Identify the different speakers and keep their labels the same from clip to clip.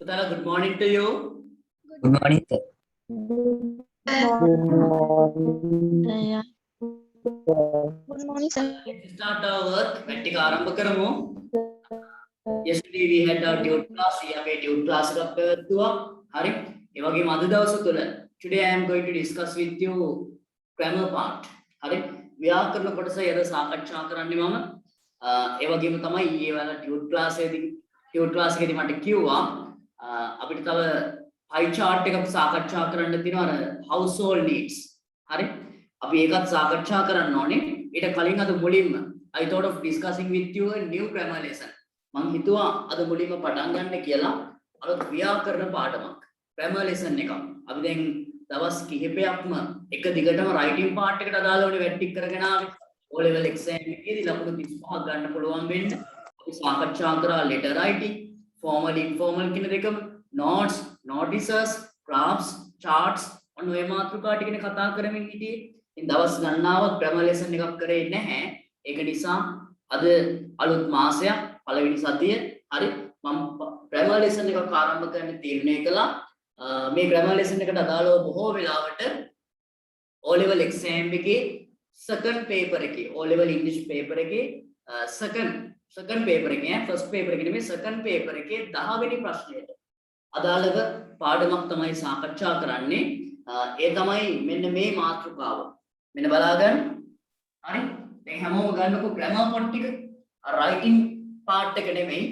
Speaker 1: Putala, good morning to you.
Speaker 2: Good morning, sir.
Speaker 3: Good morning. Good morning, sir.
Speaker 1: Let's start our work. Metti ka ආරම්භ කරමු. Yesterday we had our dude class. අපි dude class එකක් පැවැත්තුවා. හරි. ඒ වගේම අද දවස තුල today I am going to discuss with you grammar part. හරි. ව්‍යාකරණ කොටස යද සාකච්ඡා කරන්නේ මම. ඒ වගේම තමයි ඊයේ වල dude class එකේදී මට කිව්වා අපිට තව pie chart එකක් සාකච්ඡා කරන්න තියෙනවා අර household needs. හරි. අපි ඒකත් සාකච්ඡා කරන්න ඕනේ. ඊට කලින් අද මුලින්ම I thought of discussing with you a new grammar lesson. මම හිතුවා අද මුලින්ම පටන් ගන්න කියලා අලුත් ව්‍යාකරණ පාඩමක්. grammar lesson එකක්. අපි දැන් දවස් කිහිපයක්ම එක දිගටම writing part එකට අදාළව වැට්ටික් කරගෙන ආවේ. O level exam එකේදී ලකුණු 35ක් ගන්න පුළුවන් වෙන්න. අපි සාකච්ඡා කරා letter writing, formal informal කියන දෙකම, notes, notices, graphs, charts ඔන්න ඔය මාතෘකා ටිකනේ කතා කරමින් හිටියේ. ඉතින් දවස් ගණනාවක් grammar lesson එකක් කරේ නැහැ. ඒක නිසා අද අලුත් මාසයක් පළවෙනි සතිය හරි මම grammar lesson එකක් ආරම්භ කරන්න තීරණය කළා. මේ grammar lesson එකට අදාළව බොහෝ වෙලාවට O level exam එකේ second paper එකේ O level English paper එකේ second paper එකේ first paper එකේ නෙමෙයි second paper එකේ 10 වෙනි ප්‍රශ්නයට අදාළව පාඩමක් තමයි සාකච්ඡා කරන්නේ. ඒ තමයි මෙන්න මේ මාතෘකාව. මෙන්න බලාගන්න. හරි. දැන් හැමෝම ගන්නකො grammar පොත් ටික. writing part එක නෙමෙයි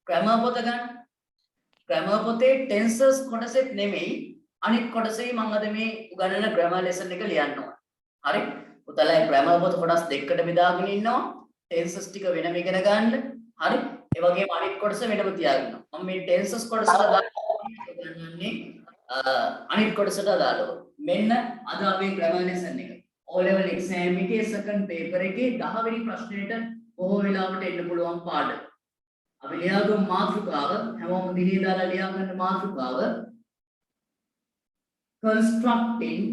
Speaker 1: grammar පොත ගන්න. grammar පොතේ tenses කොටසෙත් නෙමෙයි අනිත් කොටසේ මම අද මේ උගන්වන grammar lesson එක ලියන්න ඕන. හරි. පුතලා grammar පොත කොටස් දෙකකට බෙදාගෙන ඉන්නවා. tenses ටික වෙනම ඉගෙන ගන්න. හරි. ඒ වගේම අනිත් කොටස වෙනම තියාගන්න. මම මේ tenses කොටස ගන්නන්නේ අනිත් කොටසට අදාළව. මෙන්න අද අපේ grammar lesson එක. O level exam එකේ second paper එකේ 10 වෙනි ප්‍රශ්නෙට බොහෝ වෙලාවට එන්න පුළුවන් පාඩම. අපි ලියාගමු මාතෘකාව. හැමෝම දිනේ දාලා ලියා ගන්න මාතෘකාව. constructing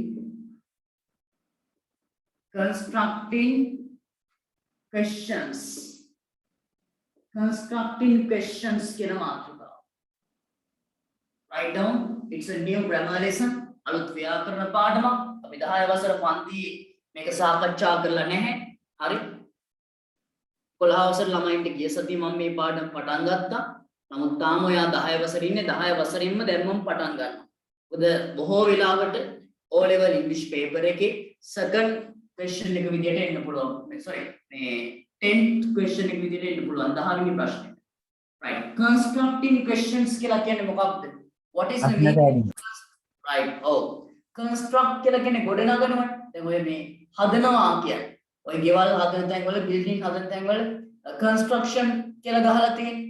Speaker 1: questions. Constructing questions කියන මාතෘකාව. Write down. It's a new grammar lesson. අලුත් ව්‍යාකරණ පාඩමක්. අපි 10 වසර පන්තියේ මේක සාකච්ඡා කරලා නැහැ. හරි. 11 වසර ළමයින්ට ගිය සතියේ මම මේ පාඩම පටන් ගත්තා. නමුත් තාම ඔයා 10 වසරේ ඉන්නේ. 10 වසරින්ම දැන් මම පටන් ගන්නවා. මොකද බොහෝ වෙලාවට O level English paper එකේ second question එක විදියට එන්න පුළුවන්. sorry මේ 10th question එක විදියට එන්න පුළුවන් 10 වෙනි ප්‍රශ්නේ. right. Constructing questions කියලා කියන්නේ මොකක්ද? What is the meaning? Right. Oh. Construct කියලා කියන්නේ ගොඩනගනවා. දැන් ඔය මේ හදනවා කියන්නේ. ඔය ගෙවල් හදන තැන් වල building හදන තැන් වල construction කියලා ගහලා තියෙන්නේ.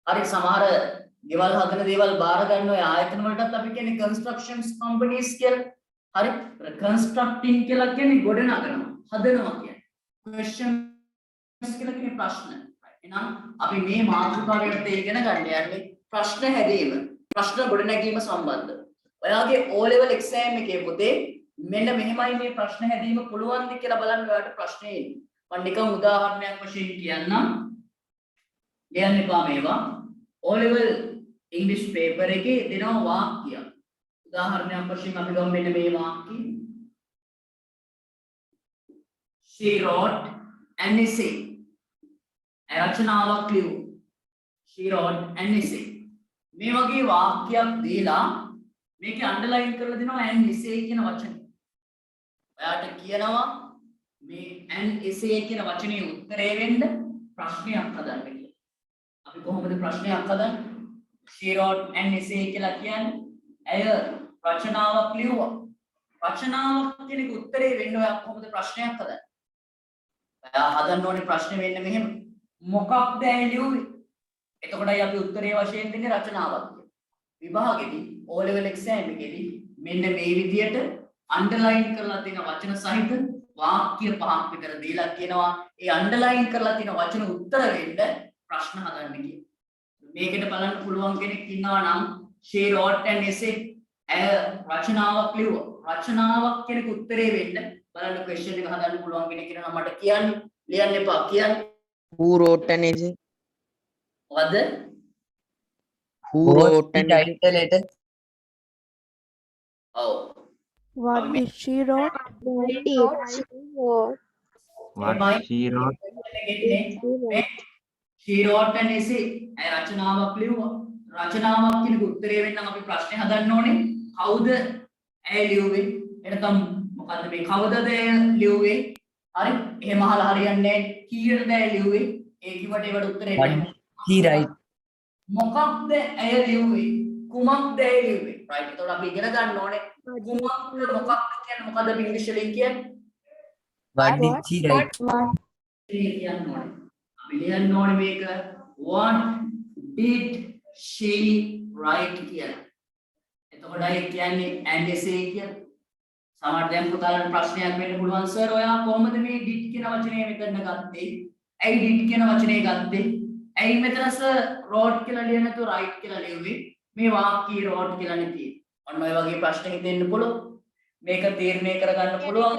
Speaker 1: හරි සමහර ගෙවල් හදන දේවල් බාර ගන්න ඔය ආයතන වලටත් අපි කියන්නේ construction companies කියලා. හරි. constructing කියලා කියන්නේ ගොඩනගනවා. හදනවා කියන්නේ. questions කියලා කියන්නේ ප්‍රශ්න. එහෙනම් අපි මේ මාතෘකාවට ඉගෙන ගන්න යන්නේ ප්‍රශ්න හැදීම. ප්‍රශ්න ගොඩනැගීම සම්බන්ධව. ඔයාගේ O level exam එකේ පොතේ මෙන්න මෙහෙමයි මේ ප්‍රශ්න හැදීම පුළුවන්ද කියලා බලන්න ඔයාලට ප්‍රශ්නේ එන්නේ. මම නිකන් උදාහරණයක් වශයෙන් කියන්නම්. ලියන්න එපා මේවා. O level English paper එකේ දෙනවා වාක්‍යයක්. උදාහරණයක් වශයෙන් අපි ගමු මෙන්න මේ වාක්‍යය. She wrote an essay. රචනාවක් ලියුවා. She wrote an essay. මේ වගේ වාක්‍යයක් දීලා මේකේ අන්ඩර්ලයින් කරලා දෙනවා an essay කියන වචනේ. ඔයාට කියනවා මේ an essay කියන වචනේ උත්තරේ වෙන්න ප්‍රශ්නයක් හදන්න කියලා. අපි කොහොමද ප්‍රශ්නයක් හදන්නේ? She wrote an essay කියලා කියන්නේ ඇය රචනාවක් ලියුවා. රචනාවක් කියන එක උත්තරේ වෙන්න ඔයා කොහොමද ප්‍රශ්නයක් හදන්නේ? ඔයා හදන්න ඕනේ ප්‍රශ්නේ වෙන්න මෙහෙම. මොකක්ද ඇය ලියුවේ? එතකොටයි අපි උත්තරේ වශයෙන් දෙන්නේ රචනාවක් කියලා. විභාගෙදී O level exam එකේදී මෙන්න මේ විදියට අන්ඩර්ලයින් කරලා තියෙන වචන සහිත වාක්‍ය පහක් විතර දීලා කියනවා ඒ අන්ඩර්ලයින් කරලා තියෙන වචන උත්තර වෙන්න ප්‍රශ්න හදන්න කියලා. මේකට බලන්න පුළුවන් කෙනෙක් ඉන්නවා නම් she wrote an essay ඇය රචනාවක් ලියුවා. රචනාවක් කියන උත්තරේ වෙන්න බලන්න question එක හදන්න පුළුවන් කෙනෙක් ඉන්නවා මට කියන්න ලියන්න එපා කියන්න.
Speaker 2: Who wrote an essay?
Speaker 1: මොකද?
Speaker 4: Who
Speaker 2: Was
Speaker 4: wrote
Speaker 2: she
Speaker 4: and
Speaker 2: write the letter?
Speaker 1: Oh.
Speaker 3: What did she wrote?
Speaker 4: what she wrote?
Speaker 1: she wrote an essay. ඇය රචනාවක් ලියුවා. රචනාවක් කියන උත්තරේ වෙන්න අපි ප්‍රශ්නේ හදන්න ඕනේ. කවුද ඇය ලියුවේ? එතකම් මොකද්ද මේ කවදද ඇය ලියුවේ? හරි. එහෙම අහලා හරියන්නේ නැහැ. කීයටද ඇය ලියුවේ? ඒ කිව්වට ඒකට උත්තරේ
Speaker 2: What
Speaker 1: නැහැ.
Speaker 2: did she write?
Speaker 1: මොකක්ද ඇය ලියුවේ? කුමක්ද ඇය ලියුවේ? right. එතකොට අපි ඉගෙන ගන්න ඕනේ. කුමක්ද මොකක්ද කියන්නේ මොකද්ද අපි ඉංග්‍රීසි වලින් කියන්නේ?
Speaker 2: What did she write?
Speaker 1: කියන්න ඕනේ. අපි ලියන්න ඕනේ මේක what did she write කියලා. එතකොට ඒ කියන්නේ and essay කියලා. සමහර දැන් පුතාලට ප්‍රශ්නයක් වෙන්න පුළුවන් සර් ඔයා කොහොමද මේ did කියන වචනේ මෙතන ගත්තේ? ඇයි did කියන වචනේ ගත්තේ? ඇයි මෙතන සර් wrote කියලා ලියන්නේ නැතුව write කියලා ලියුවේ? මේ වාක්‍යය wrote කියලා නෙතියි. ඔන්න ඔය වගේ ප්‍රශ්න හිතෙන්න පුළුවන්. මේක තීරණය කරගන්න පුළුවන්.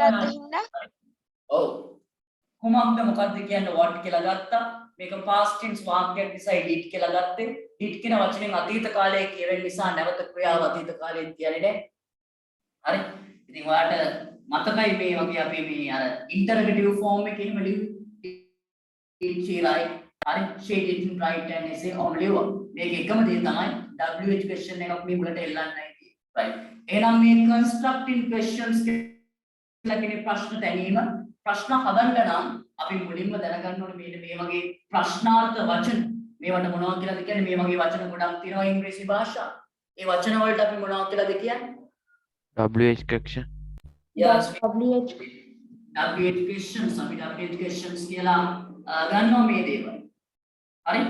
Speaker 1: ඔව්. කුමක්ද මොකක්ද කියන්නේ what කියලා ගත්තා. මේක past tense වාක්‍යයක් නිසා did කියලා ගත්තේ. did කියන වචනෙන් අතීත කාලයේ කියවෙන නිසා නැවත ක්‍රියාව අතීත කාලයෙන් කියන්නේ නැහැ. හරි. ඉතින් ඔයාලට මතකයි මේ වගේ අපි මේ අර ඉන්ටර්ගේටිව් ෆෝම් එකේ එහෙම ලියුවේ. did she write? හරි. she didn't write an essay on ලියුවා. මේක එකම දේ තමයි WH question එකක් මේ මුලට එල්ලන්නයි තියෙන්නේ. right. එහෙනම් මේ constructing questions කියලා කියන ප්‍රශ්න තැනීම ප්‍රශ්න හදන්න නම් අපි මුලින්ම දැනගන්න ඕනේ මේ වගේ ප්‍රශ්නාර්ථ වචන මේවට මොනවද කියලාද කියන්නේ මේ වගේ වචන ගොඩක් තියෙනවා ඉංග්‍රීසි භාෂාව. ඒ වචන වලට අපි මොනවද කියලාද කියන්නේ?
Speaker 4: WH question.
Speaker 1: yes WH questions අපි WH questions කියලා ගන්නවා මේ දේවල්. හරි?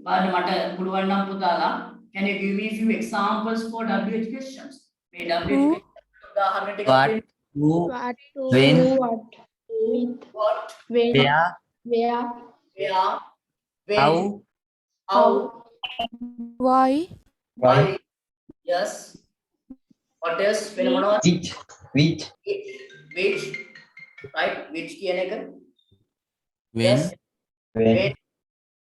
Speaker 1: බලන්න මට පුළුවන් නම් පුතාලා can you give me a few examples for WH questions? මේ WH questions උදාහරණ ටිකක්
Speaker 2: What?
Speaker 1: දෙන්න.
Speaker 2: Who?
Speaker 3: What?
Speaker 2: When?
Speaker 3: What?
Speaker 1: What?
Speaker 3: When?
Speaker 2: Where?
Speaker 3: Where?
Speaker 1: Where? When?
Speaker 2: How?
Speaker 1: How?
Speaker 3: Why?
Speaker 1: Why? Yes. What else? When මොනවද?
Speaker 2: Which? Which?
Speaker 1: Which? Right? Which කියන එක?
Speaker 2: When?
Speaker 1: Yes.
Speaker 2: When?
Speaker 1: When?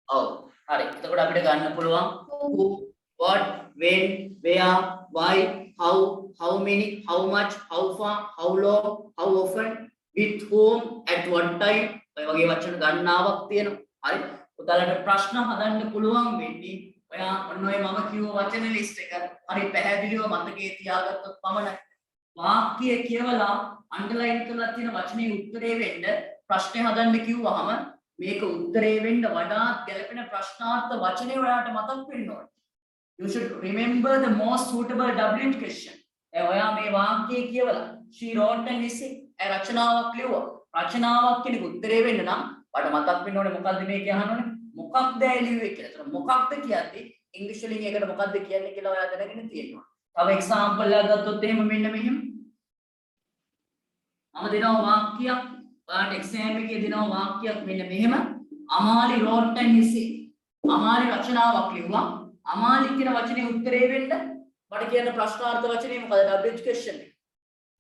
Speaker 1: Oh. හරි. එතකොට අපිට ගන්න පුළුවන් who, what, when, where, why, how many, how much, how far, how long, how often, with whom, at what time. ඔය වගේ වචන ගණනාවක් තියෙනවා. හරි. පුතාලට ප්‍රශ්න හදන්න පුළුවන් වෙන්නේ ඔයා ඔන්න ඔය මම කිව්ව වචන ලිස්ට් එක හරි පැහැදිලිව මතකයේ තියාගත්තොත් පමණයි. වාක්‍ය කියවලා අන්ඩර්ලයින් කරලා තියෙන වචනේ උත්තරේ වෙන්න ප්‍රශ්නේ හදන්න කිව්වහම මේක උත්තරේ වෙන්න වඩාත් ගැළපෙන ප්‍රශ්නාර්ථ වචනේ ඔයාට මතක් වෙන්න ඕනේ. You should remember the most suitable WH question. ඔයා මේ වාක්‍යය කියවලා she wrote an essay. රචනාවක් ලියුවා. රචනාවක් කියන උත්තරේ වෙන්න නම් ඔයාට මතක් වෙන්න ඕනේ මොකද්ද මේක අහන්න ඕනේ. මොකක්ද ඇලියුවේ කියලා. ඒතර මොකක්ද කියන්නේ ඉංග්‍රීසි වලින් ඒකට මොකක්ද කියන්නේ කියලා ඔයා දැනගෙන තියෙනවා. තව එක්සැම්පල් එකක් ගත්තොත් එහෙම මෙන්න මෙහෙම. මම දෙනවා වාක්‍යයක්. ඔයාලට එක්සෑම් එකේ දෙනවා වාක්‍යයක් මෙන්න මෙහෙම. Amali wrote an essay. Amali රචනාවක් ලිව්වා. අමාලි කියන වචනේ උත්තරේ වෙන්න මට කියන්න ප්‍රශ්නාර්ථ වචනේ මොකද? WH question එක.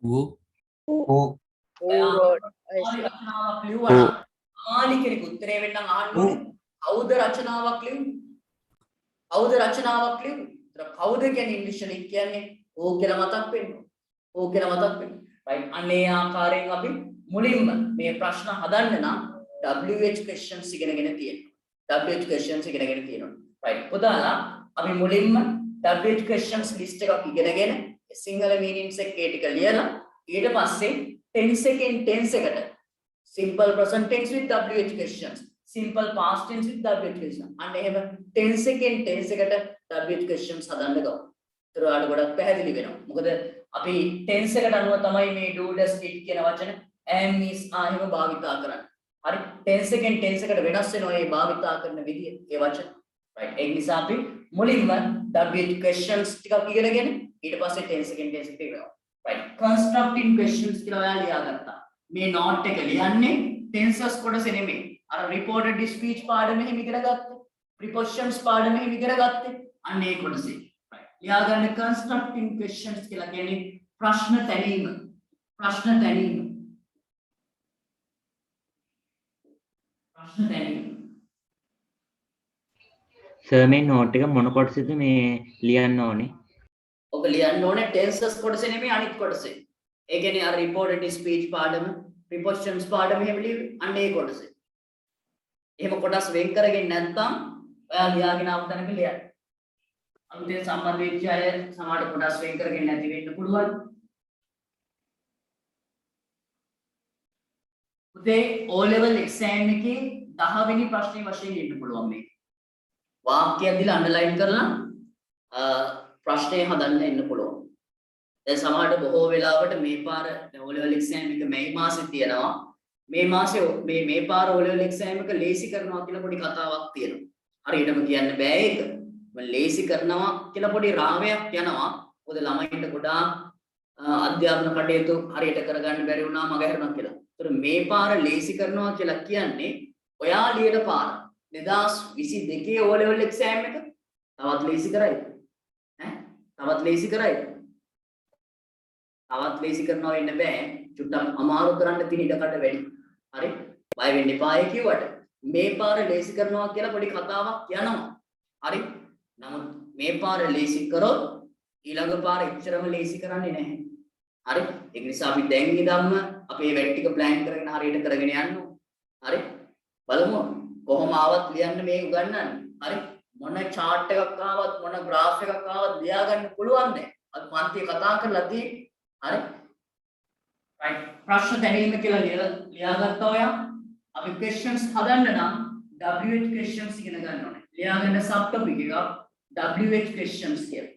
Speaker 2: Who?
Speaker 1: අමාලි රචනාවක් ලිව්වා. අමාලි කියන උත්තරේ වෙන්න අහන්න ඕනේ. කවුද රචනාවක් ලිව්වේ? කවුද රචනාවක් ලිව්වේ? ඒතර කවුද කියන්නේ ඉංග්‍රීසි වලින් කියන්නේ ඕ කියලා මතක් වෙන්න. ඕ කියලා මතක් වෙන්න. right අනේ ආකාරයෙන් අපි මුලින්ම මේ ප්‍රශ්න හදන්න නම් WH questions ඉගෙනගෙන තියෙනවා. WH questions ඉගෙනගෙන තියෙනවා. right පුතාලා අපි මුලින්ම WH questions list එකක් ඉගෙනගෙන සිංහල meanings එක ඒ ටික ලියලා ඊට පස්සේ tense එකෙන් tense එකට simple present tense with WH questions simple past tense with WH questions අන්න එහෙම tense එකෙන් tense එකට WH questions හදන්න ගමු. ඒතර ඔයාලට ගොඩක් පැහැදිලි වෙනවා. මොකද අපි tense එකට අනුව තමයි මේ do does did කියන වචන am is are එහෙම භාවිතා කරන්නේ. හරි tense එකෙන් tense එකට වෙනස් වෙනවා මේ භාවිතා කරන විදිය ඒ වචන. right ඒ නිසා අපි මුලින්ම WH questions ටිකක් ඉගෙනගෙන ඊට පස්සේ tense එකෙන් tense එකට යනවා. right constructing questions කියලා ඔයා ලියාගත්තා. මේ note එක ලියන්නේ tenses කොටසේ නෙමෙයි. අර reported speech පාඩමෙ හිම ඉගෙන ගත්තේ. prepositions පාඩමෙ හිම ඉගෙන ගත්තේ. අන්න ඒ කොටසේ. right ලියාගන්න constructing questions කියලා කියන්නේ ප්‍රශ්න තැනීම. ප්‍රශ්න තැනීම. ප්‍රශ්න තැනීම.
Speaker 5: සර් මේ නෝට් එක මොන කොටසද මේ ලියන්න ඕනේ?
Speaker 1: ඔක ලියන්න ඕනේ ටෙන්සස් කොටසේ නෙමෙයි අනිත් කොටසේ. ඒ කියන්නේ අර reported speech පාඩම, prepositions පාඩම එහෙම ලියුවේ අන්න ඒ කොටසේ. එහෙම කොටස් වෙන් කරගෙන නැත්නම් ඔයා ලියාගෙන ආපු තැනක ලියන්න. අලුතෙන් සම්බන්ධ වෙච්ච අය සමහර කොටස් වෙන් කරගෙන නැති වෙන්න පුළුවන්. උදේ O level exam එකේ 10 වෙනි ප්‍රශ්නේ වශයෙන් ඉන්න පුළුවන් මේක. වාක්‍යයක් දීලා අන්ඩර්ලයින් කරලා ප්‍රශ්නේ හදන්න එන්න පුළුවන්. දැන් සමහරට බොහෝ වෙලාවට මේ පාර O level exam එක මේ මාසෙ තියෙනවා. මේ මාසේ මේ පාර O level exam එක ලේසි කරනවා කියලා පොඩි කතාවක් තියෙනවා. හරියටම කියන්න බෑ ඒක. මම ලේසි කරනවා කියලා පොඩි රාවයක් යනවා. මොකද ළමයින්ට ගොඩාක් අධ්‍යාපන කටයුතු හරියට කරගන්න බැරි වුණා මගහැරුණා කියලා. ඒතර මේ පාර ලේසි කරනවා කියලා කියන්නේ ඔයා ලියන පාර 2022 O level exam එක තවත් ලේසි කරයිද? තවත් ලේසි කරයිද? තවත් ලේසි කරනවා වෙන්න බෑ. චුට්ටක් අමාරු කරන්න තියෙන ඉඩකඩ වැඩි. හරි? බය වෙන්න එපායි කිව්වට මේ පාර ලේසි කරනවා කියලා පොඩි කතාවක් යනවා. හරි? නමුත් මේ පාර ලේසි කරොත් ඊළඟ පාර එච්චරම ලේසි කරන්නේ නැහැ. හරි? ඒක නිසා අපි දැන් ඉඳන්ම අපේ වැඩ ටික ප්ලෑන් කරගෙන හරියට කරගෙන යන්න. හරි? බලමු කොහොම ආවත් ලියන්න මේ උගන්වන්නේ. හරි? මොන chart එකක් ආවත් මොන graph එකක් ආවත් ලියා ගන්න පුළුවන් නේ. අද මාත්‍ය කතා කරලා තියෙන්නේ. හරි? right. ප්‍රශ්න දැනීම කියලා ලියාගත්තා ඔයා. අපි questions හදන්න නම් WH questions ඉගෙන ගන්න ඕනේ. ලියාගන්න sub topic එක WH questions කියලා.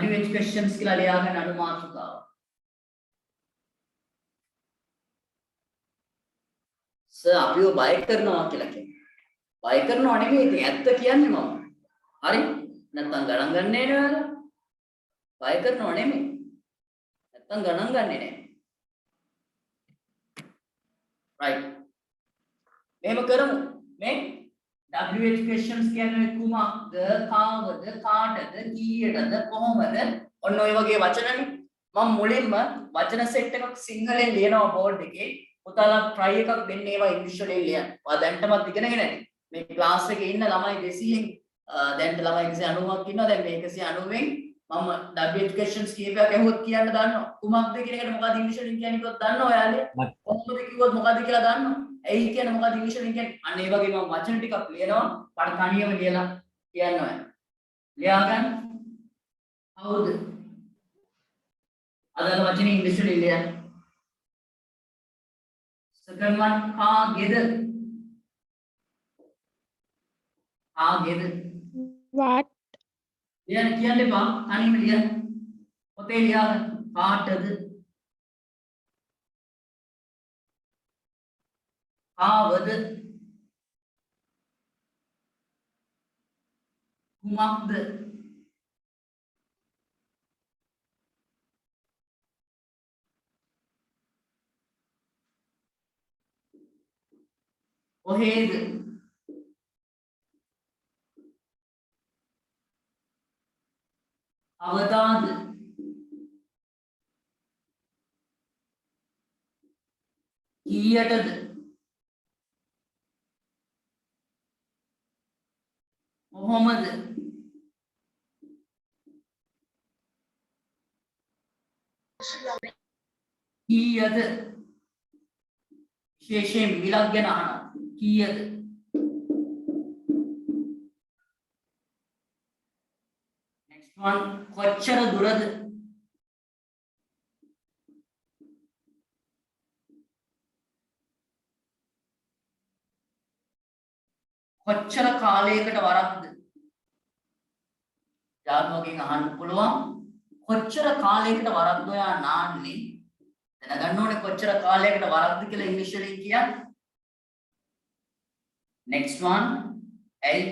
Speaker 1: WH questions කියලා ලියාගන්න අනු මාතෘකාව. සර් අපිව බය කරනවා කියලා කියන්නේ. බය කරනවා නෙමෙයි ඉතින් ඇත්ත කියන්නේ මම. හරි? නැත්තම් ගණන් ගන්නේ නේද? බය කරනවා නෙමෙයි. නැත්තම් ගණන් ගන්නේ නැහැ. right. මෙහෙම කරමු. මේ WH questions කියන්නේ කුමක්ද, කාවද, කාටද, කීයටද, කොහොමද? ඔන්න ඔය වගේ වචනනේ. මම මුලින්ම වචන සෙට් එකක් සිංහලෙන් ලියනවා බෝඩ් එකේ. පුතාලා try එකක් දෙන්න ඒවා ඉංග්‍රීසි වලින් ලියන්න. ඔයා දැන්ටමත් ඉගෙනගෙන නැති. මේ ක්ලාස් එකේ ඉන්න ළමයි 200න් දැන්ට ළමයි 190ක් ඉන්නවා. දැන් මේ 190න් මම WH questions කීපයක් ඇහුවොත් කියන්න දන්නවා. කුමක්ද කියන එකට මොකක්ද ඉංග්‍රීසි වලින් කියන්නේ කිව්වොත් දන්නවා ඔයාලේ. කොහොමද කිව්වොත් මොකක්ද කියලා දන්නවා. ඇයි කියන්නේ මොකක්ද ඉංග්‍රීසි වලින් කියන්නේ. අන්න ඒ වගේ මම වචන ටිකක් ලියනවා. පඩ තනියම ලියලා කියන්න ඔයා. ලියා ගන්න. හවුද? අදාළ වචනේ ඉංග්‍රීසි වලින් ලියන්න. Second one, කාගේද? කාගේද?
Speaker 3: What?
Speaker 1: ලියන්න කියන්න එපා. තනියම ලියන්න. පොතේ ලියාගන්න. කාටද? කාවද? කුමක්ද? කොහේද? අවදාද? කීයටද? කොහොමද? කීයද? විශේෂයෙන් මිලක් ගැන අහනවා. කීයද? next one කොච්චර දුරද? කොච්චර කාලයකට වරක්ද? යාළුවගෙන් අහන්න පුළුවන් කොච්චර කාලයකට වරක්ද ඔයා නාන්නේ? දැනගන්න ඕනේ කොච්චර කාලයකට වරක්ද කියලා ඉංග්‍රීසි වලින් කියන්නේ. next one ඇයි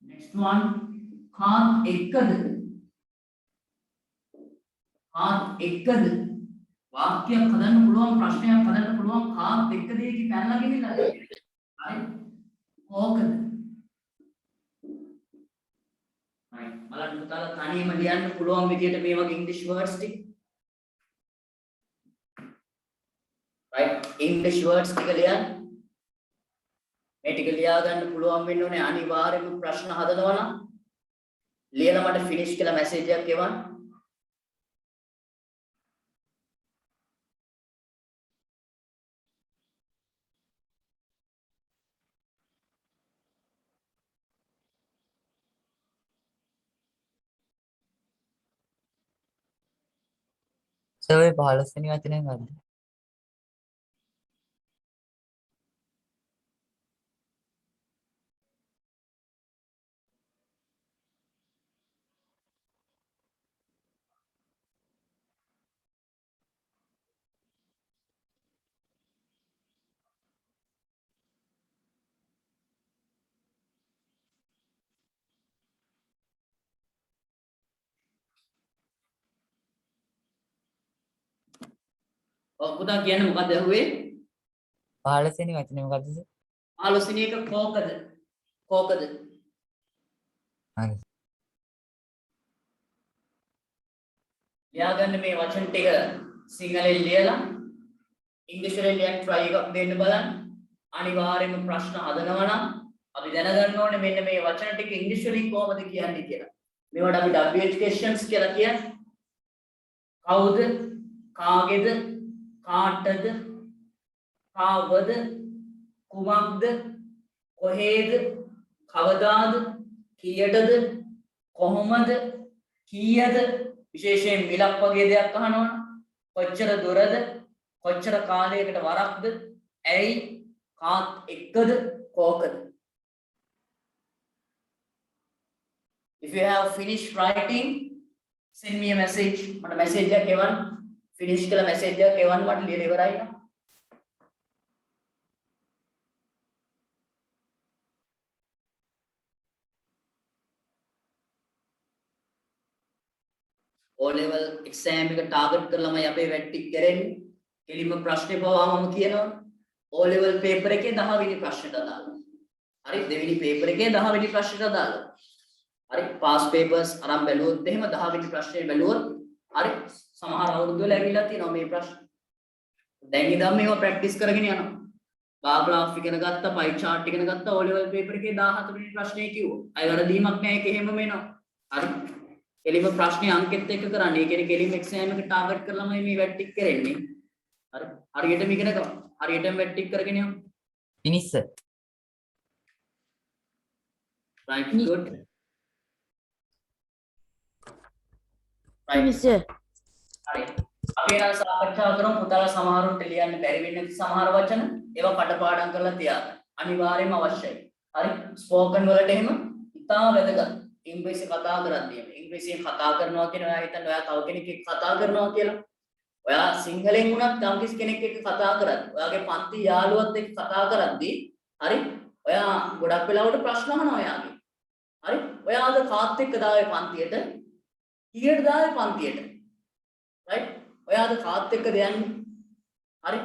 Speaker 1: next one කාත් එක්කද වාක්‍යයක් හදන්න පුළුවන් ප්‍රශ්නයක් හදන්න පුළුවන් කාත් එක්කද ඒක පැනලා ගිහිල්ලා හරි ඕකද හරි බලන්න පුතාලා තනියම ලියන්න පුළුවන් විදියට මේ වගේ ඉංග්‍රීසි වර්ඩ්ස් ටික right? English words ටික ලියන්න. මේ ටික ලියා ගන්න පුළුවන් වෙන්න ඕනේ අනිවාර්යයෙන්ම ප්‍රශ්න හදනවා නම් ලියලා මට finish කියලා message එකක් එවන්න.
Speaker 2: සර් 15 වෙනි වචනේ මොකද්ද?
Speaker 1: ඔව් පුතා කියන්නේ මොකද්ද ඇහුවේ?
Speaker 2: 15 වෙනි වචනේ මොකද්ද සර්?
Speaker 1: 15 වෙනි එක කෝකද? කෝකද?
Speaker 2: හරි.
Speaker 1: ලියාගන්න මේ වචන ටික සිංහලෙන් ලියලා ඉංග්‍රීසියෙන් ලියන්න try එකක් දෙන්න බලන්න. අනිවාර්යයෙන්ම ප්‍රශ්න හදනවා නම් අපි දැනගන්න ඕනේ මෙන්න මේ වචන ටික ඉංග්‍රීසි වලින් කොහොමද කියන්නේ කියලා. මේවට අපි WH questions කියලා කියන්නේ. කවුද? කාගේද? කාටද? කාවද? කුමක්ද? කොහේද? කවදාද? කීයටද? කොහොමද? කීයද? විශේෂයෙන් මිලක් වගේ දෙයක් අහනවනේ. කොච්චර දුරද? කොච්චර කාලයකට වරක්ද? ඇයි? කාත් එක්කද? කෝකද? If you have finished writing, send me a message. මට message එකක් එවන්න. finish කියලා message එකක් එවන්න මට ලියලා ඉවරයි නේද? O level exam එක target කරලාමයි අපේ වැට්ටික් කරන්නේ. කෙලින්ම ප්‍රශ්නේ පවා මම කියනවා. O level paper එකේ 10 වෙනි ප්‍රශ්නෙට අදාළව. හරි දෙවෙනි paper එකේ 10 වෙනි ප්‍රශ්නෙට අදාළව. හරි past papers අරන් බැලුවොත් එහෙම 10 වෙනි ප්‍රශ්නේ බැලුවොත් හරි සමහර අවුරුදු වල ඇවිල්ලා තියෙනවා මේ ප්‍රශ්න. දැන් ඉඳන් මේවා ප්‍රැක්ටිස් කරගෙන යනවා. බාර් ග්‍රාෆ් ඉගෙන ගත්තා, පයි chart ඉගෙන ගත්තා, O level paper එකේ 14 වෙනි ප්‍රශ්නේ කිව්වා. අය වරදීමක් නැහැ ඒක එහෙමම එනවා. හරි. කෙලිම ප්‍රශ්නේ අංකෙත් එක්ක කරන්නේ. ඒ කියන්නේ කෙලිම එක්සෑම් එක ටාගට් කරලාමයි මේ වැට්ටික් කරන්නේ. හරි. හරියටම ඉගෙන ගන්න. හරියටම වැට්ටික් කරගෙන යමු.
Speaker 2: finish sir.
Speaker 1: Right, good. Right.
Speaker 3: Finish sir.
Speaker 1: හරි. අපි නම් සාකච්ඡා කරමු පුතාලා සමහරුන්ට ලියන්න බැරි වෙන සමහර වචන ඒවා කටපාඩම් කරලා තියාගන්න. අනිවාර්යයෙන්ම අවශ්‍යයි. හරි. ස්පෝකන් වලට එහෙම ඉතාම වැදගත්. ඉංග්‍රීසි කතා කරද්දී ඉංග්‍රීසියෙන් කතා කරනවා කියන ඔයා හිතන්න ඔයා තව කෙනෙක් එක්ක කතා කරනවා කියලා. ඔයා සිංහලෙන් වුණත් යම්කිසි කෙනෙක් එක්ක කතා කරද්දී ඔයාගේ පන්ති යාළුවත් එක්ක කතා කරද්දී හරි ඔයා ගොඩක් වෙලාවට ප්‍රශ්න අහනවා ඔයාගේ. හරි. ඔයා අද කාත් එක්ක දාවේ පන්තියට කීයට දාවේ පන්තියට? right? ඔයා අද කාත් එක්කද යන්නේ? හරි.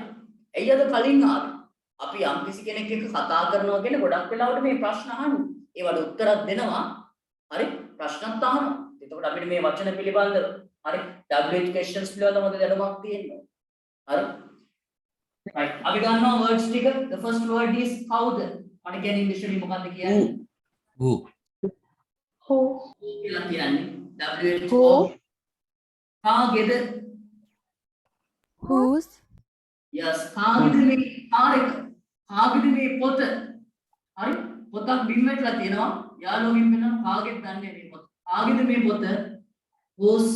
Speaker 1: ඇයි අද කලින් ආවේ? අපි යම්කිසි කෙනෙක් එක්ක කතා කරනවා කියන්නේ ගොඩක් වෙලාවට මේ ප්‍රශ්න අහන්නේ. ඒවට උත්තරයක් දෙනවා. හරි ප්‍රශ්නත් අහනවා. එතකොට අපිට මේ වචන පිළිබඳව හරි WH questions පිළිබඳව මොකද දැනුමක් තියෙන්නේ. හරි. right. අපි ගන්නවා words ටික. The first word is කවුද? මට කියන්නේ ඉංග්‍රීසි වලින් මොකක්ද කියන්නේ?
Speaker 2: who
Speaker 3: Who?
Speaker 1: කියලා කියන්නේ WH
Speaker 3: Who?
Speaker 1: කාගේද?
Speaker 3: Whose?
Speaker 1: yes කාගේද මේ කාර් එක? කාගේද මේ පොත? හරි පොතක් බිම් වැටලා තියෙනවා. යාළුවගෙන් වෙනවා කාගෙත් දන්නේ මේ පොත. කාගේද මේ පොත? whose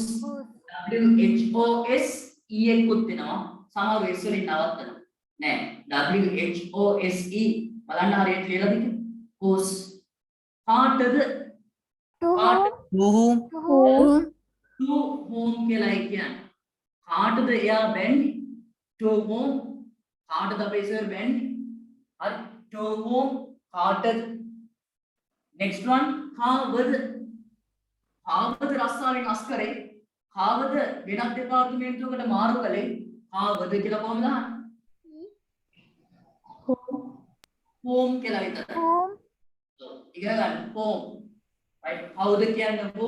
Speaker 1: WHOS E එකකුත් වෙනවා. සමහර S වලින් නවත්තනවා. නෑ WHOSE බලන්න හරියට ලියලා දෙන්න. whose කාටද?
Speaker 3: To
Speaker 1: කාට?
Speaker 3: whom? Whom?
Speaker 1: to whom කියලා කියන්නේ. කාටද එයා බැන්නේ? to whom කාටද අපේ සර් බැන්නේ? හරි to whom කාටද? next one කාවද? කාවද රස්සාවෙන් අස් කරේ? කාවද වෙනත් දෙපාර්තමේන්තුවකට මාරු කළේ? කාවද කියලා කොහොමද අහන්නේ? whom කියලා විතරයි.
Speaker 3: Whom?
Speaker 1: ඉගෙන ගන්න whom. right කවුද කියන්නේ who,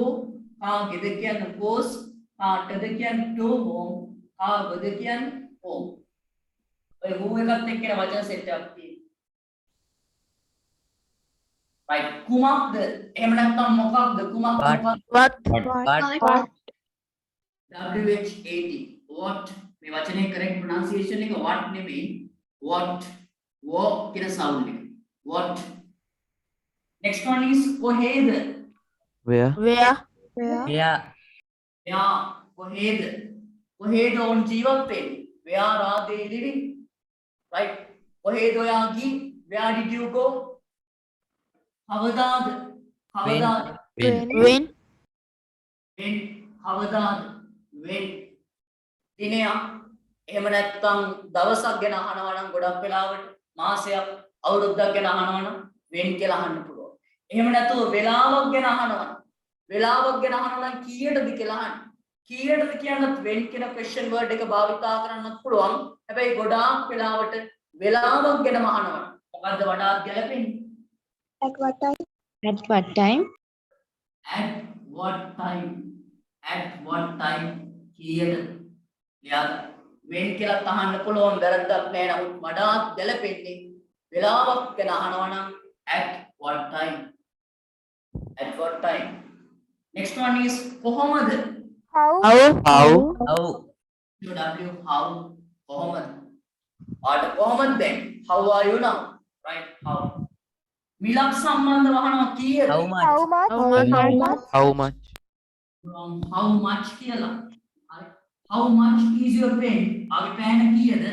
Speaker 1: කාගේද කියන්නේ whose, කාටද කියන්නේ to whom, කාවද කියන්නේ whom. ඔය who එකත් එක්ක එන වචන සෙට් එකක් තියෙනවා. right කුමක්ද එහෙම නැත්නම් මොකක්ද කුමක්
Speaker 2: What?
Speaker 1: මොකක්ද
Speaker 2: What?
Speaker 1: WH80 what මේ වචනේ correct pronunciation එක what නෙමෙයි what wo කියන sound එක what next one is කොහෙද
Speaker 4: Where?
Speaker 3: Where?
Speaker 2: Yeah.
Speaker 1: එයා කොහෙද ඔවුන් ජීවත් වෙන්නේ where are they living right කොහෙද ඔයා ගිහින් where did you go කවදාද
Speaker 2: When?
Speaker 3: When?
Speaker 1: කවදාද when දිනයක් එහෙම නැත්නම් දවසක් ගැන අහනවා නම් ගොඩක් වෙලාවට මාසයක් අවුරුද්දක් ගැන අහනවා නම් when කියලා අහන්න පුළුවන්. එහෙම නැතුව වෙලාවක් ගැන අහනවා නම් කීයටද කියලා අහන්න. කීයටද කියනත් when කියන question word එක භාවිතා කරන්නත් පුළුවන්. හැබැයි ගොඩාක් වෙලාවට වෙලාවක් ගැනම අහනවා. මොකද්ද වඩාත් ගැලපෙන්නේ?
Speaker 3: At what time? At what time?
Speaker 1: at what time කීයටද? යාද when කියලා අහන්න පුළුවන් වැරද්දක් නෑ නමුත් වඩාත් ගැලපෙන්නේ වෙලාවක් ගැන අහනවා නම් at what time next one is කොහොමද
Speaker 3: How?
Speaker 4: How?
Speaker 2: How?
Speaker 1: w how කොහොමද කොහොමද then how are you now right how මිලක් සම්බන්ධව අහනවා කීයද
Speaker 2: How much?
Speaker 3: How much?
Speaker 4: How much?
Speaker 1: how much කියලා හරි how much is your pen ආගේ පෑන කීයද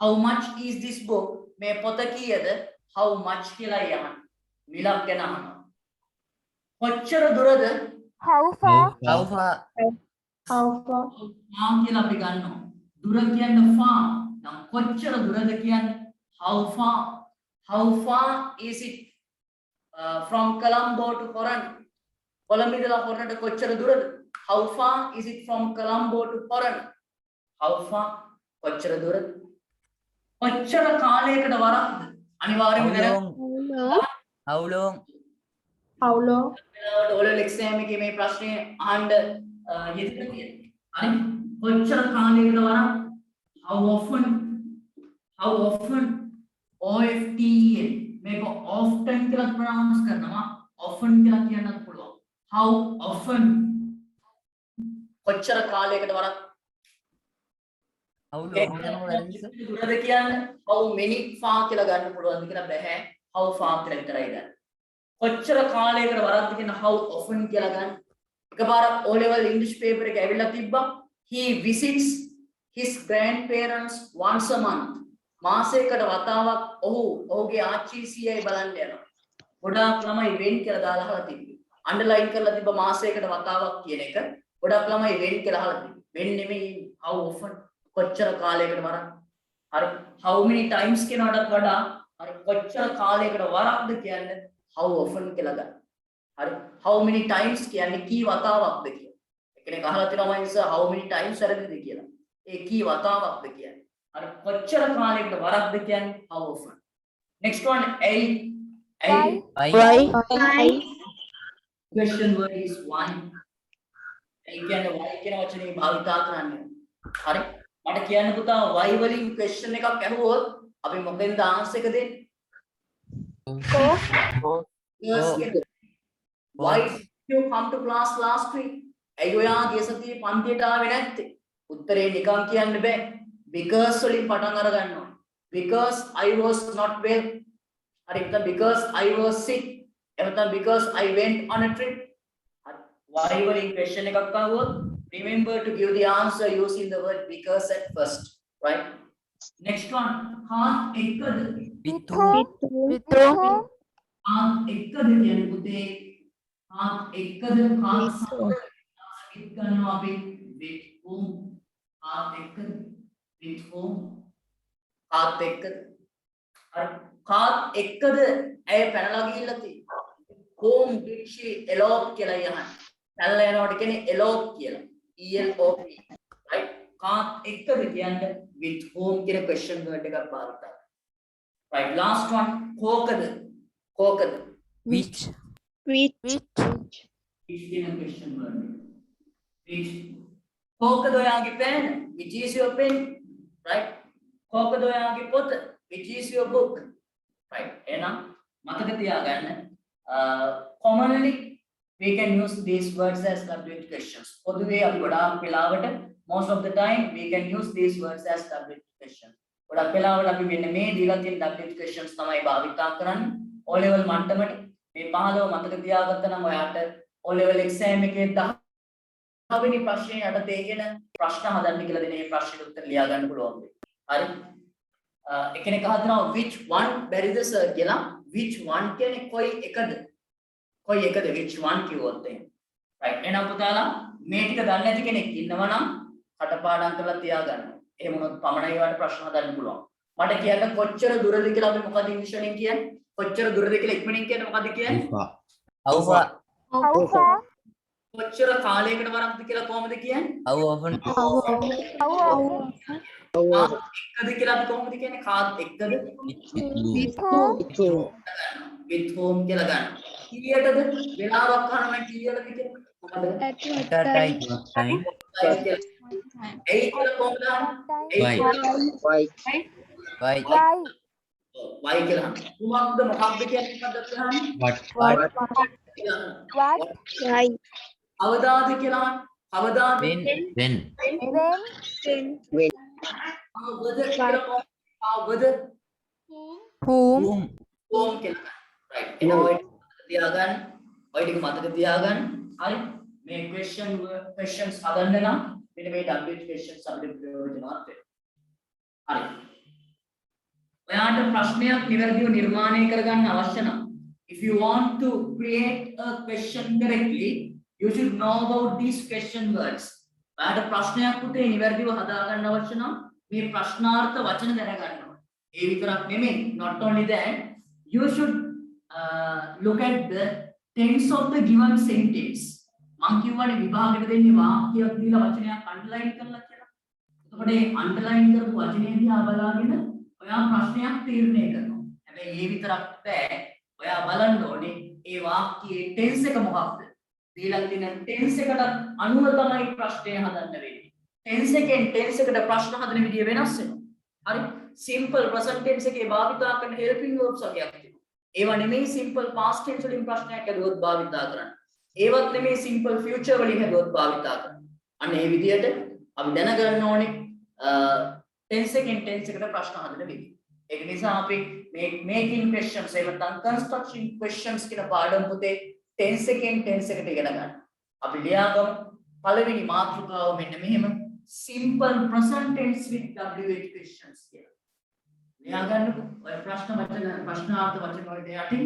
Speaker 1: how much is this book මේ පොත කීයද how much කියලා යහන මිලක් ගැන අහනවා කොච්චර දුරද
Speaker 3: How far?
Speaker 2: How far?
Speaker 3: How far?
Speaker 1: far කියලා අපි ගන්නවා දුර කියන්නේ far නම් කොච්චර දුරද කියන්නේ how far is it from Colombo to Foreign Colombo ඉඳලා හොරණට කොච්චර දුරද how far is it from Colombo to Foreign how far කොච්චර දුරද කොච්චර කාලයකට වරක්ද අනිවාර්යයෙන්ම
Speaker 2: How
Speaker 1: දැන
Speaker 2: long?
Speaker 3: How long?
Speaker 2: How long?
Speaker 3: How long?
Speaker 1: O level exam එකේ මේ ප්‍රශ්නේ අහන්න යෙදෙන්න තියෙනවා හරි කොච්චර කාලයකට වරක් how often often මේක often කියලා ප්‍රොනවුන්ස් කරනවා often කියලා කියන්නත් පුළුවන් how often කොච්චර කාලයකට වරක්
Speaker 2: How long? යනවද sir?
Speaker 1: දුරද කියන්නේ how many far කියලා ගන්න පුළුවන්ද කියලා බෑ how far කියලා විතරයි ගන්න කොච්චර කාලයකට වරක්ද කියන how often කියලා ගන්න එකපාරක් O level English paper එක ඇවිල්ලා තිබ්බා he visits his grandparents once a month මාසයකට වතාවක් ඔහුගේ ආච්චි සීයයි බලන්න යනවා ගොඩාක් ළමයි when කියලා දාලා අහලා තිබ්බේ අන්ඩර්ලයින් කරලා තිබ්බ මාසයකට වතාවක් කියන එක ගොඩක් ළමයි when කියලා අහලා තිබ්බේ when නෙමෙයි how often කොච්චර කාලයකට වරක් හරි how many times කියනකටත් වඩා හරි කොච්චර කාලයකට වරක්ද කියන්නේ how often කියලා ගන්න හරි how many times කියන්නේ කී වතාවක්ද කියලා එකෙනෙක් අහලා තියෙනවා මම ඉතින් how many times වැරදිද කියලා ඒ කී වතාවක්ද කියන්නේ හරි කොච්චර කාලයකට වරක්ද කියන්නේ how often next one a
Speaker 2: Why?
Speaker 3: Why?
Speaker 1: question word is why ඒ කියන්නේ why කියන වචනේ භාවිතා කරන්නේ හරි මට කියන්න පුතා why වලින් question එකක් ඇහුවොත් අපි මොකෙන්ද answer එක දෙන්නේ yes why did you come to class last week ඇයි ඔයා ගිය සතියේ පන්තියට ආවේ නැත්තේ උත්තරේ නිකන් කියන්න බෑ because වලින් පටන් අර ගන්න ඕනේ because I was not well හරි නැත්නම් because I was sick එහෙනම් because I went on a trip why වලින් question එකක් ආවොත් remember to give the answer using the word because at first right next one කාත් එක්කද
Speaker 2: With whom?
Speaker 3: With whom?
Speaker 1: කාත් එක්කද කියන්නේ පුතේ කාත් එක්කද කාත් සමග ගන්නවා අපි with whom කාත් එක්කද with whom කාත් එක්කද හරි කාත් එක්කද ඇය පැනලා ගිහිල්ලා තියෙන්නේ whom did she elope කියලා යහන්නේ පැනලා යනකොට කියන්නේ elope කියලා ELOP right කාත් එක්කද කියන්නේ with whom කියන question word එකක් පාවිච්චි right last one කෝකද
Speaker 2: Which?
Speaker 3: Which?
Speaker 1: which කියන question word which කෝකද ඔයාගේ pen which is your pen right කොහොමද ඔයාගේ පොත? Which is your book? Right. එහෙනම් මතක තියාගන්න. Commonly we can use these words as WH questions. පොදුවේ අපි ගොඩාක් වෙලාවට most of the time we can use these words as WH questions. ගොඩක් වෙලාවට අපි මෙන්න මේ දීලා තියෙන WH questions තමයි භාවිතා කරන්නේ. O level මට්ටමට මේ 15 මතක තියාගත්තා නම් ඔයාට O level exam එකේ 10 වෙනි ප්‍රශ්නයේ යටතේ එන ප්‍රශ්න හදන්න කියලා දෙන මේ ප්‍රශ්නෙට උත්තර ලියා ගන්න පුළුවන් වෙයි. හරි. එකෙනෙක් අහනවා which one බැරිද sir කියලා. which one කියන්නේ කොයි එකද? කොයි එකද which one කිව්වොත් එහෙනම්. right. එහෙනම් පුතාලා මේ ටික දන්නේ නැති කෙනෙක් ඉන්නවා නම් කටපාඩම් කරලා තියාගන්න. එහෙම වුණොත් පමණයි ඔයාලට ප්‍රශ්න හදන්න පුළුවන්. මට කියන්න කොච්චර දුරද කියලා අපි මොකද ඉංග්‍රීසි වලින් කියන්නේ? කොච්චර දුරද කියලා ඉක්මනින් කියන්නේ මොකද කියන්නේ?
Speaker 2: How far?
Speaker 1: කොච්චර කාලයකට වරක්ද කියලා කොහොමද කියන්නේ?
Speaker 2: How often?
Speaker 1: එකද කියලා අපි කොහොමද කියන්නේ? කාත් එක්කද? with whom කියලා ගන්න. කීයටද? වෙලාවක් අහනවා නම් කීයටද කියන්නේ? මොකද?
Speaker 2: At a time.
Speaker 1: ඒ කියලා කොහොමද අහන්නේ?
Speaker 2: Why?
Speaker 1: y කියලා. කුමක්ද මොකක්ද කියන්නේ මොකක්ද අහන්නේ?
Speaker 2: What?
Speaker 1: අවදාද කියලා අහන්නේ. අවදාද
Speaker 2: When?
Speaker 1: අවද කියලා කොහොමද? අවද
Speaker 3: Whom?
Speaker 1: whom කියලා. right. එහෙනම් ඔය තියාගන්න. ඔය ටික මතක තියාගන්න. හරි. මේ questions හදන්න නම් මෙන්න මේ WH questions අපිට ප්‍රයෝජනවත් වෙනවා. හරි. ඔයාට ප්‍රශ්නයක් නිවැරදිව නිර්මාණය කරගන්න අවශ්‍ය නම් if you want to create a question correctly you should know about these question words. ඔයාට ප්‍රශ්නයක් පුතේ නිවැරදිව හදා ගන්න අවශ්‍ය නම් මේ ප්‍රශ්නාර්ථ වචන දැනගන්න ඕනේ. ඒ විතරක් නෙමෙයි not only that you should look at the tense of the given sentence. මම කියවනේ විභාගෙට දෙන්නේ වාක්‍යයක් දීලා වචනයක් අන්ඩර්ලයින් කරලා කියලා. එතකොට මේ අන්ඩර්ලයින් කරපු වචනේ දිහා බලාගෙන ඔයා ප්‍රශ්නයක් තීරණය කරනවා. හැබැයි ඒ විතරක් බෑ. ඔයා බලන්න ඕනේ ඒ වාක්‍යයේ ටෙන්ස් එක මොකක්ද? දීලා තියෙන ටෙන්ස් එකට අනුව තමයි ප්‍රශ්නය හදන්න වෙන්නේ. ටෙන්ස් එකෙන් ටෙන්ස් එකට ප්‍රශ්න හදන විදිය වෙනස් වෙනවා. හරි? සිම්පල් ප්‍රසන්ට් ටෙන්ස් එකේ භාවිතා කරන හෙල්පින් වර්බ්ස් වගේක් තියෙනවා. ඒවා නෙමෙයි සිම්පල් පාස්ට් ටෙන්ස් වලින් ප්‍රශ්නයක් හදුවොත් භාවිතා කරන්නේ. ඒවත් නෙමෙයි සිම්පල් ෆියුචර් වලින් හදුවොත් භාවිතා කරන්නේ. අන්න ඒ විදියට අපි දැනගන්න ඕනේ ටෙන්ස් එකෙන් ටෙන්ස් එකට ප්‍රශ්න හදන විදිය. ඒක නිසා අපි making questions එහෙම නැත්නම් construction questions කියන පාඩම පුතේ ටෙන්ස් එකෙන් ටෙන්ස් එකට ඉගෙන ගන්න. අපි ලියාගමු පළවෙනි මාතෘකාව මෙන්න මෙහෙම simple present tense with WH questions කියලා. ලියාගන්නකො ඔය ප්‍රශ්නාර්ථ වචන වලට යටින්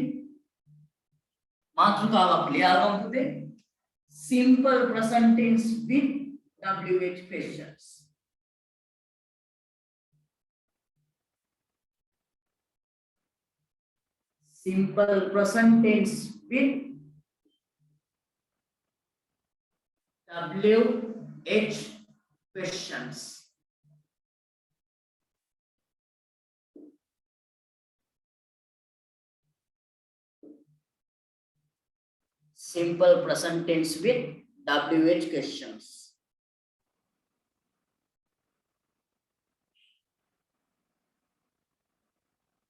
Speaker 1: මාතෘකාවක් ලියාගමු පුතේ simple present tense with WH questions. Simple present tense with WH questions. Simple present tense with WH questions.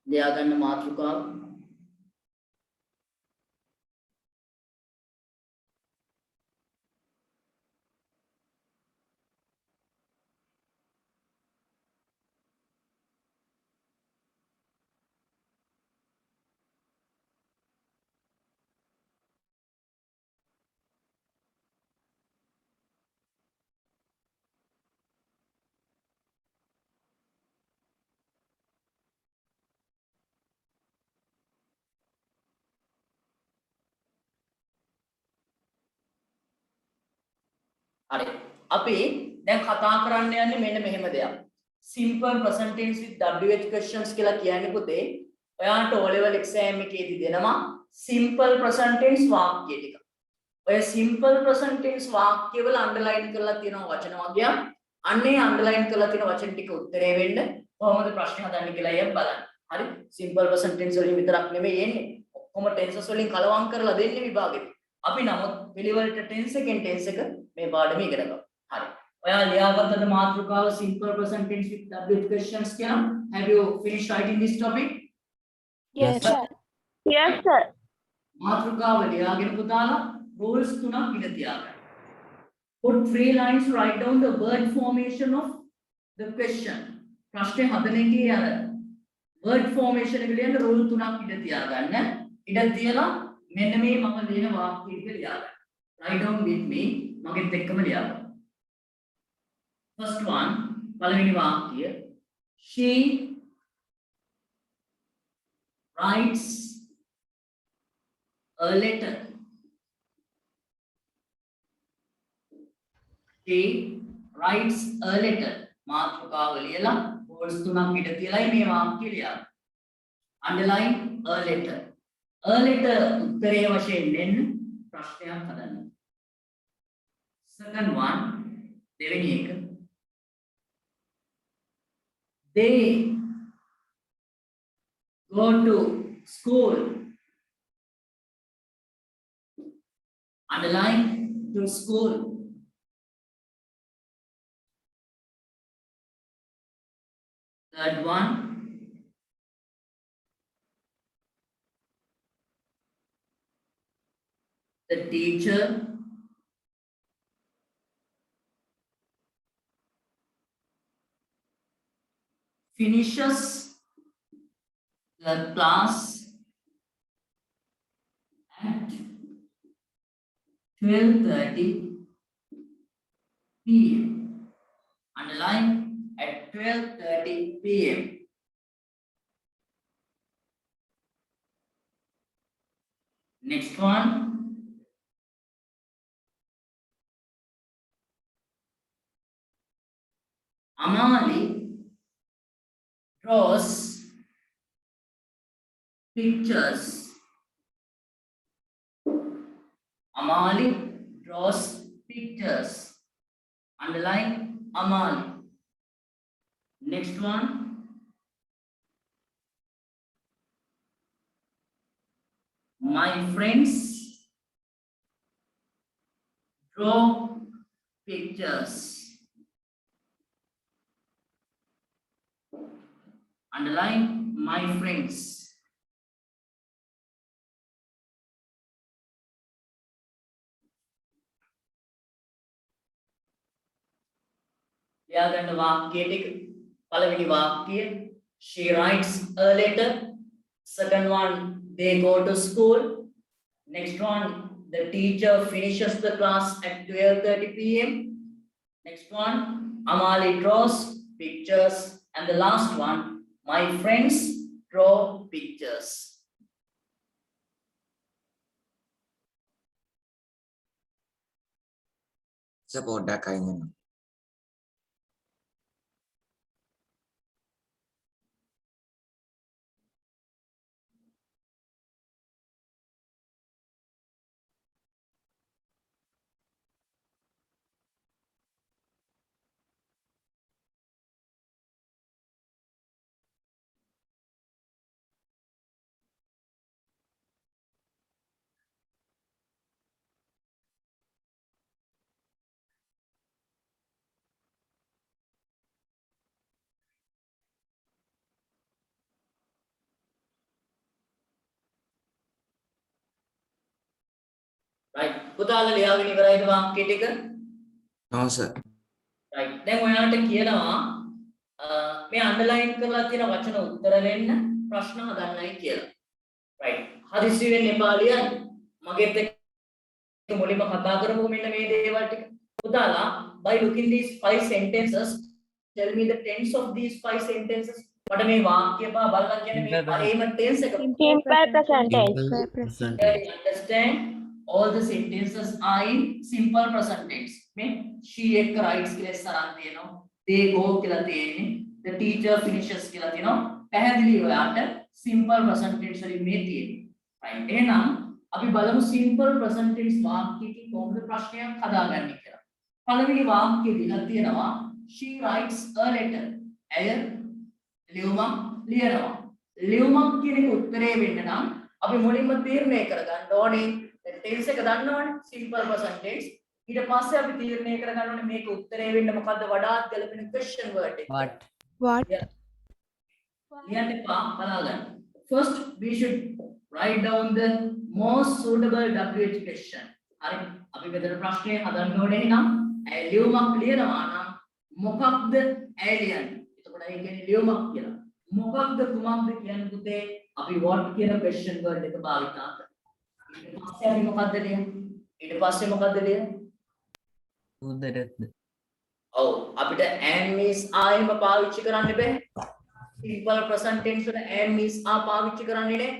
Speaker 1: ලියාගන්න මාතෘකාව හරි අපි දැන් කතා කරන්න යන්නේ මෙන්න මෙහෙම දෙයක් simple present tense with WH questions කියලා කියන්නේ පුතේ ඔයාලට O level exam එකේදී දෙනවා simple present tense වාක්‍ය ටික. ඔය simple present tense වාක්‍යවල underline කරලා තියෙන වචන වර්ගයක් අන්නේ underline කරලා තියෙන වචන ටික උත්තරේ වෙන්න කොහොමද ප්‍රශ්න හදන්නේ කියලා අය බලන්න. හරි simple present tense වලින් විතරක් නෙමෙයි එන්නේ. ඔක්කොම tenses වලින් කලවම් කරලා දෙන්නේ විභාගෙට. අපි නමුත් පිළිවෙලට tense එකෙන් tense එක මේ පාඩමේ ඉගෙන ගමු. හරි. ඔයා ලියාගත්තද මාතෘකාව simple present tense with W questions කියලා? Have you finished writing this topic?
Speaker 3: Yes, sir.
Speaker 6: Yes, sir.
Speaker 1: මාතෘකාව ලියාගෙන පුතාලා rules තුනක් ඉඳ තියාගන්න. Put 3 lines, write down the word formation of the question. ප්‍රශ්නේ හදන එකේ අර word formation එක ලියන්න rule තුනක් ඉඳ තියාගන්න. ඉඳ තියලා මෙන්න මේ මම ලියන වාක්‍ය ටික ලියාගන්න. Write down with me. මගෙත් එක්කම ලියාගන්න. First one, පළවෙනි වාක්‍යය. She writes a letter. She writes a letter. මාතෘකාව ලියලා words තුනක් ඉඳ තියලායි මේ වාක්‍යය ලියන්නේ. Underline a letter. A letter උත්තරයේ වශයෙන් දෙන්න ප්‍රශ්නයක් හදන්න. Second one, දෙවෙනි එක. They go to school. Underline to school. Third one. The teacher finishes the class at 12:30 p.m. Underline at 12:30 p.m. Next one. Amali draws pictures. Amali draws pictures. Underline Amali. Next one. My friends draw pictures. Underline my friends. ලියාගන්න වාක්‍ය ටික. පළවෙනි වාක්‍යය she writes a letter. Second one, they go to school. Next one, the teacher finishes the class at 12:30 p.m. Next one, Amali draws pictures. And the last one, my friends draw pictures.
Speaker 2: පොඩ්ඩක් අයින් වෙනවා.
Speaker 1: Right. පුතාලා ලියාගෙන ඉවරයිද වාක්‍ය ටික?
Speaker 2: No sir.
Speaker 1: Right. දැන් ඔයාලට කියනවා මේ අන්ඩර්ලයින් කරලා තියෙන වචන උත්තර දෙන්න ප්‍රශ්න හදන්නයි කියලා. Right. හදිස්සි වෙන්න එපා ලියන්න. මගෙත් එක්ක මුලින්ම කතා කරමු මෙන්න මේ දේවල් ටික. පුතාලා by looking these 5 sentences tell me the tense of these 5 sentences. මට මේ වාක්‍ය පහ බලලා කියන්නේ මේ පළේම tense එක.
Speaker 6: Simple present tense.
Speaker 1: Understand? All the sentences are in simple present tense. මේ she එක writes කියලා සරන් තියෙනවා. They go කියලා තියෙන්නේ. The teacher finishes කියලා තියෙනවා. පැහැදිලි ඔයාට simple present tense වලින් මේ තියෙන්නේ. right. එහෙනම් අපි බලමු simple present tense වාක්‍යයකින් කොහොමද ප්‍රශ්නයක් හදාගන්නේ කියලා. පළවෙනි වාක්‍යය දීලා තියෙනවා she writes a letter. ඇය ලියුමක් ලියනවා. ලියුමක් කියන එක උත්තරේ වෙන්න නම් අපි මුලින්ම තීරණය කරගන්න ඕනේ tense එක දන්නවනේ simple present tense. ඊට පස්සේ අපි තීරණය කරගන්න ඕනේ මේක උත්තරේ වෙන්න මොකද්ද වඩාත් ගැළපෙන question word එක.
Speaker 3: What?
Speaker 1: ලියන්න එපා බලාගන්න. First we should write down the most suitable WH question. හරි. අපි මෙතන ප්‍රශ්නේ හදන්න ඕනේ නම් ලියුමක් ලියනවා නම් මොකක්ද alien? එතකොට ඒ කියන්නේ ලියුමක් කියලා. මොකක්ද කුමක්ද කියන පුතේ අපි what කියන question word එක භාවිතා කරනවා. ඊට පස්සේ අපි මොකද්ද ලියන්නේ? ඊට පස්සේ මොකද්ද ලියන්නේ?
Speaker 3: උදරද.
Speaker 1: ඔව් අපිට am is are එහෙම පාවිච්චි කරන්න බෑ. simple present tense වල am is are පාවිච්චි කරන්නේ නේ.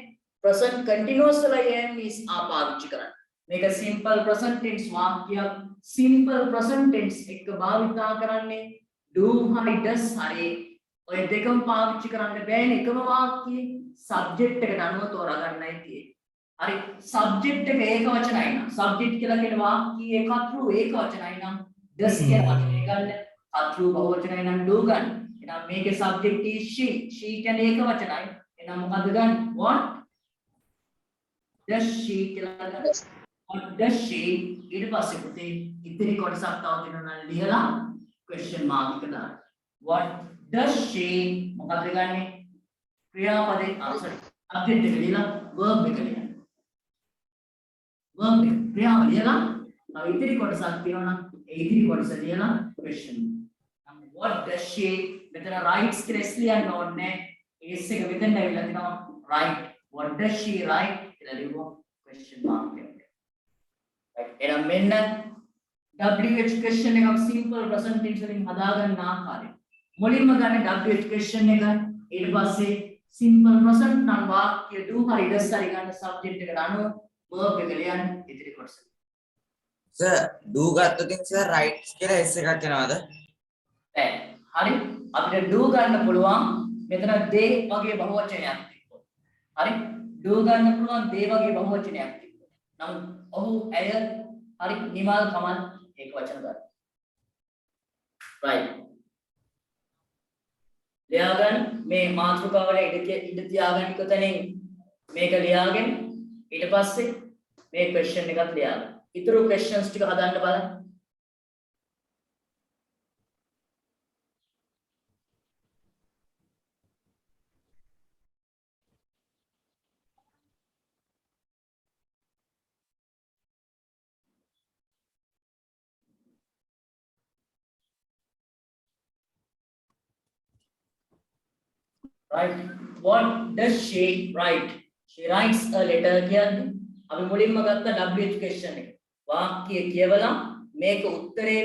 Speaker 1: present continuous වල am is are පාවිච්චි කරන්නේ. මේක simple present tense වාක්‍යයක්. simple present tense එක භාවිතා කරන්නේ do හරි does හරි ඔය දෙකම පාවිච්චි කරන්න බෑනේ එකම වාක්‍යයේ subject එකට අනුව තෝරාගන්නයි තියෙන්නේ. හරි subject එක ඒක වචනයි නම් subject කියලා කියන වාක්‍යයේ කතෘ ඒක වචනයි නම් does කියන වචනේ ගන්න කතෘ බහුව වචනයි නම් do ගන්න. එහෙනම් මේකේ subject is she කියන්නේ ඒක වචනයි. එහෙනම් මොකද්ද ගන්න? what does she කියලා ගන්න. what does she ඊට පස්සේ පුතේ ඉතිරි කොටසක් තව තියෙනවා නම් ලියලා question mark එක දාන්න. what does she මොකක්ද ගන්නෙ? ක්‍රියාපදේ sorry subject එක ලියලා verb එක ලියන්න. verb එක ක්‍රියාව ලියලා තව ඉතිරි කොටසක් තියෙනවා නම් ඒ ඉතිරි කොටස ලියලා question. what does she මෙතන writes කියලා s ලියන්න ඕනේ. s එක මෙතෙන් ඇවිල්ලා තිනවා write. what does she write කියලා ලියුවා question mark එක. right එහෙනම් මෙන්න WH question එකක් simple present tense වලින් හදාගන්න ආකාරය. මුලින්ම ගන්න WH question එක ඊට පස්සේ simple present නම් වාක්‍ය do හරි does හරි ගන්න subject එකට අනුව verb එක ලියන්න ඉතිරි කොටස.
Speaker 2: Sir, do ගත්තොතින් sir rights කියලා S එකක් එනවද?
Speaker 1: දැන් හරි අපිට do ගන්න පුළුවන් මෙතන they වගේ බහුවචනයක් තිබ්බොත්. හරි do ගන්න පුළුවන් they වගේ බහුවචනයක් තිබ්බොත්. නමුත් ඔහු ඇය හරි නිමල් කමල් ඒක වචන ගන්න. right ලියාගන්න මේ මාතෘකාවල ඉඳ තියාගන්න කොතනින් මේක ලියාගෙන ඊට පස්සේ මේ question එකත් ලියාගන්න. ඊතුරු questions ටික හදන්න බලන්න. right what does she write? she writes a letter කියන්නේ අපි මුලින්ම ගත්ත WH question එක. වාක්‍යය කියවලා මේක උත්තරේ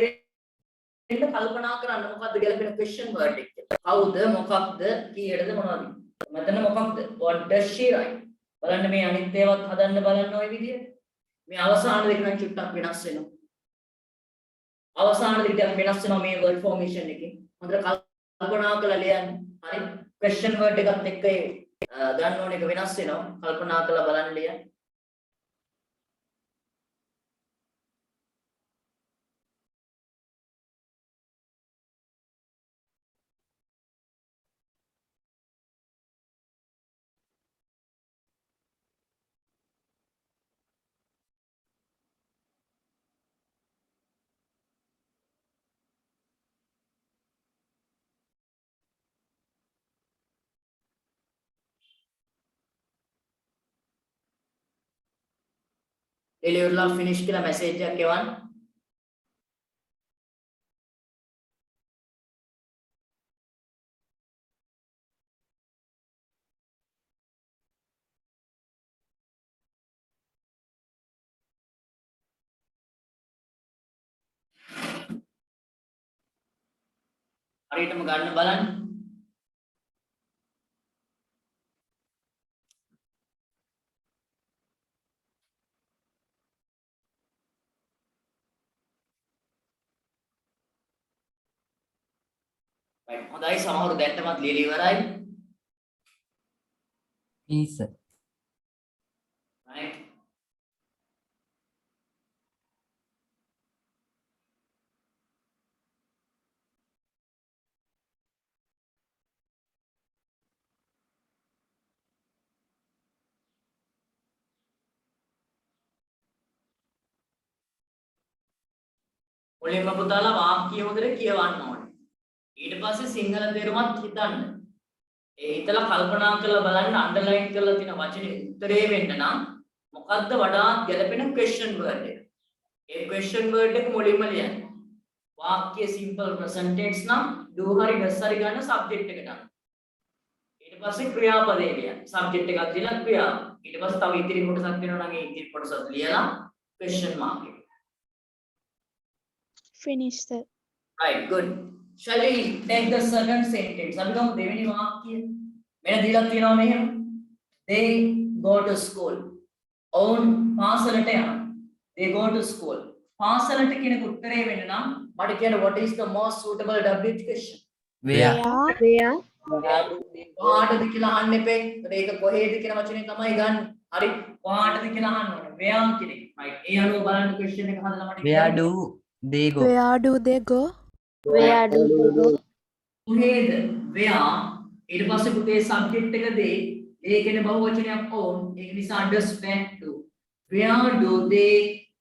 Speaker 1: වෙන්න කල්පනා කරන්න මොකද්ද ගැලපෙන question word එක. කවුද මොකක්ද කීයටද මොනවද? මෙතන මොකක්ද? what does she write? බලන්න මේ අනිත් ඒවාත් හදන්න බලන්න ওই විදියට. මේ අවසාන දෙක නම් චුට්ටක් වෙනස් වෙනවා. අවසාන දෙක වෙනස් වෙනවා මේ word formation එකේ. හොඳට කල්පනා කරලා ලියන්න. හරි question word එකත් එක්ක ගන්න ඕන එක වෙනස් වෙනවා. කල්පනා කරලා බලන්න ලියන්න. එළියවලා finish කියලා message එකක් එවන්න. හරියටම ගන්න බලන්න. right හොඳයි සමහරු දැන්ටමත් ලියලා ඉවරයි.
Speaker 3: Yes, sir.
Speaker 1: right මුලින්ම පුතාලා වාක්‍ය හොඳට කියවන්න ඕනේ. ඊට පස්සේ සිංහල තේරුමත් හිතන්න. ඒ හිතලා කල්පනා කරලා බලන්න අන්ඩර්ලයින් කරලා තියෙන වචනේ උත්තරේ වෙන්න නම් මොකද්ද වඩාත් ගැළපෙන ක්වෙස්චන් වර්ඩ් එක. ඒ ක්වෙස්චන් වර්ඩ් එක මුලින්ම ලියන්න. වාක්‍ය සිම්පල් ප්‍රසන්ට් ටෙන්ස් නම් do හරි does හරි ගන්න සබ්ජෙක්ට් එකට. ඊට පස්සේ ක්‍රියාපදේ ලියන්න. සබ්ජෙක්ට් එකක් දීලා ක්‍රියාව. ඊට පස්සේ තව ඉතිරි කොටසක් වෙනවා නම් ඒ ඉතිරි කොටසත් ලියලා ක්වෙස්චන් මාක් එක.
Speaker 7: Finish sir.
Speaker 1: Right, good. Shall we take the second sentence? අපි ගමු දෙවෙනි වාක්‍යය. මෙන්න දීලා තියෙනවා මෙහෙම. They go to school. ඔවුන් පාසලට යනවා. They go to school. පාසලට කියන උත්තරේ වෙන්න නම් මට කියන්න what is the most suitable WH question?
Speaker 3: Where?
Speaker 6: Where?
Speaker 1: කොහාටද කියලා අහන්න එපේ. ඒක කොහේද කියන වචනේ තමයි ගන්න. හරි. කොහාටද කියලා අහන්න ඕනේ. where කියන එක. right. ඒ අනුව බලන්න question එක හදලා මට
Speaker 3: Where do they go?
Speaker 7: Where do they go?
Speaker 6: Where do you go?
Speaker 1: කොහේද? where ඊට පස්සේ පුතේ subject එක දේ ඒ කියන්නේ බහුවචනයක් ඕන්. ඒක නිසා understand to. where do they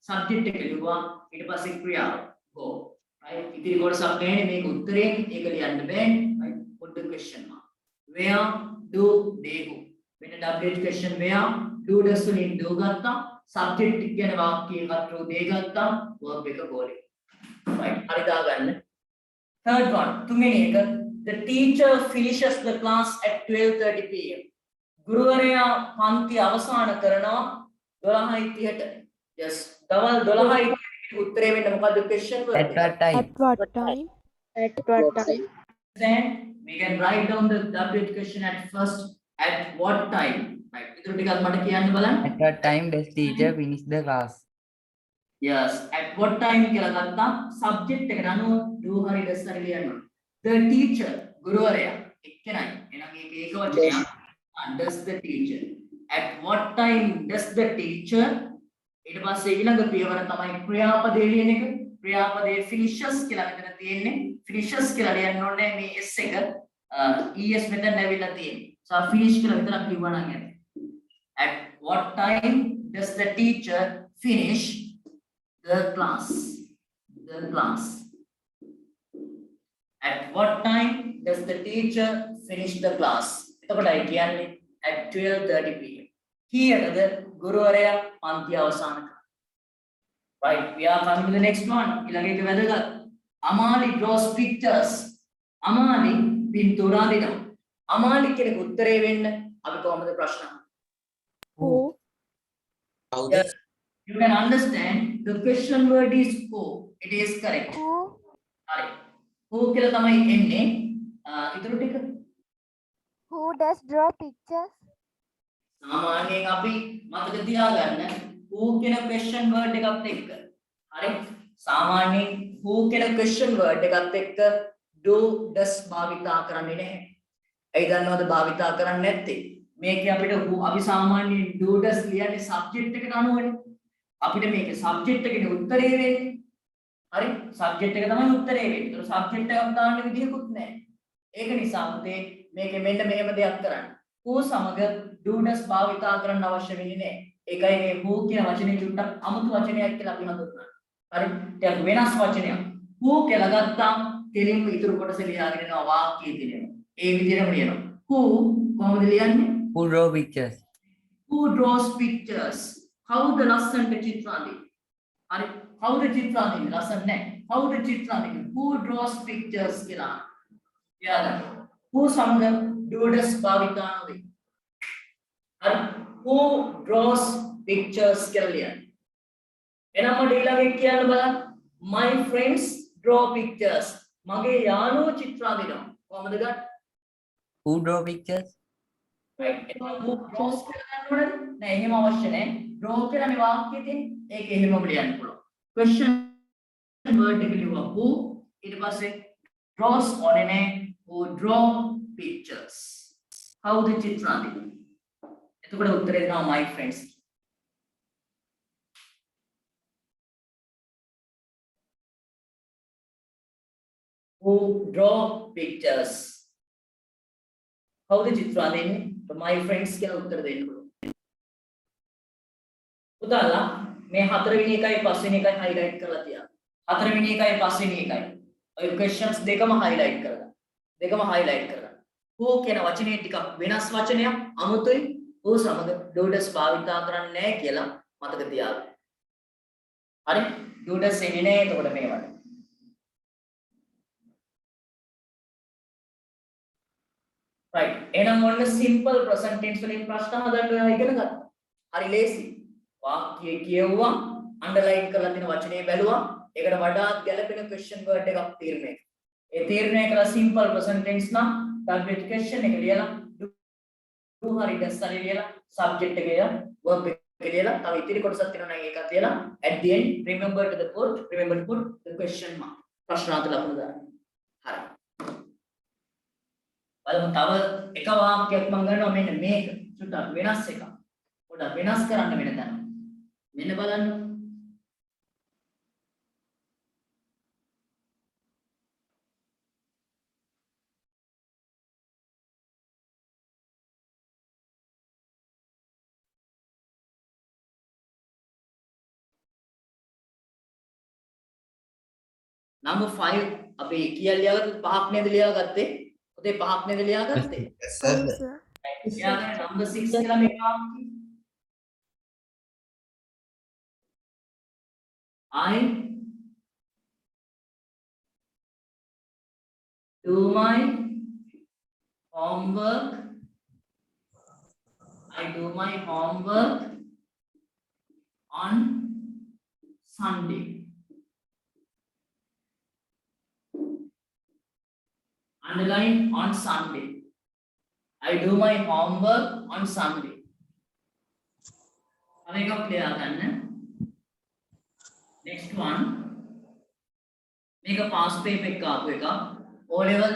Speaker 1: subject එක ලියුවා ඊට පස්සේ ක්‍රියාව go. right. ඉතිරි කොටසක් නැහැ මේක උත්තරේ ඒක ලියන්න බෑ. right. put the question mark. where do they go? when a WH question where do does වලින් do ගත්තා subject කියන වාක්‍යයකට do they ගත්තා verb එක ගෝලේ. right. හරි දාගන්න. third one තුන්වෙනි එක the teacher finishes the class at 12:30 pm. ගුරුවරයා පන්ති අවසන් කරනවා 12:30ට. yes. දවල් 12:30ට උත්තරේ වෙන්න මොකද්ද question word?
Speaker 3: At what time?
Speaker 7: At what time?
Speaker 6: At what time?
Speaker 1: Then we can write down the WH question at first. At what time? Right. ඉතුරු ටිකත් මට කියන්න බලන්න.
Speaker 3: At what time does teacher finish the class?
Speaker 1: Yes. At what time කියලා ගත්තා subject එකට අනුව do හරි does හරි ලියන්න ඕනේ. The teacher ගුරුවරයා එක්කෙනයි. එහෙනම් මේක ඒක වචනයක්. Does the teacher. At what time does the teacher ඊට පස්සේ ඊළඟ පියවර තමයි ක්‍රියාපදේ ලියන එක. ක්‍රියාපදේ finishes කියලා මෙතන තියෙන්නේ. finishes කියලා ලියන්න ඕනේ මේ s එක es මෙතන ඇවිල්ලා තියෙන්නේ. so finish කියලා විතරක් ලියවනම් යන්නේ. At what time does the teacher finish the class? The class. At what time does the teacher finish the class? එතකොටයි කියන්නේ at 12:30 pm. කීයටද ගුරුවරයා පන්ති අවසන් කරනවා. right. we are coming to the next one. ඊළඟ එක වැදගත්. Amali draws pictures. Amali පින්තූර අඳිනවා. Amali කියන උත්තරේ වෙන්න අපි කොහොමද ප්‍රශ්න අහන්නේ?
Speaker 7: Who?
Speaker 1: Yes. You can understand the question word is who. It is correct.
Speaker 7: Who?
Speaker 1: හරි. who කියලා තමයි එන්නේ. ඉතුරු ටික
Speaker 7: Who does draw pictures?
Speaker 1: සාමාන්‍යයෙන් අපි මතක තියාගන්න who කියන question word එකත් එක්ක. හරි. සාමාන්‍යයෙන් who කියන question word එකත් එක්ක do does භාවිතා කරන්නේ නැහැ. ඇයි දන්නවද භාවිතා කරන්නේ නැත්තේ? මේකේ අපිට who අපි සාමාන්‍යයෙන් do does ලියන්නේ subject එකට අනුවනේ. අපිට මේකේ subject එකේ උත්තරේ වෙන්නේ. හරි. subject එක තමයි උත්තරේ වෙන්නේ. ඒතර subject එකක් දාන්න විදිහකුත් නැහැ. ඒක නිසා පුතේ මේකේ මෙන්න මෙහෙම දෙයක් කරන්න. who සමග do does භාවිතා කරන්න අවශ්‍ය වෙන්නේ නැහැ. ඒකයි මේ who කියන වචනේ චුට්ටක් අමුතු වචනයක් කියලා අපි හඳුන්වන්නේ. හරි. ටිකක් වෙනස් වචනයක්. who කියලා ගත්තාම කෙලින්ම ඉතුරු කොටස ලියාගෙන යනවා වාක්‍යය දිනනවා. ඒ විදිහටම ලියනවා. who කොහොමද ලියන්නේ?
Speaker 3: Who draw pictures?
Speaker 1: who draws pictures? කවුද ලස්සනට චිත්‍ර අඳින්නේ? හරි. කවුද චිත්‍ර අඳින්නේ? ලස්සන නැහැ. කවුද චිත්‍ර අඳින්නේ? who draws pictures කියලා. යාළුවා. who සමග do does භාවිතා වේ. හරි. who draws pictures කියලා ලියන්න. එනම ඊළඟට කියන්න බලන්න. my friends draw pictures. මගේ යාළුවෝ චිත්‍ර අඳිනවා. කොහොමද ගන්න?
Speaker 3: Who draw pictures?
Speaker 1: right. එතකොට who draws කියලා ගන්න ඕනද? නෑ එහෙම අවශ්‍ය නෑ. draw කියලානේ වාක්‍යයේ තියෙන්නේ. ඒක එහෙමම ලියන්න පුළුවන්. question word එක ලියුවා who ඊට පස්සේ draws ඕනේ නෑ. who draw pictures. කවුද චිත්‍ර අඳින්නේ? එතකොට උත්තරේ දෙනවා my friends. who draw pictures. කවුද චිත්‍ර අඳින්නේ? my friends කියලා උත්තර දෙන්න පුළුවන්. පුතාලා මේ හතරවෙනි එකයි පස්වෙනි එකයි highlight කරලා තියන්න. හතරවෙනි එකයි පස්වෙනි එකයි. ඔය questions දෙකම highlight කරගන්න. දෙකම highlight කරගන්න. who කියන වචනේ ටිකක් වෙනස් වචනයක් අමුතුයි. who සමග do does භාවිතා කරන්නේ නැහැ කියලා මතක තියාගන්න. හරි? do does එන්නේ නැහැ එතකොට මේවට. right. එහෙනම් ඔන්න simple present tense වලින් ප්‍රශ්න හදන්න ඔයා ඉගෙන ගත්තා. හරි ලේසි. වාක්‍යය කියවුවා, underline කරලා තියෙන වචනේ බැලුවා. ඒකට වඩාත් ගැළපෙන question word එකක් තීරණය කරා. ඒ තීරණය කළා simple present tense නම් target question එක ලියලා do හරි does හරි ලියලා subject එක ලියලා verb එක ලියලා තව ඉතිරි කොටසක් තියෙනවා නම් ඒකත් ලියලා at the end remember to put the question mark. ප්‍රශ්නාර්ථ ලකුණු දාන්න. හරි. බලමු තව එක වාක්‍යයක් මම ගන්නවා මෙන්න මේක. චුට්ටක් වෙනස් එකක්. පොඩ්ඩක් වෙනස් කරන්න වෙන තැන. මෙන්න බලන්න. number 5 අපි කීයක් ලියාගත්තද? 5ක් නේද ලියාගත්තේ? ඔතේ 5ක් නේද ලියාගත්තේ?
Speaker 2: Yes, sir.
Speaker 7: sir.
Speaker 1: ලියාගෙන number 6 කියලා මේක ආවා. I do my homework. I do my homework on Sunday. Underline on Sunday. I do my homework on Sunday. अब एक और clear करना. Next one. Make a past paper का आपका O level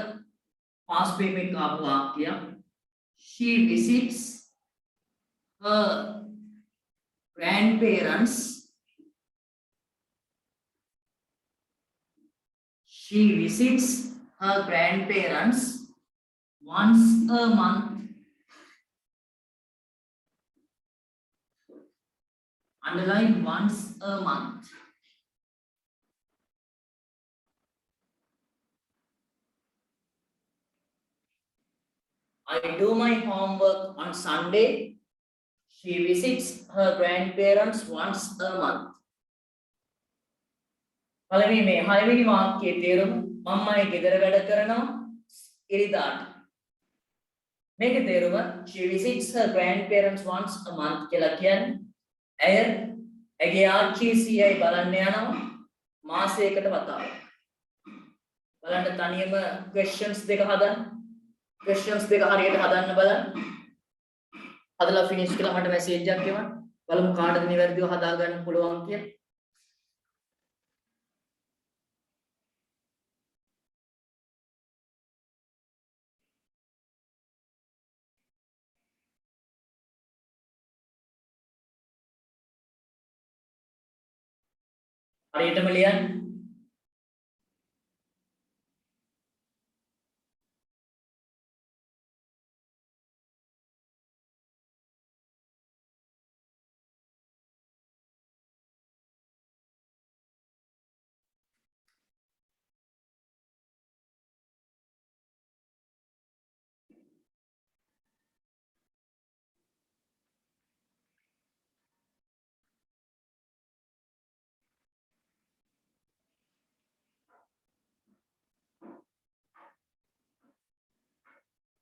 Speaker 1: past paper का आपका किया. She visits her grandparents. She visits her grandparents once a month. Underline once a month. I do my homework on Sunday. She visits her grandparents once a month. පළවෙනි මේ හයවෙනි වාක්‍යයේ තේරුම මම්මයි ගෙදර වැඩ කරනවා ඉරිදාට. මේකේ තේරුම she visits her grandparents once a month කියලා කියන්නේ ඇය ඇගේ ආච්චි සීයයි බලන්න යනවා මාසයකට වතාවක්. බලන්න තනියම questions දෙක හදන්න. questions දෙක හරියට හදන්න බලන්න. හදලා finish කළා මට message එකක් එවන්න. බලමු කාටද නිවැරදිව හදා ගන්න පුළුවන් කියලා. හරියටම ලියන්න.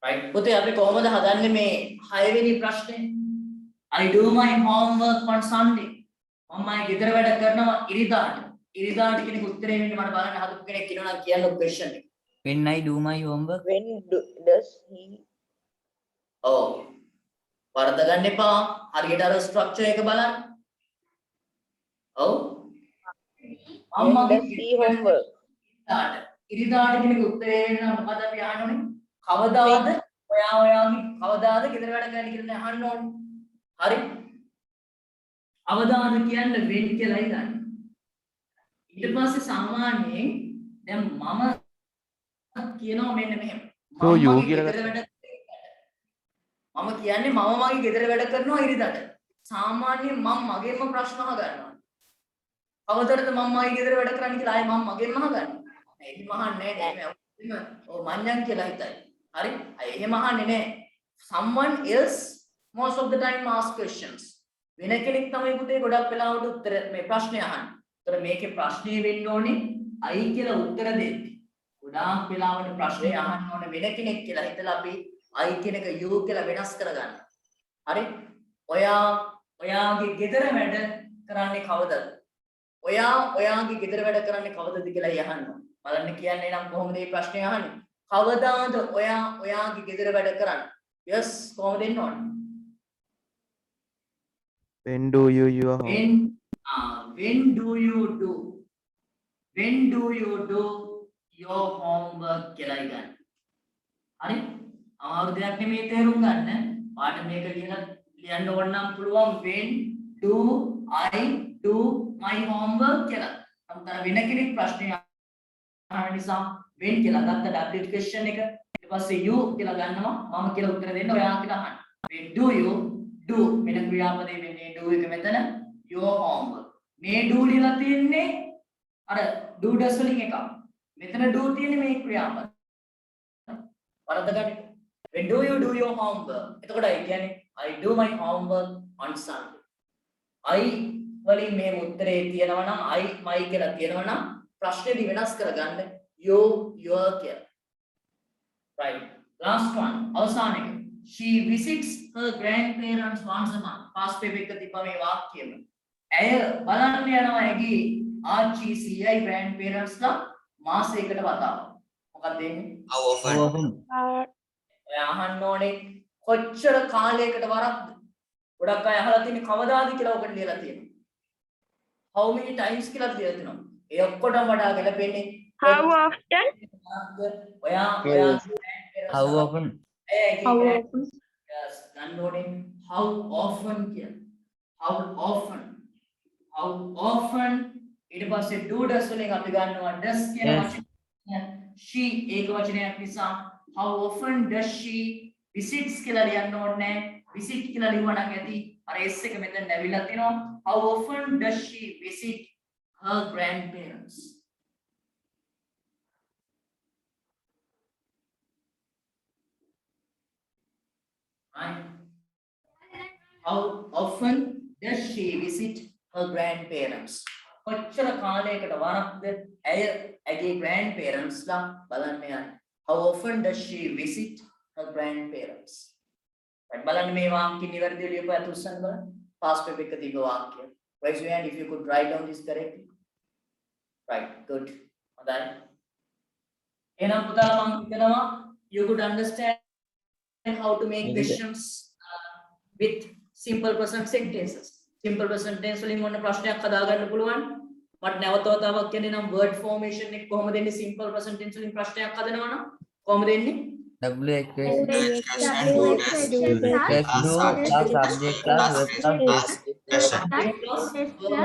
Speaker 1: right පුතේ අපි කොහොමද හදන්නේ මේ 6 වෙනි ප්‍රශ්නේ? I do my homework on Sunday. මම ගෙදර වැඩ කරනවා ඉරිදාට. ඉරිදාට කියන උත්තරේ වෙන්නේ මට බලන්න හදපු කෙනෙක් කියනවා නම් කියන්න question එක.
Speaker 3: When I do my homework,
Speaker 6: When does he?
Speaker 1: ඔව්. වරද ගන්න එපා. හරියට අර ස්ට්‍රක්චර් එක බලන්න. ඔව්.
Speaker 6: When does he homework?
Speaker 1: ඉරිදාට කියන උත්තරේ වෙන්නේ මොකද අපි අහන්න ඕනේ? කවදාද ඔයාගේ කවදාද ගෙදර වැඩ කරන්න කියලා අහන්න ඕනේ. හරි? අවදාද කියන්නේ when කියලායි ගන්න. ඊට පස්සේ සාමාන්‍යයෙන් දැන් මම කියනවා මෙන්න මෙහෙම.
Speaker 4: So you කියලා
Speaker 1: මම කියන්නේ මම මගේ ගෙදර වැඩ කරනවා ඉරිදාට. සාමාන්‍යයෙන් මම මගේම ප්‍රශ්න අහගන්නවා. කවදරද මම්මයි ගෙදර වැඩ කරන්න කියලා ආයේ මම මගෙන් අහගන්නේ. එහෙම අහන්නේ නෑ. ඔව් මන්යන් කියලා හිතයි. හරි? අය එහෙම අහන්නේ නෑ. Someone else most of the time ask questions. වෙන කෙනෙක් තමයි පුතේ ගොඩක් වෙලාවට උත්තර මේ ප්‍රශ්නේ අහන්නේ. ඒතර මේකේ ප්‍රශ්නේ වෙන්න ඕනේ අයි කියලා උත්තර දෙන්න. ගොඩාක් වෙලාවට ප්‍රශ්නේ අහන්න ඕනේ වෙන කෙනෙක් කියලා හිතලා අපි අයි කියන එක you කියලා වෙනස් කරගන්න. හරි? ඔයාගේ ගෙදර වැඩ කරන්නේ කවදද? ඔයාගේ ගෙදර වැඩ කරන්නේ කවදද කියලා යහන්න. බලන්න කියන්නේ නම් කොහොමද මේ ප්‍රශ්නේ අහන්නේ? කවදාද ඔයාගේ ගෙදර වැඩ කරන්නේ? yes කොහොමද එන්න ඕනේ?
Speaker 4: When do you your home?
Speaker 1: When do you do your homework කියලා ඉගන්න. හරි? අමාරු දෙයක් නෙමෙයි තේරුම් ගන්න. පාඩ මේක ලියන්න ඕන නම් පුළුවන් when do I do my homework කියලා. අම්තර වෙන කෙනෙක් ප්‍රශ්නේ අහන නිසා when කියලා ගත්ත W question එක ඊට පස්සේ you කියලා ගන්නවා මම කියලා උත්තර දෙන්න ඔයා කියලා අහන්න. when do you do වෙන ක්‍රියාපදේ වෙන්නේ do එක මෙතන your homework. මේ do ලියලා තියෙන්නේ අර do does වලින් එකක්. මෙතන do තියෙන්නේ මේ ක්‍රියාපද. වරද්ද ගන්න. when do you do your homework? එතකොට ඒ කියන්නේ I do my homework on Sunday. I වලින් මේ උත්තරේ තියෙනවා නම් I my කියලා තියෙනවා නම් ප්‍රශ්නේදී වෙනස් කරගන්න you your කියලා. Right. Last one. අවසාන එක. She visits her grandparents once a month. past perfect එක තිබ්බා මේ වාක්‍යෙම. ඇය බලන්න යනවා ඇගේ ආච්චි සීයයි grandparents ලා මාසයකට වතාවක්. මොකක්ද එන්නේ?
Speaker 2: How often?
Speaker 1: ඔය අහන්න ඕනේ කොච්චර කාලයකට වරක්ද? ගොඩක් අය අහලා තියෙන්නේ කවදාද කියලා ඔකට ලියලා තියෙනවා. How many times කියලා ලියලා තියෙනවා. ඒ ඔක්කොටම වඩා ගැලපෙන්නේ
Speaker 6: How often?
Speaker 1: ඔයා
Speaker 3: How often?
Speaker 6: How often?
Speaker 1: yes ගන්න ඕනේ how often කියලා. how often ඊට පස්සේ do does වලින් අපි ගන්නවා does කියන
Speaker 3: Yes.
Speaker 1: වචනය. she ඒක වචනයක් නිසා how often does she visits කියලා ලියන්න ඕනේ. visit කියලා ලියුවා නම් ඇති අර s එක මෙතන නැවිලා තිනවා. how often does she visit her grandparents? Right? How often does she visit her grandparents? කොච්චර කාලයකට වරක්ද ඇය ඇගේ grandparents ලා බලන්න යන්නේ. How often does she visit her grandparents? right බලන්න මේ වාක්‍ය නිවැරදිව ලියපුවා තුස්සන් බලන්න. past perfect එක තිබ්බ වාක්‍ය. raise your hand if you could write down this correctly. right good. හොඳයි. එහෙනම් පුතාලා මම හිතනවා you could understand how to make questions with simple present sentences. Simple present tense වලින් මොන ප්‍රශ්නයක් හදාගන්න පුළුවන්? මට නැවත වතාවක් කියන්නේ නම් word formation එක කොහොමද එන්නේ? simple present tense වලින් ප්‍රශ්නයක් හදනවා නම් කොහොමද එන්නේ?
Speaker 3: WH
Speaker 2: Do question, do
Speaker 3: plus
Speaker 2: this.
Speaker 3: do plus subject plus verb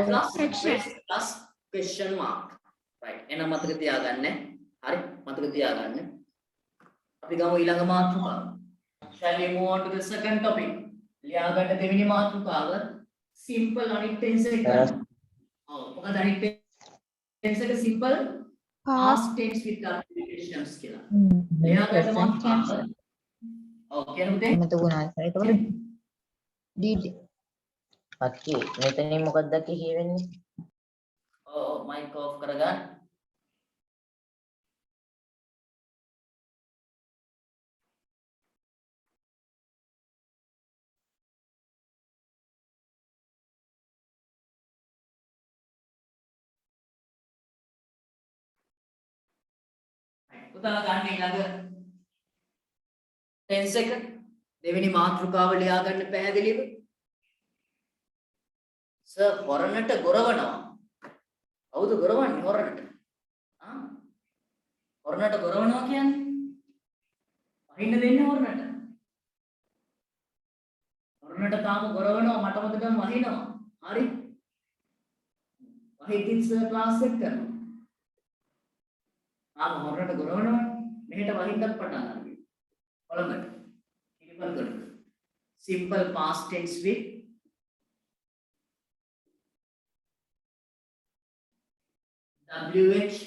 Speaker 3: plus
Speaker 2: Question.
Speaker 1: plus question mark. right එහෙනම් මතක තියාගන්න. හරි මතක තියාගන්න. අපි ගමු ඊළඟ මාතෘකාව. shall we move on to the second topic? ලියාගන්න දෙවෙනි මාතෘකාව simple අනිත් tense එක ගන්න. ඔව් මොකද අනිත් tense එක simple past tense with applications කියලා. ලියාගන්න මාතෘකාව. ඔව් කියනු දෙන්න.
Speaker 8: එතකොට ඩීඩ් අක්කේ මෙතනින් මොකක්ද කියවෙන්නේ?
Speaker 1: ඔව් mic off කරගන්න. පුතාලා ගන්න ඊළඟ tense එක දෙවෙනි මාතෘකාව ලියා ගන්න පැහැදිලිව. සර් හොරණට ගොරවනවා. කවුද ගොරවන්නේ හොරණට? හොරණට ගොරවනවා කියන්නේ වහින්න දෙන්නේ හොරණට. හොරණට තාම ගොරවනවා මට මතකම වහිනවා. හරි. වහිද්දි සර් ක්ලාස් එක කරනවා. හොරණට ගොරවනවා මෙහෙට වහින්නත් පටන් ගන්නවා. කොළඹට. ඉනිපල් කරනවා. simple past tense with WH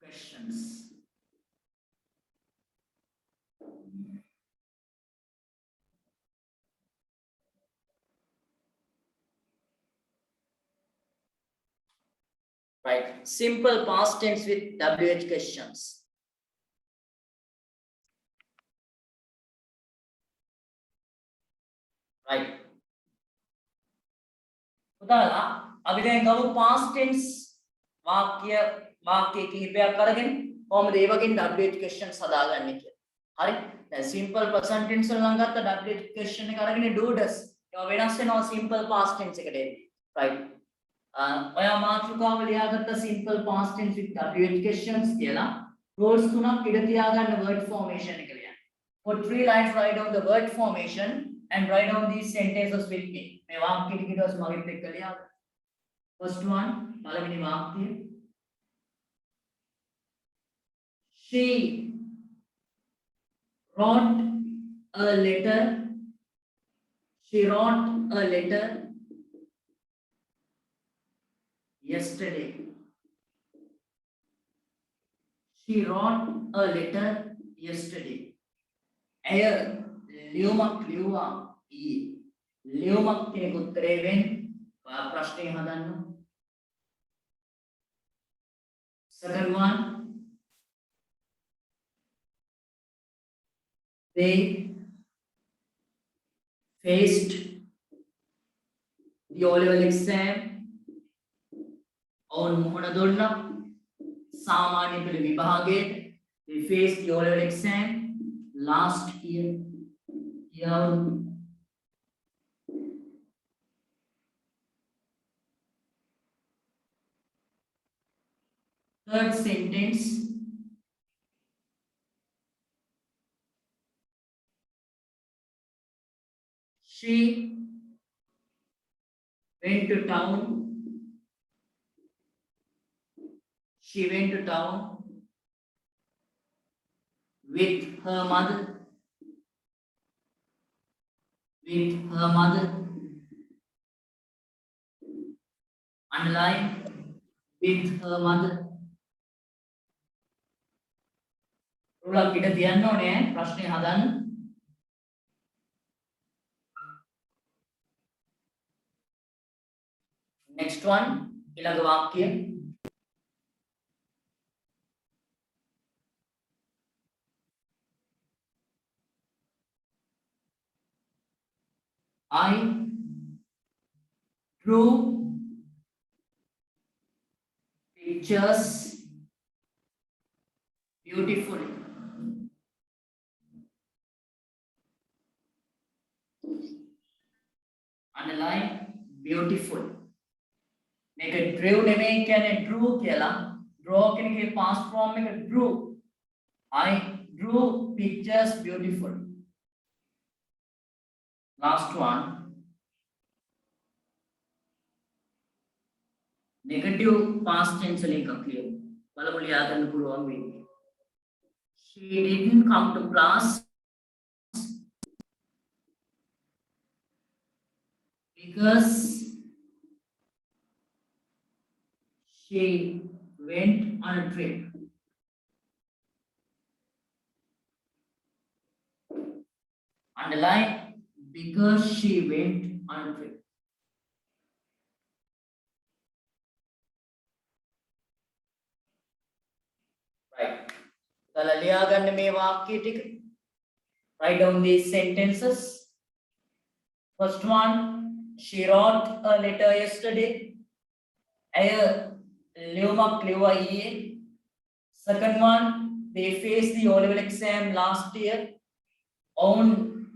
Speaker 1: questions. Right. Simple past tense with WH questions. Right. පුතාලා අපි දැන් ගමු past tense වාක්‍ය කිහිපයක් අරගෙන කොහොමද ඒ වගේ WH questions හදාගන්නේ කියලා. හරි. දැන් simple present tense වල නම් ගත්ත WH question එක අරගෙන do does. ඒවා වෙනස් වෙනවා simple past tense එකට එන්නේ. right. ඔයා මාතෘකාව ලියාගත්ත simple past tense with WH questions කියලා words තුනක් ඉඳ තියාගන්න word formation එක ලියන්න. For 3 lines write down the word formation and write down these sentences with me. මේ වාක්‍ය ටික ඊට පස්සේ මගෙත් එක්ක ලියන්න. First one, පළවෙනි වාක්‍යය. She wrote a letter. She wrote a letter yesterday. She wrote a letter yesterday. ඇය ලියුමක් ලියුවා ඊයේ. ලියුමක් කියන උත්තරේ වෙන්නේ ප්‍රශ්නේ හදන්න. Second one, they faced the O-level exam on මොහොන දුන්නා සාමාන්‍ය පෙළ විභාගයේ. They faced the O-level exam last year. Third sentence. She went to town. She went to town with her mother. With her mother. Underline with her mother. රුලක් පිට තියන්න ඕනේ ප්‍රශ්නේ හදන්න. Next one, ඊළඟ වාක්‍යය. I drew pictures beautifully. Underline beautiful. මේක drew නෙමෙයි කියන්නේ drew කියලා. draw කියන එකේ past form එක drew. I drew pictures beautiful. Last one, negative past tense වලින් එකක් ලියමු. බලමු ලියා ගන්න පුළුවන් වෙන්නේ. She didn't come to class because she went on a trip. Underline because she went on a trip. Right. Tala liya ganna me වාක්‍ය ටික. Write down these sentences. First one, she wrote a letter yesterday. ඇය ලියුමක් ලියුවා ඊයේ. Second one, they faced the O-level exam last year. ඔවුන්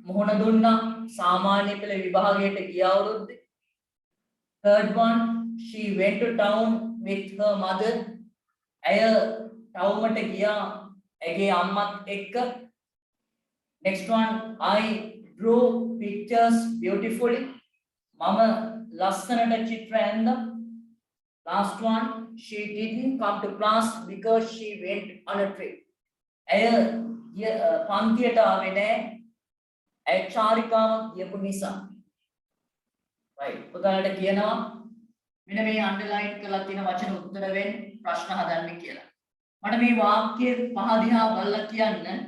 Speaker 1: මොහොන දුන්නා සාමාන්‍ය පෙළ විභාගයට ගිය අවුරුද්දේ. Third one, she went to town with her mother. ඇය ටවුමට ගියා ඇගේ අම්මත් එක්ක. Next one, I drew pictures beautifully. මම ලස්සනට චිත්‍ර ඇඳලා. Last one, she didn't come to class because she went on a trip. ඇය පන්තියට ආවේ නැහැ. ඇය චාරිකාවක් ගියපු නිසා. right. පුතාලට කියනවා මෙන්න මේ අන්ඩර්ලයින් කරලා තියෙන වචන උත්තර වෙන්න ප්‍රශ්න හදන්න කියලා. මට මේ වාක්‍ය පහ දිහා බලලා කියන්න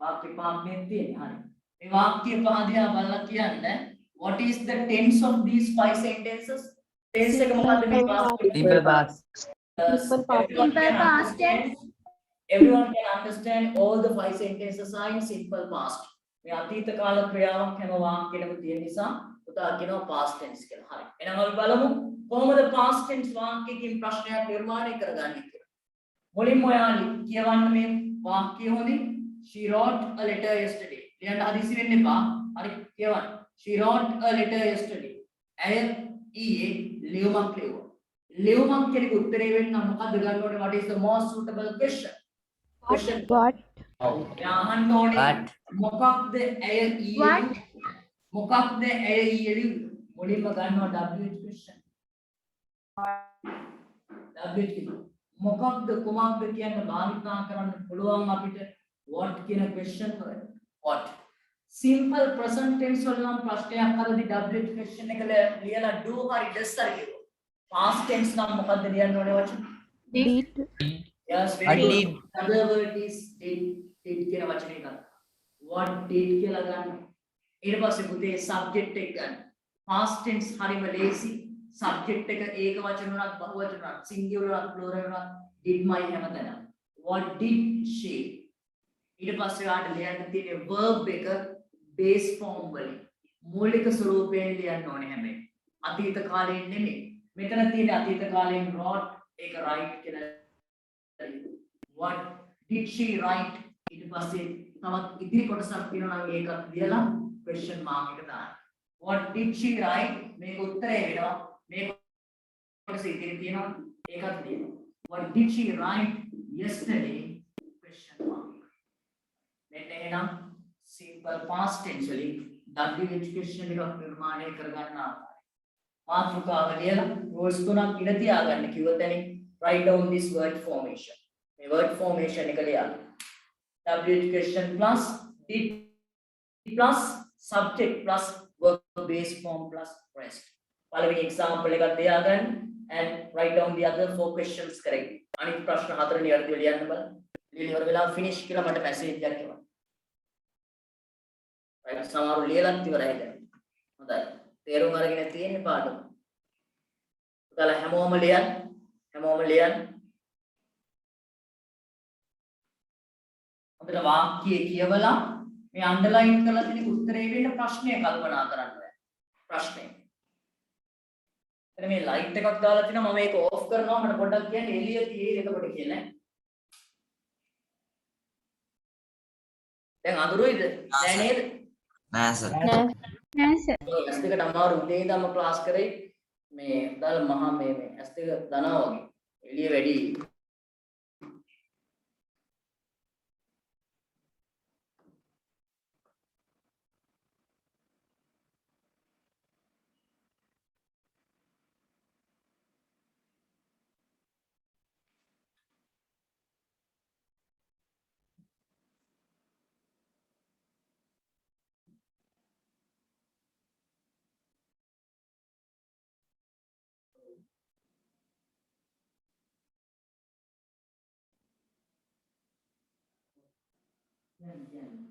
Speaker 1: වාක්‍ය පහක් මේ තියෙන්නේ. හරි. මේ වාක්‍ය පහ දිහා බලලා කියන්න what is the tense of these five sentences? tense එක මොකද්ද මේ වාක්‍ය?
Speaker 3: Simple past.
Speaker 1: Simple past tense. Everyone can understand all the five sentences are in simple past. මේ අතීත කාල ක්‍රියාවක් හැම වාක්‍යෙකම තියෙන නිසා උදා කියනවා past tense කියලා. හරි. එහෙනම් අපි බලමු කොහොමද past tense වාක්‍යකින් ප්‍රශ්නයක් නිර්මාණය කරගන්නේ කියලා. මුලින්ම ඔයාලා කියවන්න මේ වාක්‍යය හොඳින්. She wrote a letter yesterday. ලියන්න හදිසි වෙන්න එපා. හරි කියවන්න. She wrote a letter yesterday. ඇය ඊයේ ලියුමක් ලියුවා. ලියුමක් කියන උත්තරේ වෙන්න මොකද්ද ගන්න ඕනේ? What is the most suitable question? Question.
Speaker 7: What?
Speaker 1: අහන්න ඕනේ.
Speaker 3: What?
Speaker 1: මොකක්ද ඇය ඊයේ මොකක්ද ඇය ඊයේ ලියුවේ? මුලින්ම ගන්නවා WH question. WH මොකක්ද කුමක්ද කියන භාවිතා කරන්න පුළුවන් අපිට what කියන question වල. what? simple present tense වල නම් ප්‍රශ්නයක් අරදී WH question එක ලියලා do හරි does හරි කියනවා. past tense නම් මොකද්ද ලියන්න ඕනේ වචන?
Speaker 7: Did.
Speaker 1: yes
Speaker 3: I
Speaker 1: very
Speaker 3: did.
Speaker 1: good. other word is did කියන වචනේ ගන්න. what did කියලා ගන්න. ඊට පස්සේ පුතේ subject එක ගන්න. past tense හරිම ලේසි. subject එක ඒක වචන උනත් බහු වචන උනත් singular උනත් plural උනත් did my හැමතැනම. what did she? ඊට පස්සේ ආට ලියන්න තියෙන verb එක base form වලින් මූලික ස්වරූපයෙන් ලියන්න ඕනේ හැබැයි. අතීත කාලයෙන් නෙමෙයි. මෙතන තියෙන අතීත කාලයෙන් wrote ඒක write කියලා. what did she write? ඊට පස්සේ තවත් ඉදිරි කොටසක් තියෙනවා නම් ඒකත් ලියලා question mark එක දාන්න. what did she write? මේක උත්තරේ වෙනවා. මේ කොටස ඉදිරි තියෙනවා ඒකත් ලියනවා. what did she write yesterday? question mark. මෙන්න එහෙනම් simple past tense වලින් WH question එකක් නිර්මාණය කරගන්න ආකාරය. මාතෘකාව ලියලා rules තුනක් ඉඳ තියාගන්න කිව්වොත් එනි write down this word formation. මේ word formation එක ලියන්න. WH question plus did plus subject plus verb base form plus rest. පළවෙනි example එකක් තියාගන්න and write down the other four questions correctly. අනිත් ප්‍රශ්න හතර නිවැරදිව ලියන්න බලන්න. ලියලා ඉවර වෙලා finish කියලා මට message එකක් එවන්න. right සමහරව ලියලත් ඉවරයි දැන්. හොඳයි. තේරුම් අරගෙන තියෙන්නේ පාඩම. ඔයාලා හැමෝම ලියන්න. හැමෝම ලියන්න. අපිට වාක්‍යය කියවලා මේ අන්ඩර්ලයින් කරලා තියෙන උත්තරේ වෙන්න ප්‍රශ්නය කල්පනා කරන්න බෑ. ප්‍රශ්නේ. එතන මේ ලයිට් එකක් දාලා තිනවා මම ඒක ඕෆ් කරනවා මට පොඩ්ඩක් කියන්න එළිය තියෙයි එතකොට කියලා. දැන් අඳුරුයිද? නෑ නේද?
Speaker 2: නෑ සර්.
Speaker 6: නෑ සර්.
Speaker 1: ඇස් දෙකට අමාරු උදේ ඉඳන්ම ක්ලාස් කරේ මේ දාලා මහා මේ ඇස් දෙක දනවා වගේ. එළිය වැඩි. Yeah.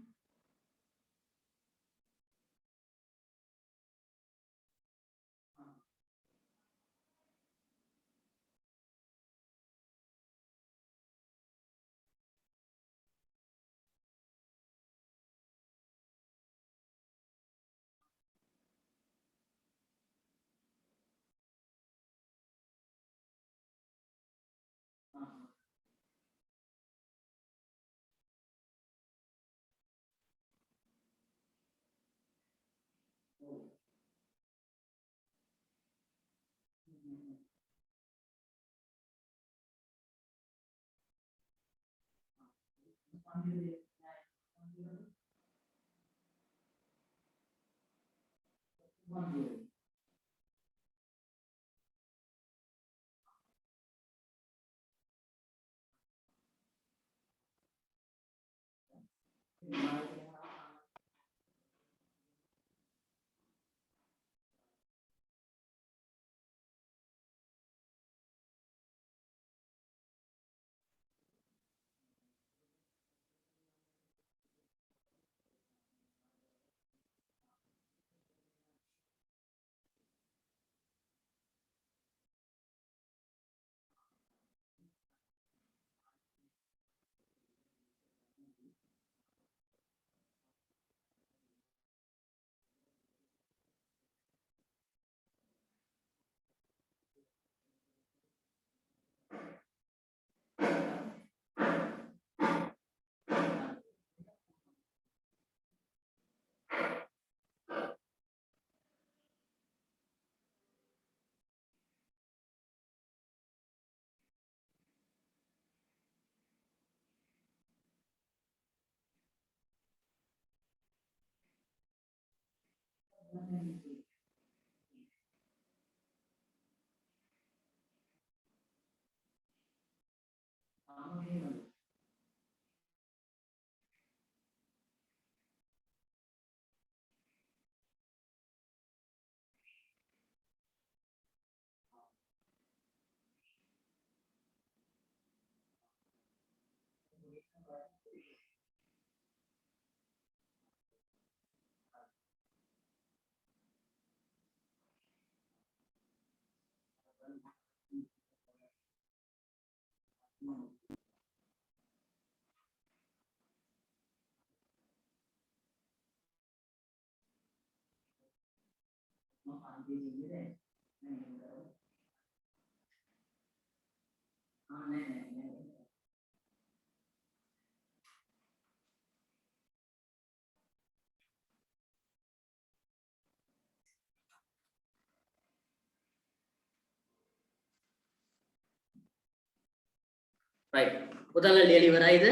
Speaker 1: right. පුතාලා ලියලා ඉවරයිද?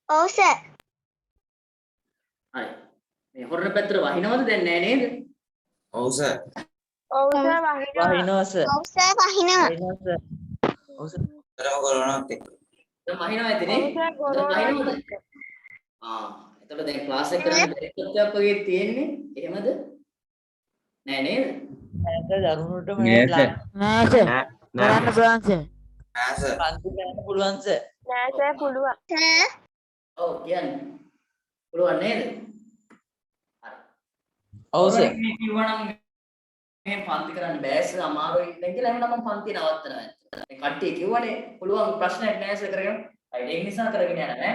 Speaker 6: ඔව් සර්.
Speaker 1: හරි. මේ හොරන පැත්තට වහිනවද දැන් නෑ නේද?
Speaker 2: ඔව් සර්.
Speaker 6: ඔව් සර් වහිනවා.
Speaker 3: වහිනවා සර්.
Speaker 6: ඔව් සර් වහිනවා.
Speaker 3: වහිනවා සර්. ඔව් සර්.
Speaker 2: කරම කරනවත් එක්ක.
Speaker 1: දැන් වහිනවා ඇතිනේ?
Speaker 6: ඔව් සර්
Speaker 1: දැන්
Speaker 6: ගොරෝනා.
Speaker 1: වහිනවද? එතකොට දැන් ක්ලාස් එක කරන්න බැරිකත්වයක් වගේ තියෙන්නේ. එහෙමද? නෑ නේද?
Speaker 3: නෑ සර් දරුණුටම
Speaker 5: නෑ සර්.
Speaker 3: නෑ සර්.
Speaker 5: කරන්න
Speaker 3: පුළුවන් සර්.
Speaker 2: නෑ සර්.
Speaker 3: පන්ති ගන්න පුළුවන් සර්.
Speaker 6: නෑ සර් පුළුවන්. සර්
Speaker 1: ඔව් කියන්නේ. පුළුවන් නේද? හරි.
Speaker 3: ඔව් සර්.
Speaker 1: මේ කිව්වනම් මේ පන්ති කරන්න බෑස් අමාරුයි දැන් කියලා එහෙනම් මම පන්ති නවත්තනවා. මේ කට්ටිය කිව්වනේ පුළුවන් ප්‍රශ්නයක් නෑ සර් කරගෙන. හරි ඒක නිසා කරගෙන යන්න නෑ.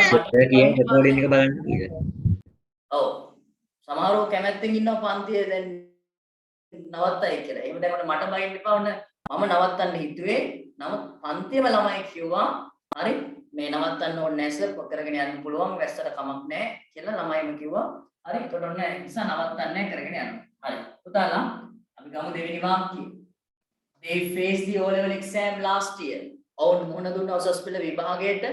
Speaker 5: සර් කියන්නේ රෙකෝඩින් එක බලන්න කියලා.
Speaker 1: ඔව්. සමහරව කැමැත්තෙන් ඉන්නවා පන්තිය දැන් නවත්තයි කියලා. එහෙම දැන් මට බයින්න එපා වුණ මම නවත්තන්න හිතුවේ. නමුත් පන්තියම ළමයි කිව්වා හරි මේ නවත්තන්න ඕනේ නැහැ සර් කරගෙන යන්න පුළුවන් වැස්සට කමක් නැහැ කියලා ළමයිම කිව්වා. හරි එතකොට ඔන්න ඒ නිසා නවත්තන්න නැහැ කරගෙන යනවා. හරි. පුතාලා අපි ගමු දෙවෙනි වාක්‍යය. They faced the O-level exam last year. ඔවුන් මුහුණ දුන්න උසස් පෙළ විභාගයට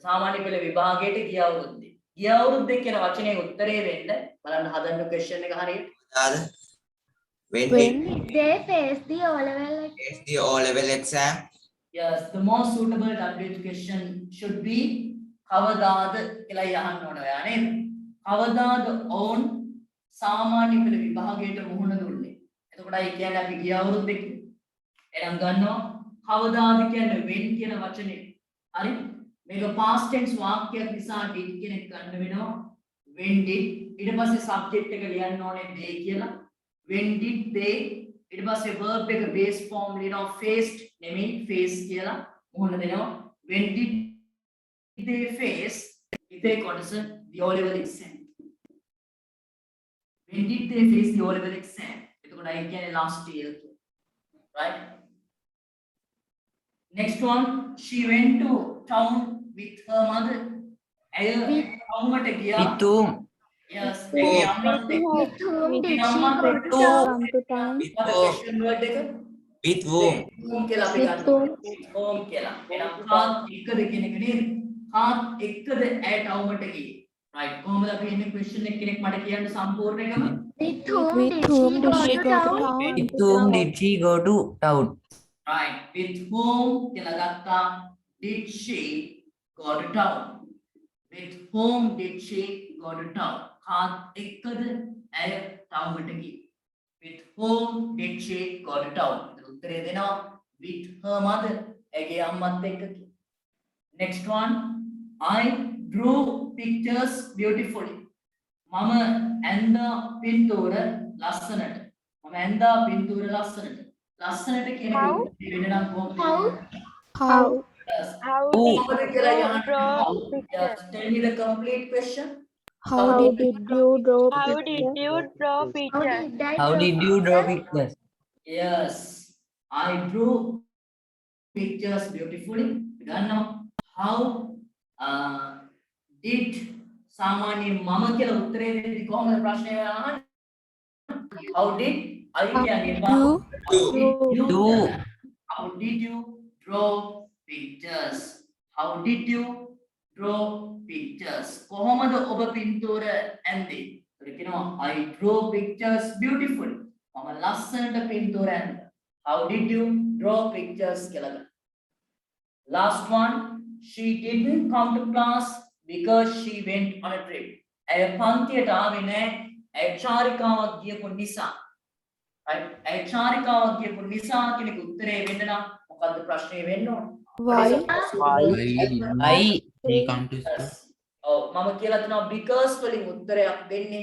Speaker 1: සාමාන්‍ය පෙළ විභාගයට ගිය අවුරුද්දේ. ගිය අවුරුද්දේ කියන වචනේ උත්තරේ වෙන්න බලන්න හදන්න question එක හරියට.
Speaker 2: දාද? When
Speaker 7: When
Speaker 6: they face the O-level
Speaker 2: is the O-level exam?
Speaker 1: Yes, the most suitable WH question should be කවදාද කියලා අහන්න ඕන ඔයා නේද? කවදාද ඔවුන් සාමාන්‍ය පෙළ විභාගයට මුහුණ දුන්නේ? එතකොටයි කියන්නේ අපි ගිය අවුරුද්දේ එහෙනම් ගන්නවා කවදාද කියන්නේ when කියන වචනේ. හරි? මේක past tense වාක්‍යයක් නිසා did කියන එක ගන්න වෙනවා. When did ඊට පස්සේ subject එක ලියන්න ඕනේ they කියලා. When did they ඊට පස්සේ verb එක base form ලියනවා faced නෙමෙයි face කියලා මොහොන දෙනවා. When did they face ඉතේ කොටස the O-level exam. When did they face the O-level exam? එතකොට අය කියන්නේ last year. Right? Next one, she went to town with her mother. ඇය townට ගියා.
Speaker 3: with whom?
Speaker 1: Yes, ඒකේ අම්මත් එක්ක.
Speaker 6: with whom did she
Speaker 1: With
Speaker 6: go
Speaker 1: whom?
Speaker 6: to town?
Speaker 1: අද question word එක
Speaker 2: With whom?
Speaker 1: home කියලා අපි
Speaker 6: With whom?
Speaker 1: ගන්නවා. home කියලා. එහෙනම් කාත් එක්කද කියන එක නේද? කාත් එක්කද ඇය ටවුමට ගියේ. right. කොහොමද අපි එන්නේ question එක කෙනෙක් මට කියන්න සම්පූර්ණ එකම?
Speaker 6: With whom
Speaker 7: With
Speaker 6: did
Speaker 7: whom
Speaker 6: she
Speaker 7: did
Speaker 6: go
Speaker 7: she
Speaker 6: to
Speaker 7: go to
Speaker 6: town?
Speaker 7: town?
Speaker 3: With whom did she go to town?
Speaker 1: right. With whom කියලා ගත්තා. Did she go to town? With whom did she go to town? කාත් එක්කද ඇය ටවුමට ගියේ. With whom did she go to town? උත්තරේ දෙනවා with her mother. ඇගේ අම්මත් එක්ක කියලා. Next one, I drew pictures beautifully. මම ඇඳා පින්තූර ලස්සනට. මම ඇඳා පින්තූර ලස්සනට. ලස්සනට කියන
Speaker 6: How?
Speaker 1: එක වෙන නම් කොහොමද?
Speaker 7: How
Speaker 6: How
Speaker 1: කොහොමද කියලා
Speaker 6: did you
Speaker 1: යහන්න.
Speaker 6: draw
Speaker 1: Yes,
Speaker 6: pictures?
Speaker 1: tell me the complete question.
Speaker 7: how did you draw
Speaker 6: How
Speaker 7: pictures?
Speaker 6: did you draw pictures?
Speaker 3: How did you draw pictures?
Speaker 1: Yes, I drew pictures beautifully. ගන්නවා. How did සාමාන්‍ය මම කියලා උත්තරේ දෙද්දි කොහොමද ප්‍රශ්නය අහන්නේ? How did I කියන්නේ
Speaker 3: Do.
Speaker 1: How did you draw pictures? How did you draw pictures. කොහොමද ඔබ පින්තූර ඇන්දේ? ඒකට කියනවා I draw pictures beautiful. මම ලස්සනට පින්තූර ඇන්දා. How did you draw pictures කියලා ගන්න. Last one, she didn't come to class because she went on a trip. ඇය පන්තියට ආවේ නැහැ. ඇය චාරිකාවක් ගියපු නිසා. right? ඇය චාරිකාවක් ගියපු නිසා කියන එක උත්තරේ වෙන්න නම් මොකද්ද ප්‍රශ්නේ වෙන්න ඕන?
Speaker 7: Why?
Speaker 3: I they come to school.
Speaker 1: ඔව් මම කියලා තියෙනවා because වලින් උත්තරයක් දෙන්නේ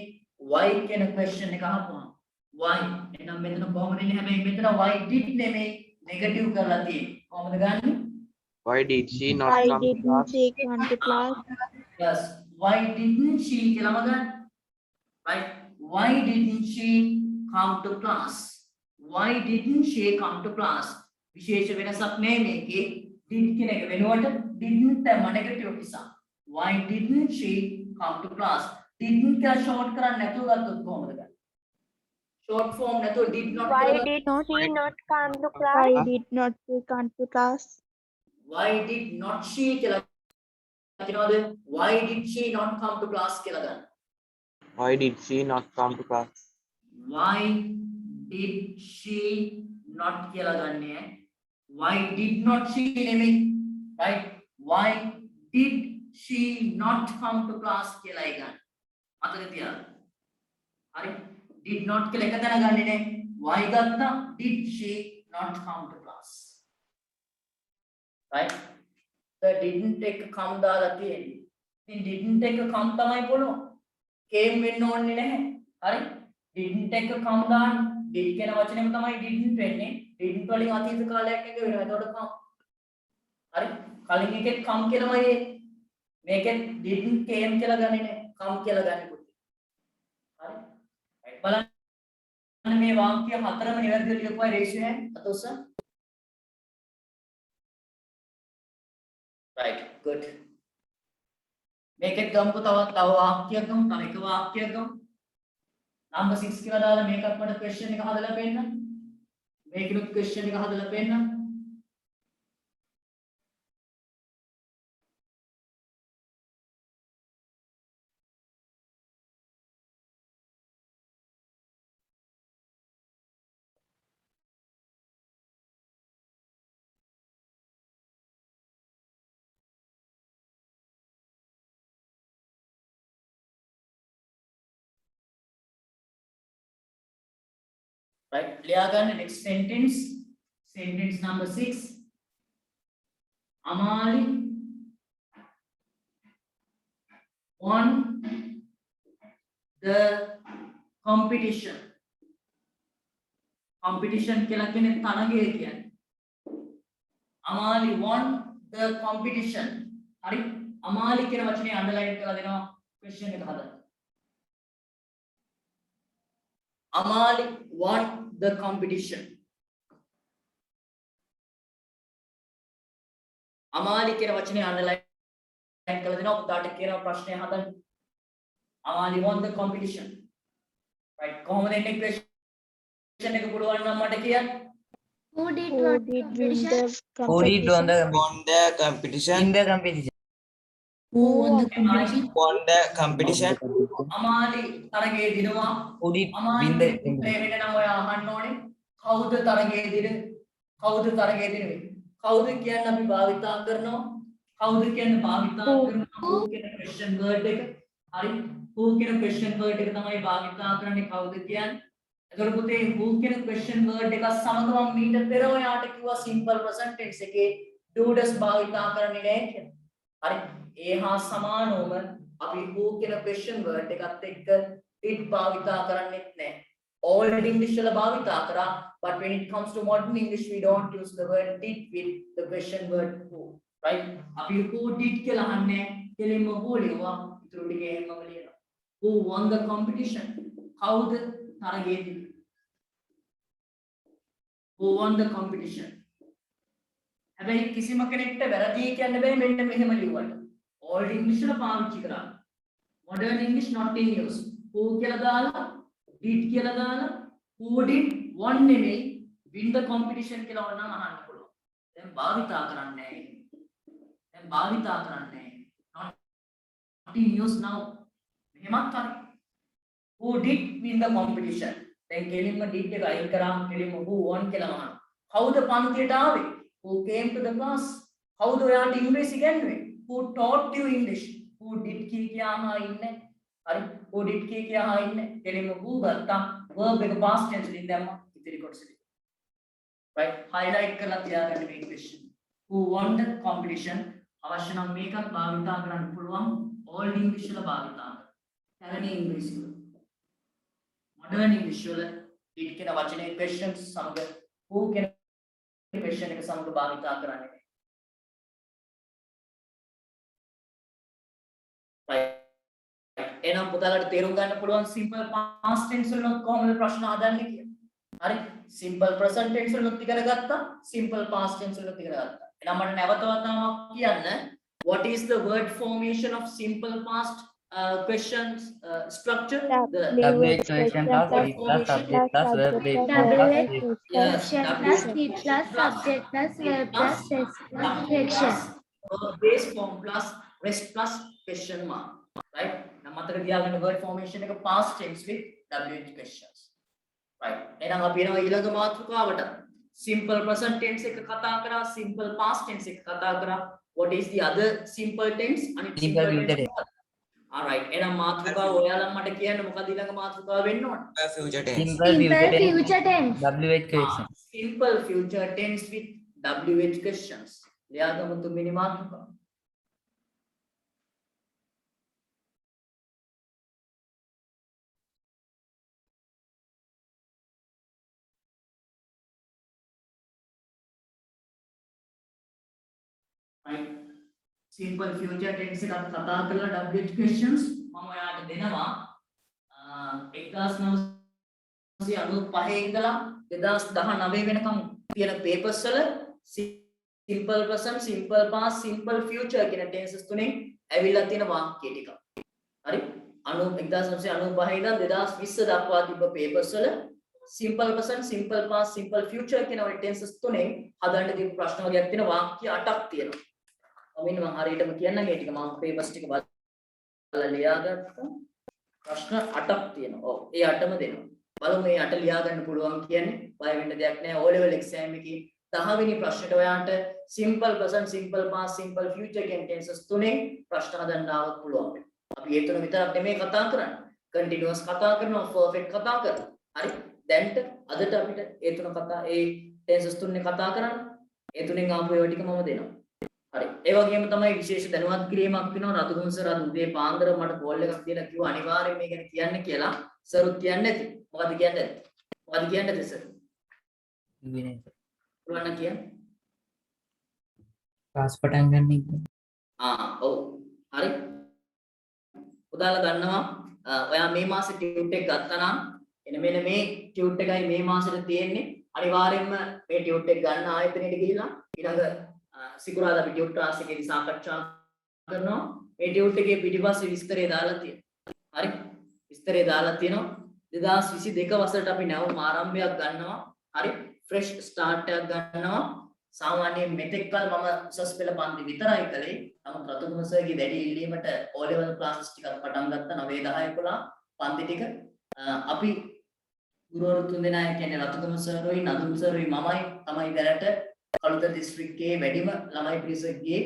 Speaker 1: why කියන question එක අහපුවා. why එහෙනම් මෙතන කොහොමද ඉන්නේ? හැබැයි මෙතන why did නෙමෙයි negative කරලා තියෙන්නේ. කොහොමද ගන්නෙ?
Speaker 4: Why did she not
Speaker 7: Why
Speaker 4: come to
Speaker 7: didn't
Speaker 4: class?
Speaker 7: she come to class?
Speaker 1: yes why didn't she කියලා මගන්න. right why didn't she come to class? why didn't she come to class? විශේෂ වෙනසක් නෑ මේකේ. did කියන එක වෙනුවට didn't තම negative නිසා. why didn't she come to class? didn't කියලා short කරන්න නැතුව ගත්තොත් කොහොමද ගන්නේ? short form නැතුව did not
Speaker 6: Why
Speaker 1: කියලා
Speaker 6: did she not come to class?
Speaker 7: Why did not she come to class?
Speaker 1: why did not she කියලා කියනවාද? why did she not come to class කියලා ගන්න.
Speaker 4: Why did she not come to class?
Speaker 1: why did she not කියලා ගන්නෑ. why did not she නෙමෙයි. right why did she not come to class කියලායි ගන්න. මතක තියාගන්න. හරි did not කියලා එක තැන ගන්නෙ නෑ. why ගත්තා did she not come to class. right the didn't එක come දාලා තියෙන්නේ. ඉතින් didn't එක come තමයි පුළුවන්. came වෙන්න ඕනේ නැහැ. හරි didn't එක come දාන්න did කියන වචනේම තමයි didn't වෙන්නේ. didn't වලින් අතීත කාලයක් එක වෙනවා. එතකොට come. හරි කලින් එකේ come කියලාමයි එන්නේ. මේකෙත් didn't came කියලා ගන්නේ නැහැ. come කියලා ගන්න පුතේ. හරි right බලන්න මේ වාක්‍ය හතරම නිවැරදිව ලියපුවා රේෂියෝ එක අත උස්සන්න. right good මේකෙත් ගමුකෝ තව වාක්‍යයක් ගමු. තව එක වාක්‍යයක් ගමු. number 6 කියලා දාලා මේකත් මට question එක හදලා පෙන්නන්න. මේකෙත් question එක හදලා පෙන්නන්න. right ලියා ගන්න next sentence. sentence number 6. Amali won the competition. competition කියලා කියන්නේ තරගය කියන්නේ. Amali won the competition. හරි Amali කියන වචනේ underline කරලා දෙනවා question එක හදන්න. Amali won the competition. Amali කියන වචනේ underline කරලා දෙනවා. පුතාට කියන ප්‍රශ්නය හදන්න. Amali won the competition. right කොහොමද එන්නේ question එක පුළුවන් නම් මට කියන්න.
Speaker 7: Who did win the
Speaker 3: Who did
Speaker 7: competition?
Speaker 2: won the competition?
Speaker 3: in the competition?
Speaker 7: Who won the competition?
Speaker 2: won the competition?
Speaker 1: Amali තරගයේ දිනවා.
Speaker 3: Who did
Speaker 1: Amali
Speaker 3: win the
Speaker 1: උත්තරේ වෙන්න නම් ඔයා අහන්න ඕනේ. කවුද තරගයේ දින? කවුද තරගයේ දිනුවේ? කවුද කියන්නේ අපි භාවිතා කරනවා. කවුද කියන්නේ භාවිතා කරනවා. who කියන question word එක. හරි who කියන question word එක තමයි භාවිතා කරන්නේ කවුද කියන්නේ. එතකොට පුතේ who කියන question word එක සමග මම මීට පෙර ඔයාට කිව්වා simple present tense එකේ do does භාවිතා කරන්නේ නැහැ කියලා. හරි ඒ හා සමානවම අපි who කියන question word එකත් එක්ක did භාවිතා කරන්නේත් නැහැ. Old English වල භාවිතා කරා but when it comes to modern English we don't use the word did with the question word who. right අපි who did කියලා අහන්නේ කෙලින්ම who ලියුවා. ඊටු ටික එහෙමම ලියනවා. who won the competition? කවුද තරගයේ දිනුවේ? who won the competition? හැබැයි කිසිම කෙනෙක්ට වැරදි කියන්න බෑ මෙන්න මෙහෙම ලියුවට. old English වල පාවිච්චි කරා. modern English not in use. who කියලා දාලා did කියලා දාලා who did won නෙමෙයි win the competition කියලා ඕනනම් අහන්න පුළුවන්. දැන් භාවිතා කරන්නේ නැහැ. continues now. එහෙමත් හරි. Who did win the competition? දැන් කෙලින්ම did එක අයින් කරාම කෙලින්ම who won කියලා අහනවා. කවුද පන්තියට ආවේ? Who came to the class? කවුද ඔයාට ඉංග්‍රීසි ඉගෙනුවේ? Who taught you English? Who did කියාහා ඉන්නේ? හරි. Who did කියාහා ඉන්නේ? කෙලින්ම who ගත්තා. verb එක past tense වලින් දැම්මා. ඉතිරි කොටසට. Right? highlight කරලා තියාගන්න මේ question. Who won the competition? අවශ්‍ය නම් මේකත් භාවිතා කරන්න පුළුවන්. old English වල භාවිතා කරන්න. පැරණි ඉංග්‍රීසි වල. modern English වල did කියන වචනේ questions සමග who කියන question එක සමග භාවිතා කරන්නේ. right. එහෙනම් පුතාලට තේරුම් ගන්න පුළුවන් simple past tense වල කොහොමද ප්‍රශ්න හදන්නේ කියලා. හරි. simple present tense වල ඉගෙන ගත්තා. simple past tense වල ඉගෙන ගත්තා. එහෙනම් මට නැවත වතාවක් කියන්න what is the word formation of simple past questions structure? The
Speaker 3: WH question plus V plus subject plus verb base plus
Speaker 1: yes,
Speaker 7: plus T plus subject plus verb plus test plus question.
Speaker 1: base form plus rest plus question mark. Right? Now මතක තියාගන්න word formation එක past tense with WH questions. Right? එහෙනම් අපි යනවා ඊළඟ මාතෘකාවට. simple present tense එක කතා කරා, simple past tense එක කතා කරා. What is the other simple tense? අනිත්
Speaker 3: Simple
Speaker 1: simple
Speaker 3: future
Speaker 1: tense. All right. එහෙනම් මාතෘකාව ඔයාලා මට කියන්න මොකද ඊළඟ මාතෘකාව වෙන්න ඕන?
Speaker 2: future tense.
Speaker 3: simple future tense WH question.
Speaker 1: Simple future tense with WH questions. ලියාගමු තුන්වෙනි මාතෘකාව. Right. Simple future tense එක අපි කතා කරලා WH questions මම ඔයාලට දෙනවා 1995 ඉඳලා 2019 වෙනකම් තියෙන papers වල simple present, simple past, simple future කියන tenses තුනේ ඇවිල්ලා තියෙන වාක්‍ය ටික. හරි? 1995 ඉඳන් 2020 දක්වා තිබ්බ papers වල simple present, simple past, simple future කියන ඔය tenses තුනේ හදන්න දීපු ප්‍රශ්න වර්ගයක් තියෙන වාක්‍ය 8ක් තියෙනවා. මම හරියටම කියන්නම් ඒ ටික මම papers ටික බලලා ලියාගත්තා. ප්‍රශ්න 8ක් තියෙනවා. ඔව් ඒ 8ම දෙනවා. බලමු මේ 8 ලියා ගන්න පුළුවන් කියන්නේ බය වෙන්න දෙයක් නැහැ. O level exam එකේ 10 වෙනි ප්‍රශ්නෙට ඔයාලට simple present, simple past, simple future කියන tenses තුනේ ප්‍රශ්න හදන්න ආවොත් පුළුවන්. අපි ඒ තුන විතරක් නෙමෙයි කතා කරන්නේ. continuous කතා කරනවා, perfect කතා කරනවා. හරි? දැන්ට අදට අපිට ඒ තුන කතා ඒ tenses තුනේ කතා කරන්න. ඒ තුනෙන් ආපු ඒවා ටික මම දෙනවා. හරි. ඒ වගේම තමයි විශේෂ දැනුවත් කිරීමක් වෙනවා. රතුගම සර් අද උදේ පාන්දර මට කෝල් එකක් දීලා කිව්වා අනිවාර්යයෙන් මේ ගැන කියන්න කියලා. සරුත් කියන්නේ නැති. මොකද කියන්නේ? මොකද කියන්නේ නැති සර්? පුළුවන් කියන්න.
Speaker 3: ක්ලාස් පටන් ගන්න ඉන්න.
Speaker 1: ඔව්. හරි. උදාලා ගන්නවා. ඔයා මේ මාසේ ටියුට් එක ගත්තා නම් එන මෙන්න මේ ටියුට් එකයි මේ මාසෙට තියෙන්නේ. අනිවාර්යයෙන්ම මේ ටියුට් එක ගන්න ආයතනයට ගිහිල්ලා ඊළඟ සිකුරාදා අපි ටියුට් ක්ලාස් එකේදී සාකච්ඡා කරනවා. මේ ටියුට් එකේ පිටිපස්සේ විස්තරය දාලා තියෙනවා. හරි? විස්තරය දාලා තියෙනවා. 2022 වසරට අපි නැවුම් ආරම්භයක් ගන්නවා. හරි? ෆ්‍රෙෂ් ස්ටාර්ට් එකක් ගන්නවා. සාමාන්‍යයෙන් මෙතෙක්කල් මම උසස් පෙළ පන්ති විතරයි කළේ. නමුත් රතුගම සර්ගේ වැඩි ඉල්ලීමට O level classes ටිකක් පටන් ගත්තා 9 10 11 පන්ති ටික. අපි ගුරුවරු තුන්දෙනා කියන්නේ රතුගම සර්ෝයි නදුම් සර්ෝයි මමයි තමයි දැනට කළුතර දිස්ත්‍රික්කයේ වැඩිම ළමයි පිරිසකගේ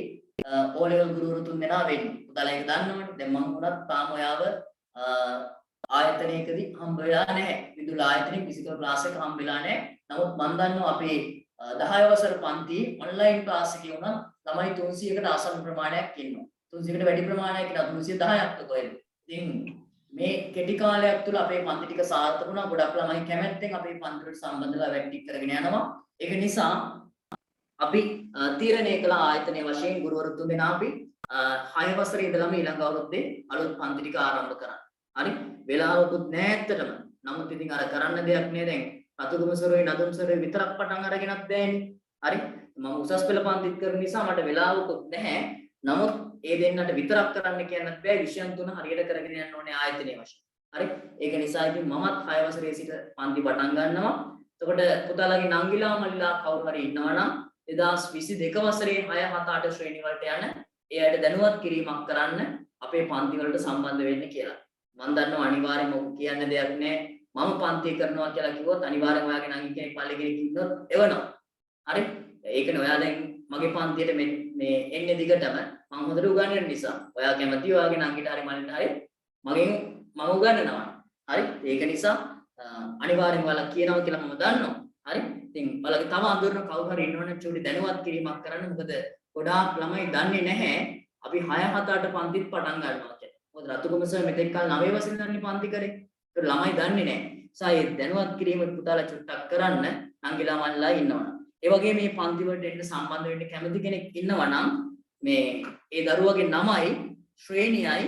Speaker 1: O level ගුරුවරු තුන්දෙනා වෙන්නේ. උදාලා ඒක දන්නවනේ. දැන් මම උනත් තාම ඔයාව ආයතනයකදී හම්බ වෙලා නැහැ. විදුල ආයතනයේ ෆිසිකල් ක්ලාස් එක හම්බ වෙලා නැහැ. නමුත් මම දන්නවා අපේ 10 වසර පන්ති ඔන්ලයින් ක්ලාස් එකේ උනත් ළමයි 300කට ආසන්න ප්‍රමාණයක් ඉන්නවා. 300කට වැඩි ප්‍රමාණයක් ඉන්නවා 310ක් කොහෙද. ඉතින් මේ කෙටි කාලයක් තුල අපේ පන්ති ටික සාර්ථක වුණා. ගොඩක් ළමයි කැමැත්තෙන් අපේ පන්ති වලට සම්බන්ධලා වැඩි කරගෙන යනවා. ඒක නිසා අපි තීරණය කළ ආයතනයේ වශයෙන් ගුරුවරු තුන්දෙනා අපි 6 වසරේ ඉඳලම ඊළඟ අවුරුද්දේ අලුත් පන්ති ටික ආරම්භ කරා. හරි? වෙලාවකුත් නැහැ ඇත්තටම. නමුත් ඉතින් අර කරන්න දෙයක් නෑ දැන්. රතුගම සර්ෝයි නදුම් සර්ෝයි විතරක් පටන් අරගෙනත් බෑනේ. හරි? මම උසස් පෙළ පන්තිත් කරන නිසා මට වෙලාවකුත් නැහැ. නමුත් ඒ දෙන්නට විතරක් කරන්න කියන්නත් බෑ. විෂයන් තුන හරියට කරගෙන යන්න ඕනේ ආයතනයේ වශයෙන්. හරි? ඒක නිසා ඉතින් මමත් 6 වසරේ සිට පන්ති පටන් ගන්නවා. එතකොට පුතාලගේ නංගිලා මල්ලිලා කවුරු හරි ඉන්නවා නම් 2022 වසරේ 6 7 8 ශ්‍රේණි වලට යන ඒ අයට දැනුවත් කිරීමක් කරන්න අපේ පන්ති වලට සම්බන්ධ වෙන්න කියලා. මම දන්නවා අනිවාර්යයෙන්ම ඔක කියන්න දෙයක් නැහැ. මම පන්ති කරනවා කියලා කිව්වොත් අනිවාර්යයෙන්ම ඔයාගේ නංගි කෙනෙක් පල්ලි කෙනෙක් ඉන්නොත් එවනවා. හරි? ඒකනේ ඔයා දැන් මගේ පන්තියට මේ එන්නේ දිගටම මම හොඳට උගන්වන නිසා ඔයා කැමති ඔයාගේ නංගිට හරි මලට හරි මම උගන්වනවා. හරි? ඒක නිසා අනිවාර්යෙන්ම ඔයාලා කියනවා කියලා මම දන්නවා. හරි? ඉතින් ඔයාලගේ තව අඳුරන කවුරු හරි ඉන්නවනම් චූටි දැනුවත් කිරීමක් කරන්න. මොකද ගොඩාක් ළමයි දන්නේ නැහැ අපි 6 7 8 පන්තිත් පටන් ගන්නවා කියලා. මොකද රතුගම සර් මෙතෙක් කල 9 වසරේ ඉඳන් පන්ති කරේ. ඒක ළමයි දන්නේ නැහැ. ඒ දැනුවත් කිරීම පුතාලා චුට්ටක් කරන්න නංගිලා මල්ලා ඉන්නවනම්. ඒ වගේ මේ පන්ති වලට එන්න සම්බන්ධ වෙන්න කැමති කෙනෙක් ඉන්නවා නම් මේ ඒ දරුවගේ නමයි ශ්‍රේණියයි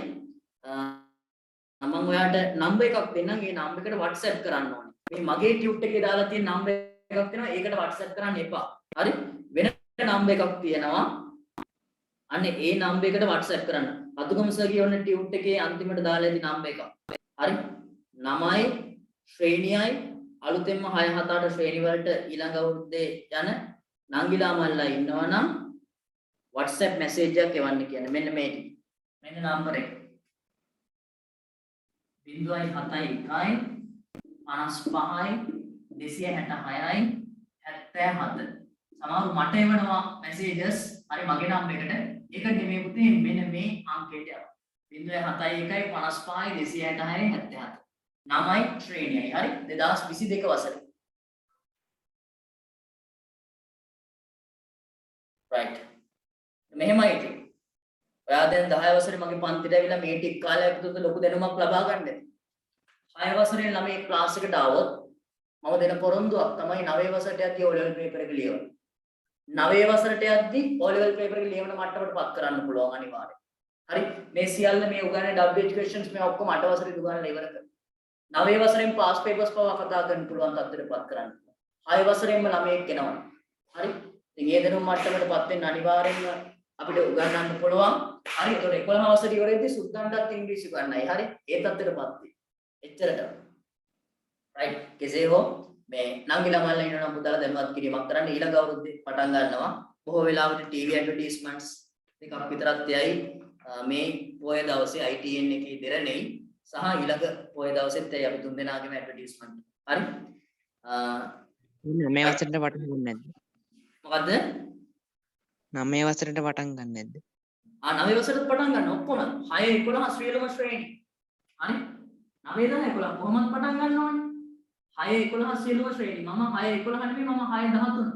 Speaker 1: මම ඔයාලට නම්බර් එකක් දෙන්නම්. ඒ නම්බර් එකට WhatsApp කරන්න ඕනේ. මේ මගේ ටියුට් එකේ දාලා තියෙන නම්බර් එකක් තියෙනවා. ඒකට WhatsApp කරන්න එපා. හරි? වෙන නම්බර් එකක් තියෙනවා. අන්න ඒ නම්බර් එකට WhatsApp කරන්න. අතුගම සර් කියවන ටියුට් එකේ අන්තිමට දාලා ඇති නම්බර් එක. හරි? නමයි ශ්‍රේණියයි අලුතෙන්ම 6 7 8 ශ්‍රේණි වලට ඊළඟ අවුරුද්දේ යන නංගිලා මල්ලා ඉන්නවා නම් WhatsApp message එකක් එවන්න කියන්නේ. මෙන්න මේ ටික. මෙන්න නම්බර එක. 071 55යි 266යි 77. සමහරව මට එවනවා messages හරි මගේ නම්බර එකට. ඒක නෙමෙයි පුතේ මෙන්න මේ අංකයට යනවා. 071 55යි 266යි 77. නමයි ශ්‍රේණියයි. හරි? 2022 වසරේ. right. මෙහෙමයි ඉතින්. ඔයා දැන් 10 වසරේ මගේ පන්තිට ඇවිල්ලා මේ ටික කාලයක් තුළ ලොකු දැනුමක් ලබා ගන්න ඇති. 6 වසරේ ළමයි ක්ලාස් එකට ආවොත් මම දෙන පොරොන්දුවක් තමයි 9 වසරට යද්දී O level paper එක ලියවන්න. 9 වසරට යද්දී O level paper එක ලියවන මට්ටමටපත් කරන්න පුළුවන් අනිවාර්යයෙන්. හරි? මේ සියල්ල මේ උගන්වන W questions මේ ඔක්කොම 8 වසරේ උගන්වලා ඉවර කරනවා. 9 වසරෙන් පාස් පේපර්ස් පවා කතා කරන්න පුළුවන් තත්ත්වයටපත් කරන්න. 6 වසරෙන්ම ළමයෙක් එනවා. හරි? ඉතින් ඒ දෙනුම් මට්ටමටපත් වෙන්න අනිවාර්යෙන්ම අපිට උගන්වන්න පුළුවන්. හරි? ඒතකොට 11 වසරේ ඉවරෙද්දී සුද්දන්ටත් ඉංග්‍රීසි උගන්වයි. හරි? ඒ තත්ත්වයටපත් වෙයි. එච්චරට. right? කෙසේ හෝ මේ නංගිලා මල්ලා ඉන්නවා නම් පුතාලා දැනුවත් කිරීමක් කරන්න ඊළඟ අවුරුද්දේ පටන් ගන්නවා. බොහෝ වෙලාවට TV advertisements ටිකක් විතරක් තියයි මේ පොය දවසේ ITN එකේ දෙරණෙයි සහ ඊළඟ පොය දවසෙත් ඇයි අපි තුන් දෙනාගේම ඇඩ්වර්ටයිස්මන්ට්. හරි?
Speaker 3: මේ වසරට පටන් ගන්න නැද්ද?
Speaker 1: මොකද්ද?
Speaker 3: 9 වසරට පටන් ගන්න නැද්ද?
Speaker 1: 9 වසරට පටන් ගන්න ඔක්කොම 6 11 ශ්‍රීලම ශ්‍රේණි. හරි? 9 10 11 කොහොමද පටන් ගන්න ඕනේ? 6 11 ශ්‍රීලම ශ්‍රේණි. මම 6 11 නෙමෙයි මම 6 13.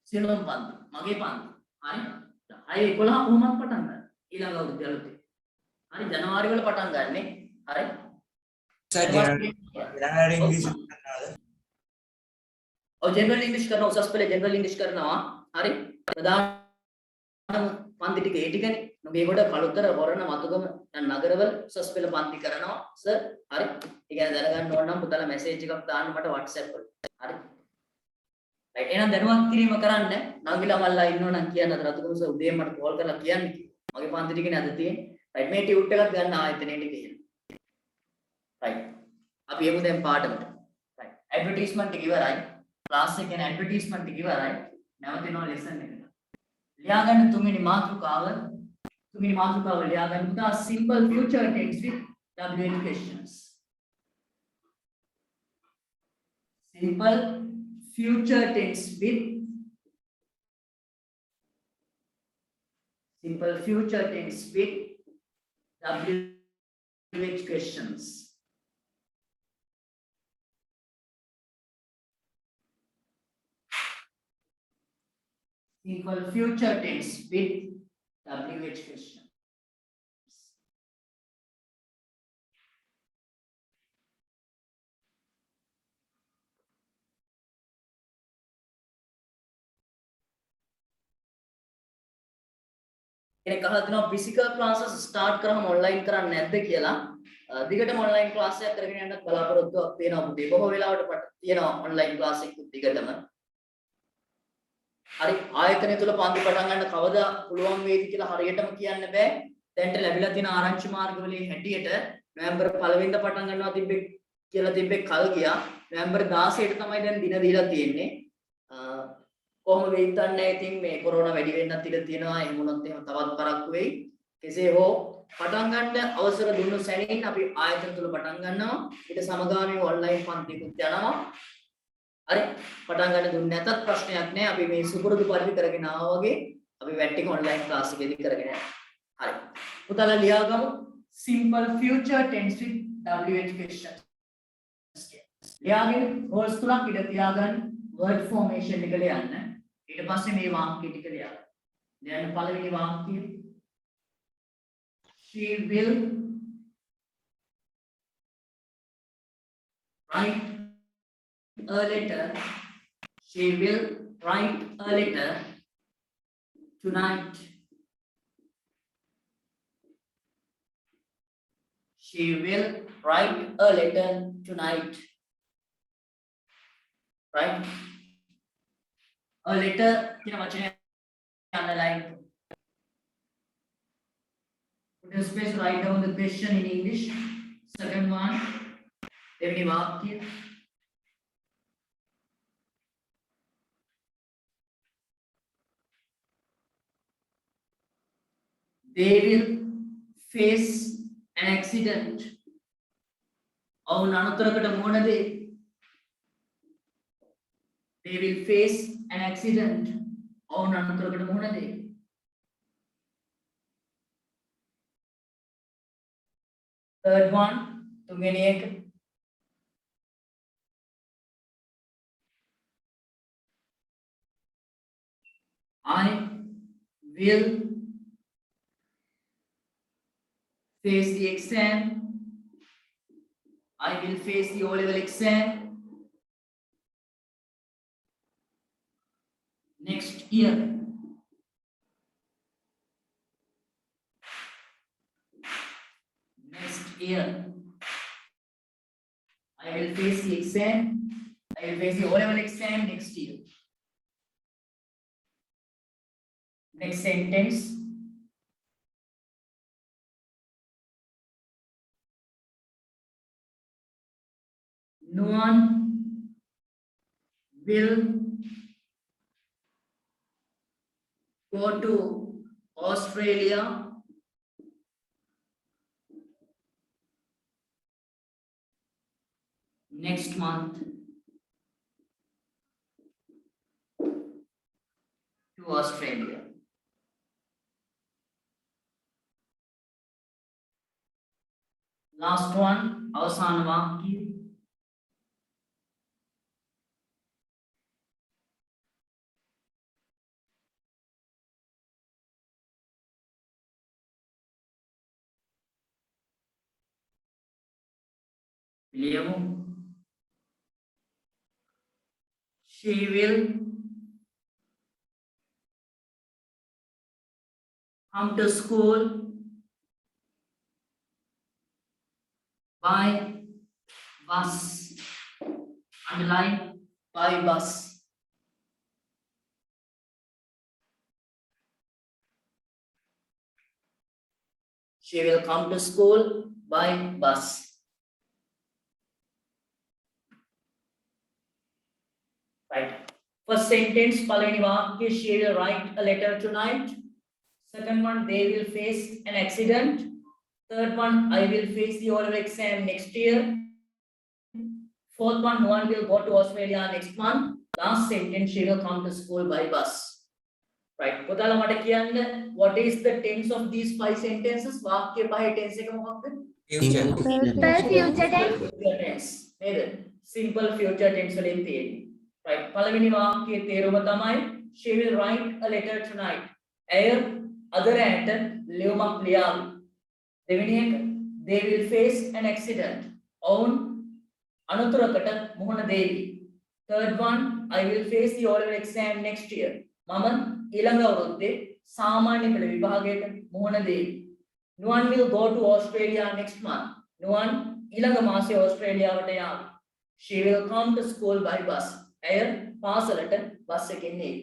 Speaker 1: ශ්‍රීලම පන්ති. මගේ පන්ති. හරි? 6 11 කොහොමද පටන් ගන්න? ඊළඟ අවුරුද්දේ අලුතෙන්. හරි ජනවාරි වල පටන් ගන්නෙ. හරි?
Speaker 2: සර් ජනරල් ඉංග්‍රීසි කරනවාද?
Speaker 1: ඔව් ජෙනරල් ඉංග්‍රීසි කරනවා. උසස් පෙළ ජෙනරල් ඉංග්‍රීසි කරනවා. හරි? ප්‍රධාන පන්ති ටික ඒ ටිකනේ. මේකට කලුතර හොරණ මතුගම නගරවල උසස් පෙළ පන්ති කරනවා. සර් හරි? ඒ කියන්නේ දැනගන්න ඕන නම් පුතාලා මැසේජ් එකක් දාන්න මට WhatsApp වල. හරි? right එහෙනම් දැනුවත් කිරීම කරන්න නංගිලා මල්ලා ඉන්නවනම් කියන්න අද රතුගම සර් උදේ මට කෝල් කරලා කියන්න කිව්වා. මගේ පන්ති ටිකනේ අද තියෙන්නේ. right මේ ටියුට් එකක් ගන්න ආයතනයේට ගිහින්. right අපි යමු දැන් පාඩමට. right ඇඩ්වර්ටයිස්මන්ට් එක ඉවරයි. ක්ලාස් එකේ ඇඩ්වර්ටයිස්මන්ට් එක ඉවරයි. නැවතිනවා ලෙසන් එකට. ලියා ගන්න තුන්වෙනි මාතෘකාව ලියා ගන්න පුතා simple future tense with WH questions. Simple future tense with WH questions. Simple future tense with WH questions. කෙනෙක් අහලා තිනවා physical classes start කරාම online කරන්නේ නැද්ද කියලා. දිගටම online class එකක් කරගෙන යන්නත් බලාපොරොත්තුවක් තියෙනවා පුතේ. බොහෝ වෙලාවට තියෙනවා online class එකක් දිගටම. හරි ආයතනය තුල පන්ති පටන් ගන්න කවදා පුළුවන් වේද කියලා හරියටම කියන්න බෑ. දැන්ට ලැබිලා තියෙන ආරංචි මාර්ගවලින් හැටියට නොවැම්බර් 1 වෙනිදා පටන් ගන්නවා තිබ්බේ කල් ගියා. නොවැම්බර් 16ට තමයි දැන් දින දීලා තියෙන්නේ. කොහොම වෙයිද දන්නේ නැහැ. ඉතින් මේ කොරෝනා වැඩි වෙන්නත් ඉඩ තියෙනවා. එහෙම වුණොත් එහෙම තවත් පරක්කු වෙයි. කෙසේ හෝ පටන් ගන්න අවසර දුන්නු සැනින් අපි ආයතන තුල පටන් ගන්නවා. ඊට සමගාමීව ඔන්ලයින් පන්තිකුත් යනවා. හරි. පටන් ගන්න දුන්නේ නැතත් ප්‍රශ්නයක් නැහැ. අපි මේ සුපුරුදු පරිදි කරගෙන ආවා වගේ අපි වැට් එක ඔන්ලයින් ක්ලාස් එකේදී කරගෙන යනවා. හරි. පුතාලා ලියා ගමු. Simple future tense with WH questions. ලියාගෙන roles තුනක් ඉඳ තියාගන්න word formation එකට යන්න. ඊට පස්සේ මේ වාක්‍ය ටික ලියන්න. දැන් පළවෙනි වාක්‍යය she will write a letter. She will write a letter tonight. She will write a letter tonight. Right? A letter කියන වචනය underline. Put a space, write down the question in English. Second one, දෙවෙනි වාක්‍යය. They will face an accident. ඔවුන් අනතුරකට මුහුණ දෙයි. They will face an accident. ඔවුන් අනතුරකට මුහුණ දෙයි. Third one, තුන්වෙනි එක. I will face the exam. I will face the O-level exam next year. Next year. I will face the exam. I will face the O-level exam next year. Next sentence. No one will go to Australia next month to Australia. Last one, අවසාන වාක්‍යය. ලියමු. She will come to school by bus. Underline by bus. She will come to school by bus. Right. First sentence, පළවෙනි වාක්‍ය, she will write a letter tonight. Second one, they will face an accident. Third one, I will face the O-level exam next year. Fourth one, no one will go to Australia next month. Last sentence, she will come to school by bus. Right. පුතාලා මට කියන්න, what is the tense of these 5 sentences? වාක්‍ය පහේ tense එක මොකක්ද?
Speaker 2: Future.
Speaker 7: future tense.
Speaker 1: Future tense. නේද? Simple future tense වලින් තියෙන්නේ. Right. පළවෙනි වාක්‍යයේ තේරුම තමයි she will write a letter tonight. ඇය අද රැට ලියුමක් ලියාවි. දෙවෙනි එක, they will face an accident. ඔවුන් අනතුරකට මුහුණ දෙයි. Third one, I will face the O-level exam next year. මම ඊළඟ අවුරුද්දේ සාමාන්‍ය පෙළ විභාගයට මුහුණ දෙයි. No one will go to Australia next month. No one ඊළඟ මාසයේ ඕස්ට්‍රේලියාවට යාවි. She will come to school by bus. ඇය පාසලට බස් එකෙන් එයි.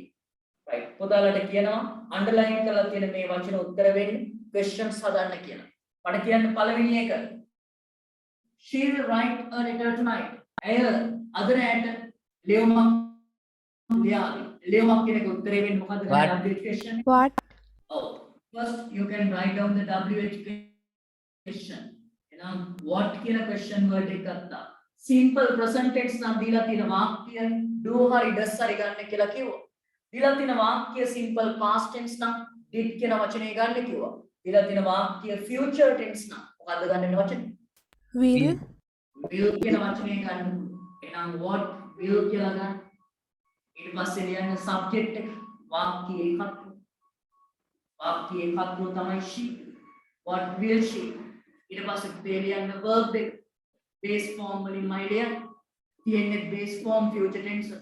Speaker 1: right. පුතාලට කියනවා අන්ඩර්ලයින් කරලා තියෙන මේ වචන උත්තර වෙන්නේ questions හදන්න කියලා. මට කියන්න පළවෙනි එක. She will write a letter tonight. ඇය අද රැට ලියුමක් ලියාවි. ලියුමක් කියන එක උත්තරේ වෙන්නේ මොකද්ද?
Speaker 3: What?
Speaker 1: question.
Speaker 6: What?
Speaker 1: ඔව්. First, you can write down the WH question. What කියන question word එකක් ගත්තා. Simple present tense නම් දීලා තියෙන වාක්‍ය do හරි does හරි ගන්න කියලා කිව්වා. දීලා තියෙන වාක්‍ය simple past tense නම් did කියන වචනේ ගන්න කිව්වා. දීලා තියෙන වාක්‍ය future tense නම් මොකද්ද ගන්න වෙන වචනේ? Will කියන වචනේ ගන්න. එහෙනම් what will කියලා ගන්න. ඊට පස්සේ ලියන්න subject එක වාක්‍ය එකක්. වාක්‍ය එකක් තමයි she. What will she? ඊට පස්සේ තේ ලියන්න verb එක. Base form වලින් මයි ලියන්න. තියෙන්නේ base form future tense.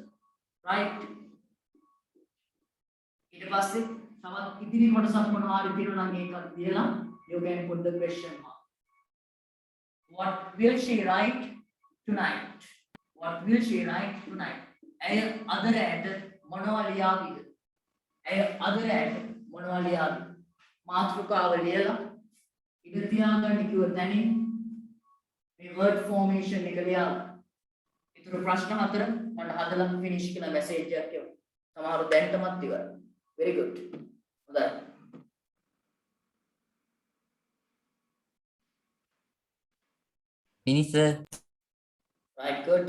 Speaker 1: Right? ඊට පස්සේ තවත් ඉදිරි කොටසක් මොනවා හරි තියෙනවා නම් ඒකත් ලියලා you can put the question mark. What will she write tonight? What will she write tonight? ඇය අද රැට මොනවා ලියාවිද? ඇය අද රැට මොනවා ලියාවිද? මාතෘකාව ලියලා ඉඳ තියාගන්න කිව්ව තැනින් මේ word formation එක ලියලා ඊටු ප්‍රශ්න හතර මම හදලා finish කියලා message එකක් එවුවා. සමහරව දැන්ටමත් ඉවරයි. Very good. හොඳයි.
Speaker 3: Finish sir.
Speaker 1: Right, good.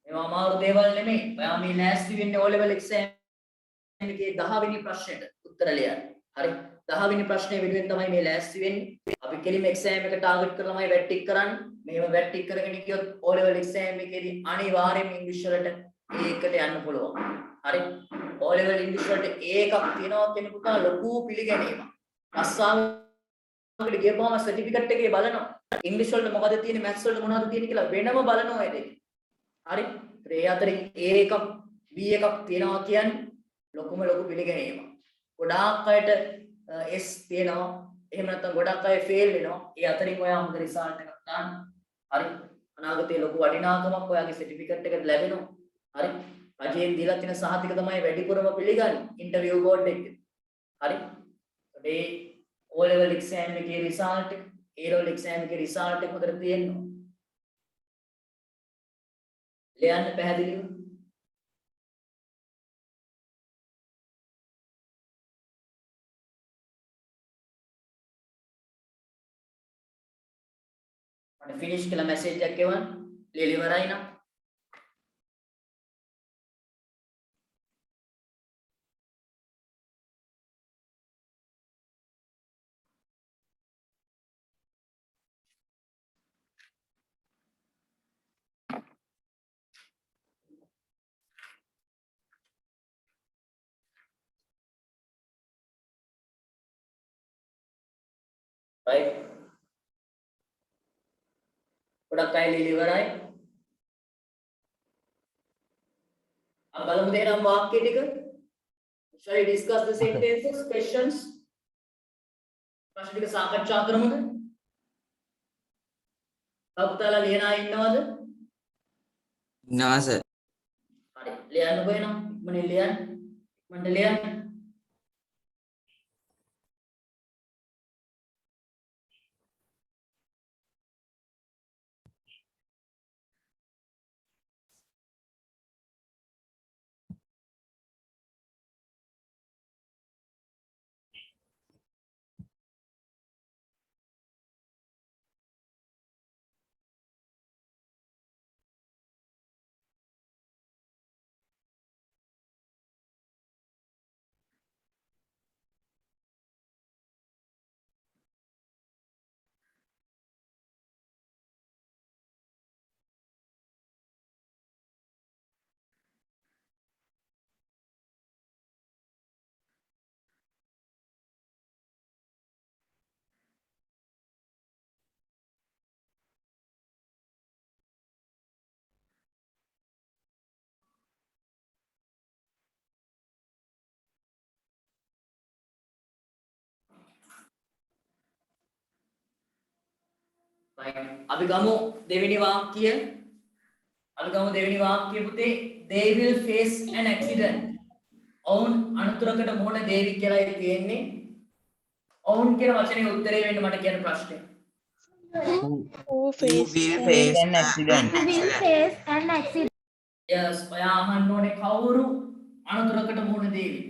Speaker 1: මේවා අමාරු දේවල් නෙමෙයි. ඔයා මේ ලෑස්ති වෙන්නේ O level exam එකේ 10 වෙනි ප්‍රශ්නෙට උත්තර ලියන්න. හරි. 10 වෙනි ප්‍රශ්නේ වෙනුවෙන් තමයි මේ ලෑස්ති වෙන්නේ. අපි කෙලිම exam එක target කරලාමයි වැට් ටික් කරන්නේ. මෙහෙම වැට් ටික් කරගෙන ගියොත් O level exam එකේදී අනිවාර්යයෙන්ම ඉංග්‍රීසි වලට ඒකට යන්න පුළුවන්. හරි. O level ඉංග්‍රීසි වලට ඒකක් තියෙනවා කෙනෙකුට ලොකු පිළිගැනීමක්. රස්සාවකට ගියපුවම සර්ටිෆිකට් එකේ බලනවා. ඉංග්‍රීසි වලට මොකද තියෙන්නේ මැත්ස් වලට මොනවද තියෙන්නේ කියලා වෙනම බලනවා ඒ දෙක. හරි. ඒ අතරින් A එකක් B එකක් තියෙනවා කියන්නේ ලොකුම ලොකු පිළිගැනීමක්. ගොඩාක් අයට S තියෙනවා. එහෙම නැත්නම් ගොඩක් අය ෆේල් වෙනවා. ඒ අතරින් ඔයා හොඳ රිසල්ට් එකක් ගන්න. හරි. අනාගතයේ ලොකු වටිනාකමක් ඔයාගේ සර්ටිෆිකට් එකට ලැබෙනවා. හරි. රජයෙන් දීලා තියෙන සහතික තමයි වැඩිපුරම පිළිගන්නේ ඉන්ටර්විව් බෝඩ් එකේ. හරි. මේ O level exam එකේ රිසල්ට් එක A level exam එකේ රිසල්ට් එක හොඳට තියෙනවා. ලියන්න පැහැදිලිව. මට ෆිනිෂ් කියලා මැසේජ් එකක් එවන්න. ලියලා ඉවරයි නම්. Right. ගොඩක් අය ලියලා ඉවරයි. අපි බලමු දෙනම් වාක්‍ය ටික. Shall we discuss the sentences, questions? ප්‍රශ්න ටික සාකච්ඡා කරමුද? පුතාලා ලියන අය ඉන්නවද?
Speaker 2: ඉන්නවා සර්.
Speaker 1: හරි. ලියන්නකෝ එනම්. ඉක්මනින් ලියන්න. ඉක්මනට ලියන්න. අපි ගමු දෙවෙනි වාක්‍යය. අපි ගමු දෙවෙනි වාක්‍යය පුතේ they will face an accident. ඔවුන් අනතුරකට මුහුණ දෙවි කියලායි තියෙන්නේ. ඔවුන් කියන වචනේ උත්තරේ වෙන්න මට කියන්න ප්‍රශ්නේ.
Speaker 2: Who will face
Speaker 3: An accident.
Speaker 7: Will face an accident.
Speaker 1: Yes, ඔයා අහන්න ඕනේ කවුරු අනතුරකට මුහුණ දෙවි.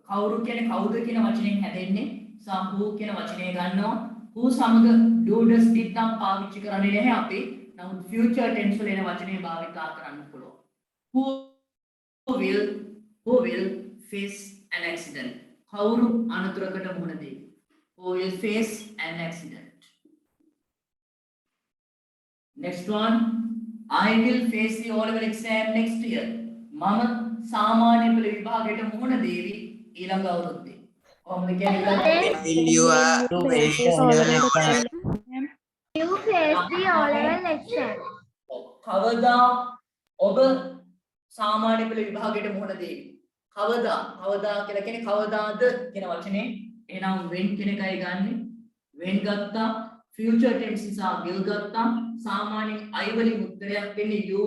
Speaker 1: කවුරු කියන්නේ කවුද කියන වචනයෙන් හැදෙන්නේ. සා who කියන වචනය ගන්නවා. who සමග do does did නම් පාවිච්චි කරන්නේ නැහැ අපි. නමුත් future tense වල එන වචනේ භාවිතා කරන්න පුළුවන්. who will face an accident. කවුරු අනතුරකට මුහුණ දෙයි. who will face an accident. Next one, I will face the O-level exam next year. මම සාමාන්‍ය පෙළ විභාගයට මුහුණ දෙවි ඊළඟ අවුරුද්දේ. කොහොමද කියන්නේ?
Speaker 2: Will you
Speaker 3: To face the O-level exam.
Speaker 7: You face the O-level exam.
Speaker 1: කවදා ඔබ සාමාන්‍ය පෙළ විභාගයට මුහුණ දෙවි. කවදා කියලා කියන්නේ කවදාද කියන වචනේ. එහෙනම් when කියන එකයි ගන්නෙ. when ගත්තා future tense නිසා will ගත්තා. සාමාන්‍යයෙන් I වලින් උත්තරයක් දෙන්නේ you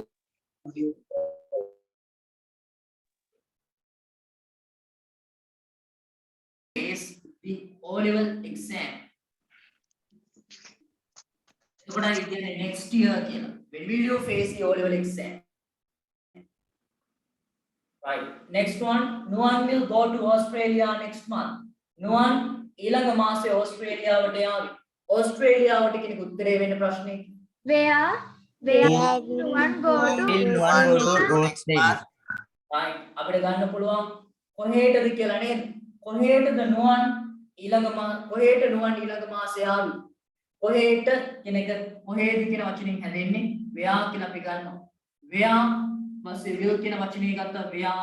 Speaker 1: face the O-level exam. එතකොට කියන්නේ next year කියලා. When will you face the O-level exam? Right. Next one, Nuan will go to Australia next month. Nuan ඊළඟ මාසේ ඕස්ට්‍රේලියාවට යාවි. ඕස්ට්‍රේලියාවට කියන උත්තරේ වෙන ප්‍රශ්නේ.
Speaker 7: Where one go to
Speaker 3: Will one go to Australia?
Speaker 1: right. අපිට ගන්න පුළුවන් කොහෙටද කියලා නේද? කොහෙටද නුවන් ඊළඟ මාසේ යාවි. කොහෙට කියන එක කොහෙද කියන වචنين හැදෙන්නේ where කියලා අපි ගන්නවා. where පස්සේ will කියන වචනේ ගත්තා where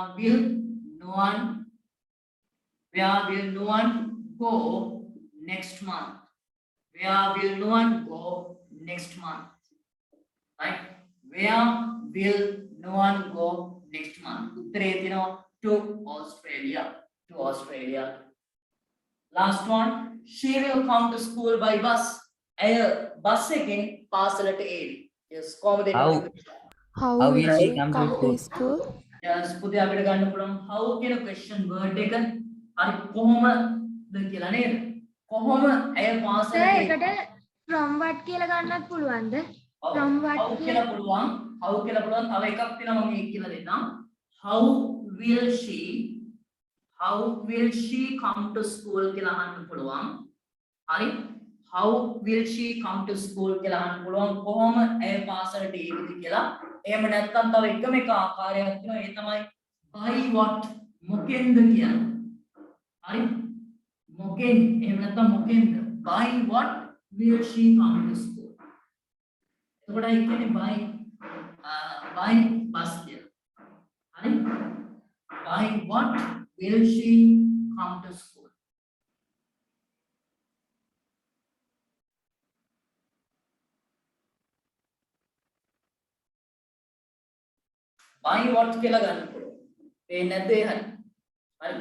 Speaker 1: will no one go next month. Where will no one go next month? Right? Where will no one go next month? උත්තරේ තියෙනවා to Australia. Last one, she will come to school by bus. ඇය bus එකෙන් පාසලට ඒවි. yes කොහොමද
Speaker 3: How will she come to school?
Speaker 1: yes පුතේ අපිට ගන්න පුළුවන් how කියන question word එක හරි කොහොමද කියලා නේද? කොහොම ඇය
Speaker 7: sir
Speaker 1: පාසලට
Speaker 7: එකට from what කියලා ගන්නත් පුළුවන්ද? from what
Speaker 1: කියලා පුළුවන්. how කියලා පුළුවන්. තව එකක් තියෙනවා මම ඒක කියලා දෙන්නම්. how will she come to school කියලා අහන්න පුළුවන්. හරි how will she come to school කියලා අහන්න පුළුවන්. කොහොම ඇය පාසලට ඒවිද කියලා. එහෙම නැත්නම් තව එකම එක ආකාරයක් තියෙනවා. ඒ තමයි by what මොකෙන්ද කියන්නේ. හරි මොකෙන් එහෙම නැත්නම් මොකෙන්ද by what will she come to school. එතකොට ඒ කියන්නේ by bus කියලා. හරි by what will she come to school. by what කියලා ගන්න පුළුවන්. ඒ නැද්ද ඒ හරි. හරි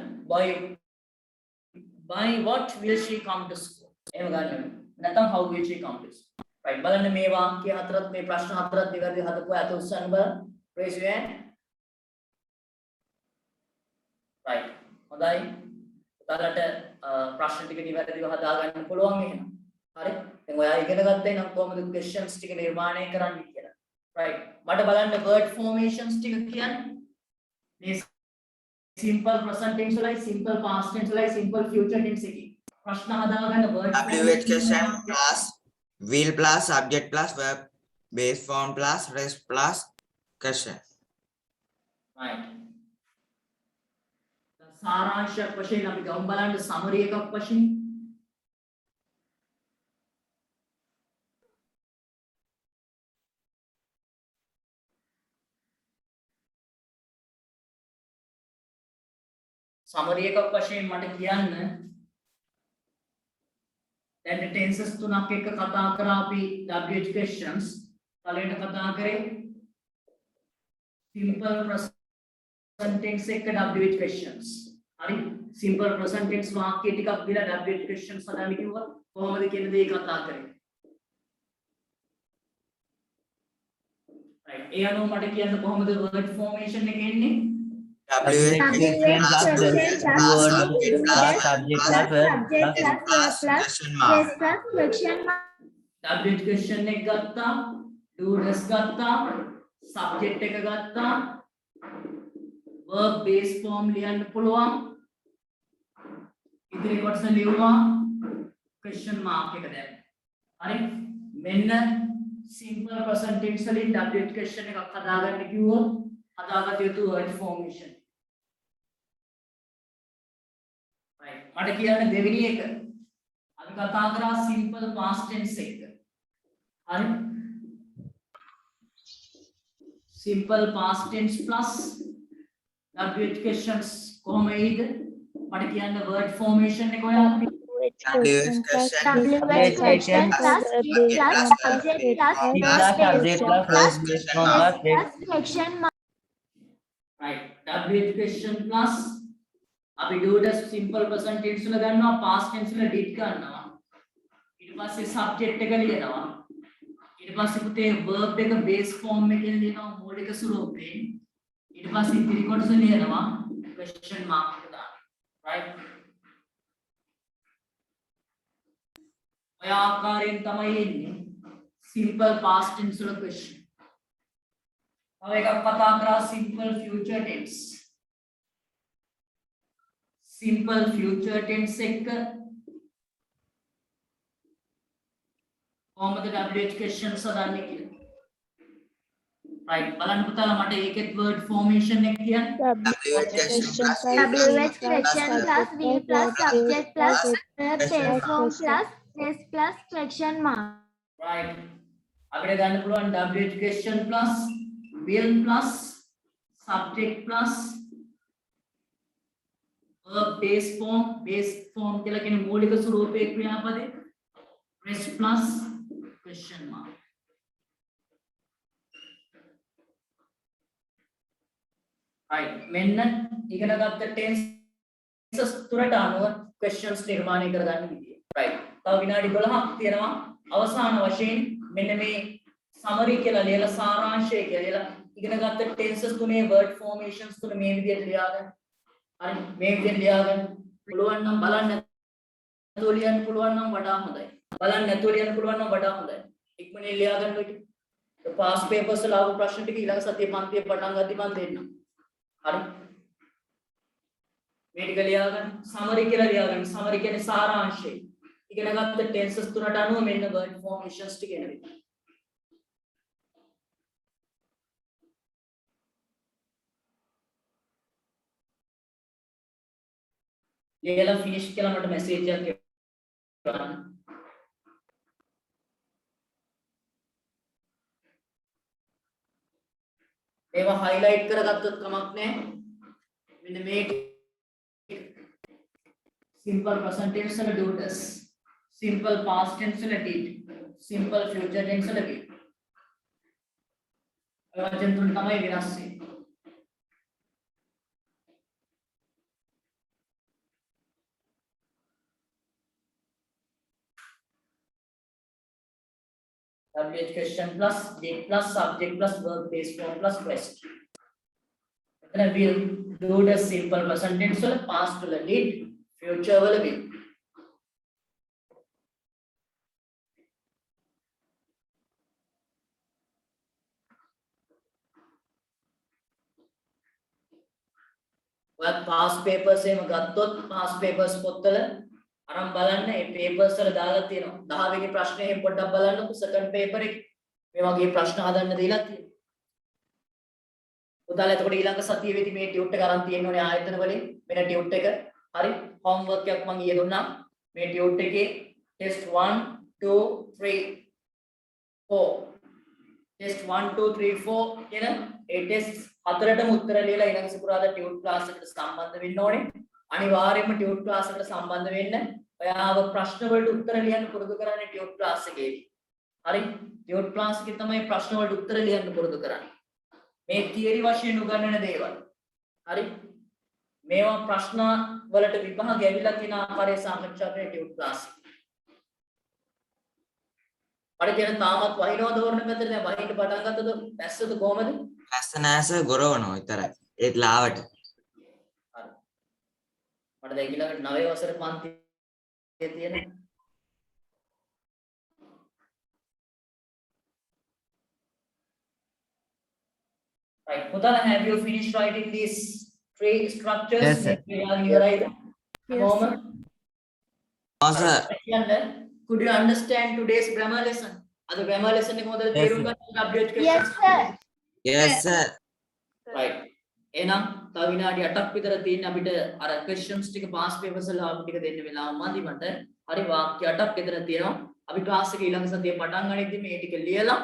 Speaker 1: by what will she come to school. එහෙම ගන්න ඕනේ. නැත්නම් how will she come to school. right බලන්න මේ වාක්‍ය හතරත් මේ ප්‍රශ්න හතරත් නිවැරදි හදපුවා අත උස්සන්න බලන්න. raise your hand. right හොඳයි. ඔයාලට ප්‍රශ්න ටික නිවැරදිව හදා ගන්න පුළුවන් එහෙනම්. හරි. දැන් ඔයා ඉගෙන ගත්තේ නම් කොහොමද questions ටික නිර්මාණය කරන්නේ කියලා. right මට බලන්න word formations ටික කියන්නේ මේ simple present tense වලයි simple past tense වලයි simple future tense එකේ ප්‍රශ්න හදා ගන්න word
Speaker 2: WH question plus will plus subject plus verb base form plus rest plus question.
Speaker 1: right සාරාංශයක් වශයෙන් අපි ගමු බලන්න summary එකක් වශයෙන්. summary එකක් වශයෙන් මට කියන්න දැන් tenses තුනක් එක්ක කතා කරා අපි WH questions කලින් කතා කරේ simple present tense එක්ක WH questions. හරි simple present tense වාක්‍ය ටිකක් දීලා WH questions හදන්න කිව්වා. කොහොමද කියන දේ කතා කරේ. right ඒ අනුව මට කියන්න කොහොමද word formation එක එන්නේ.
Speaker 2: WH
Speaker 3: Question plus
Speaker 2: plus
Speaker 3: subject plus verb plus
Speaker 2: question mark.
Speaker 7: yes plus question mark.
Speaker 1: WH question එක ගත්තා, do does ගත්තා, subject එක ගත්තා, verb base form ලියන්න පුළුවන්. ඉතිරි කොටස ලියුවා question mark එක දැම්ම. හරි? මෙන්න simple present tense වලින් WH question එකක් හදාගන්න කිව්වොත් හදාගත යුතු word formation. right. මට කියන්න දෙවෙනි එක. අපි කතා කරා simple past tense එක. හරි? simple past tense plus WH questions කොහොම වෙයිද? මට කියන්න word formation එක ඔයාලා
Speaker 2: WH question
Speaker 7: WH question plus subject plus
Speaker 3: Plus subject plus verb base form plus
Speaker 7: plus question mark.
Speaker 1: right. WH question plus අපි dude simple present tense වල ගන්නවා past tense වල did ගන්නවා. ඊට පස්සේ subject එක ලියනවා. ඊට පස්සේ පුතේ verb එක base form එකෙන් ලියනවා මූලික ස්වරූපයෙන්. ඊට පස්සේ ඉතිරි කොටස ලියනවා question mark එක දාන්න. right. ඔය ආකාරයෙන් තමයි එන්නේ simple past tense වල question. තව එකක් කතා කරා simple future tense. simple future tense එක කොහොමද WH questions හදන්නේ කියලා. right බලන්න පුතාලා මට ඒකෙත් word formation එක කියන්න.
Speaker 2: WH question plus
Speaker 7: WH question plus V plus subject plus verb base form plus S plus question mark.
Speaker 1: right අපිට ගන්න පුළුවන් WH question plus will plus subject plus verb base form කියලා කියන්නේ මූලික ස්වරූපයේ ක්‍රියාපදේ rest plus question mark. right මෙන්න ඉගෙනගත්ත tenses තුනට අනුව questions නිර්මාණය කරගන්න විදිය. right තව විනාඩි 12ක් තියෙනවා අවසාන වශයෙන් මෙන්න මේ summary කියලා ලියලා සාරාංශය කියලා ලියලා ඉගෙනගත්ත tenses තුනේ word formations තුන මේ විදිහට ලියාගන්න. හරි මේ විදිහට ලියාගන්න. පුළුවන් නම් බලන්න නැතුව ලියන්න පුළුවන් නම් වඩා හොඳයි. බලන්න නැතුව ලියන්න පුළුවන් නම් වඩා හොඳයි. ඉක්මනින් ලියාගන්න ඔය past papers වල ආපු ප්‍රශ්න ටික ඊළඟ සතියේ පන්තියේ පටන් ගද්දි මම දෙන්නම්. හරි මේ ටික ලියාගන්න. summary කියලා ලියාගන්න. summary කියන්නේ සාරාංශය. ඉගෙනගත්ත tenses තුනට අනුව මෙන්න word formations ටික එනවා. ලියලා finish කියලා මට message එකක් එවන්න. ඒවා highlight කරගත්තොත් කමක් නැහැ. මෙන්න මේ simple present tense වල do does, simple past tense වල did, simple future tense වල will. ඔය වචන තුන තමයි වෙනස් වෙන්නේ. WH question plus did plus subject plus verb base form plus rest. එතන will do the simple present tense වල past වල did future වල will. ඔයත් past papers එහෙම ගත්තොත් past papers පොත්වල අරන් බලන්න මේ papers වල දාලා තියෙනවා 10 වෙනි ප්‍රශ්නේ එහෙම පොඩ්ඩක් බලන්නකො second paper එක මේ වගේ ප්‍රශ්න හදන්න දීලා තියෙනවා. උදාලා එතකොට ඊළඟ සතියේ වෙදි මේ ටියුට් එක අරන් තියෙන්න ඕනේ ආයතන වලින් වෙන ටියුට් එක. හරි homework එකක් මම ඊයේ දුන්නා. මේ ටියුට් එකේ test 1 2 3 4 test 1 2 3 4 කියන ඒ ටෙස්ට් හතරටම උත්තර ලියලා ඊළඟ සෙකුරාදා ටියුට් ක්ලාස් එකට සම්බන්ධ වෙන්න ඕනේ. අනිවාර්යයෙන්ම ටියුට් ක්ලාස් එකට සම්බන්ධ වෙන්න. ඔයාව ප්‍රශ්න වලට උත්තර ලියන්න පුරුදු කරන්නේ ටියුට් ක්ලාස් එකේදී. හරි ටියුට් ක්ලාස් එකේ තමයි ප්‍රශ්න වලට උත්තර ලියන්න පුරුදු කරන්නේ. මේ තියරි වශයෙන් උගන්වන දේවල්. හරි මේවා ප්‍රශ්න වලට විභාග ඇවිල්ලා තියෙන ආකාරය සාකච්ඡා කරන ටියුට් ක්ලාස් එක. මට කියන තාමත් වහිනවද වරණ පැත්තට දැන් වහින්න පටන් ගත්තද දැස්සද කොහමද?
Speaker 2: ඇස්ස නැස ගොරවනවා විතරයි. ඒත් ලාවට.
Speaker 1: හරි. මට දැන් ඊළඟට 9 වසර පන්තියේ තියෙන right. Putana, have you finished writing these three structures?
Speaker 3: Yes, sir.
Speaker 1: Yes.
Speaker 2: sir.
Speaker 1: Could you understand today's grammar lesson? අද grammar lesson එක හොඳට තේරුම් ගන්න WH questions.
Speaker 7: Yes, sir.
Speaker 2: Yes, sir.
Speaker 1: Right. එහෙනම් තව විනාඩි 8ක් විතර තියෙන අපිට අර questions ටික past papers වල ආපු ටික දෙන්න වෙලාව මදි මට. හරි වාක්‍ය 8ක් විතර තියෙනවා. අපි class එක ඊළඟ සතියේ පටන් ගනිද්දි මේ ටික ලියලා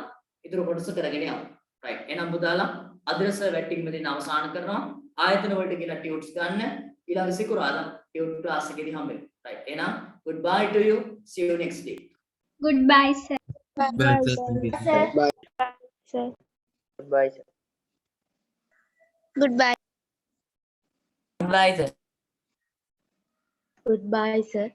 Speaker 1: ඊටු කොටස කරගෙන යමු. Right. එහෙනම් පුතාලා අදරස වැටිං මෙතන අවසන් කරනවා. ආයතන වලට ගිහලා ටියුට්ස් ගන්න. ඊළඟ සිකුරාදා ටියුට් class එකේදී හම්බෙමු. Right. එහෙනම් goodbye to you. See you next day.
Speaker 7: Goodbye, sir.
Speaker 6: Bye, sir.
Speaker 7: Sir.
Speaker 6: Sir.
Speaker 8: Goodbye, sir.
Speaker 6: Goodbye.
Speaker 8: Goodbye, sir.
Speaker 6: Goodbye, sir.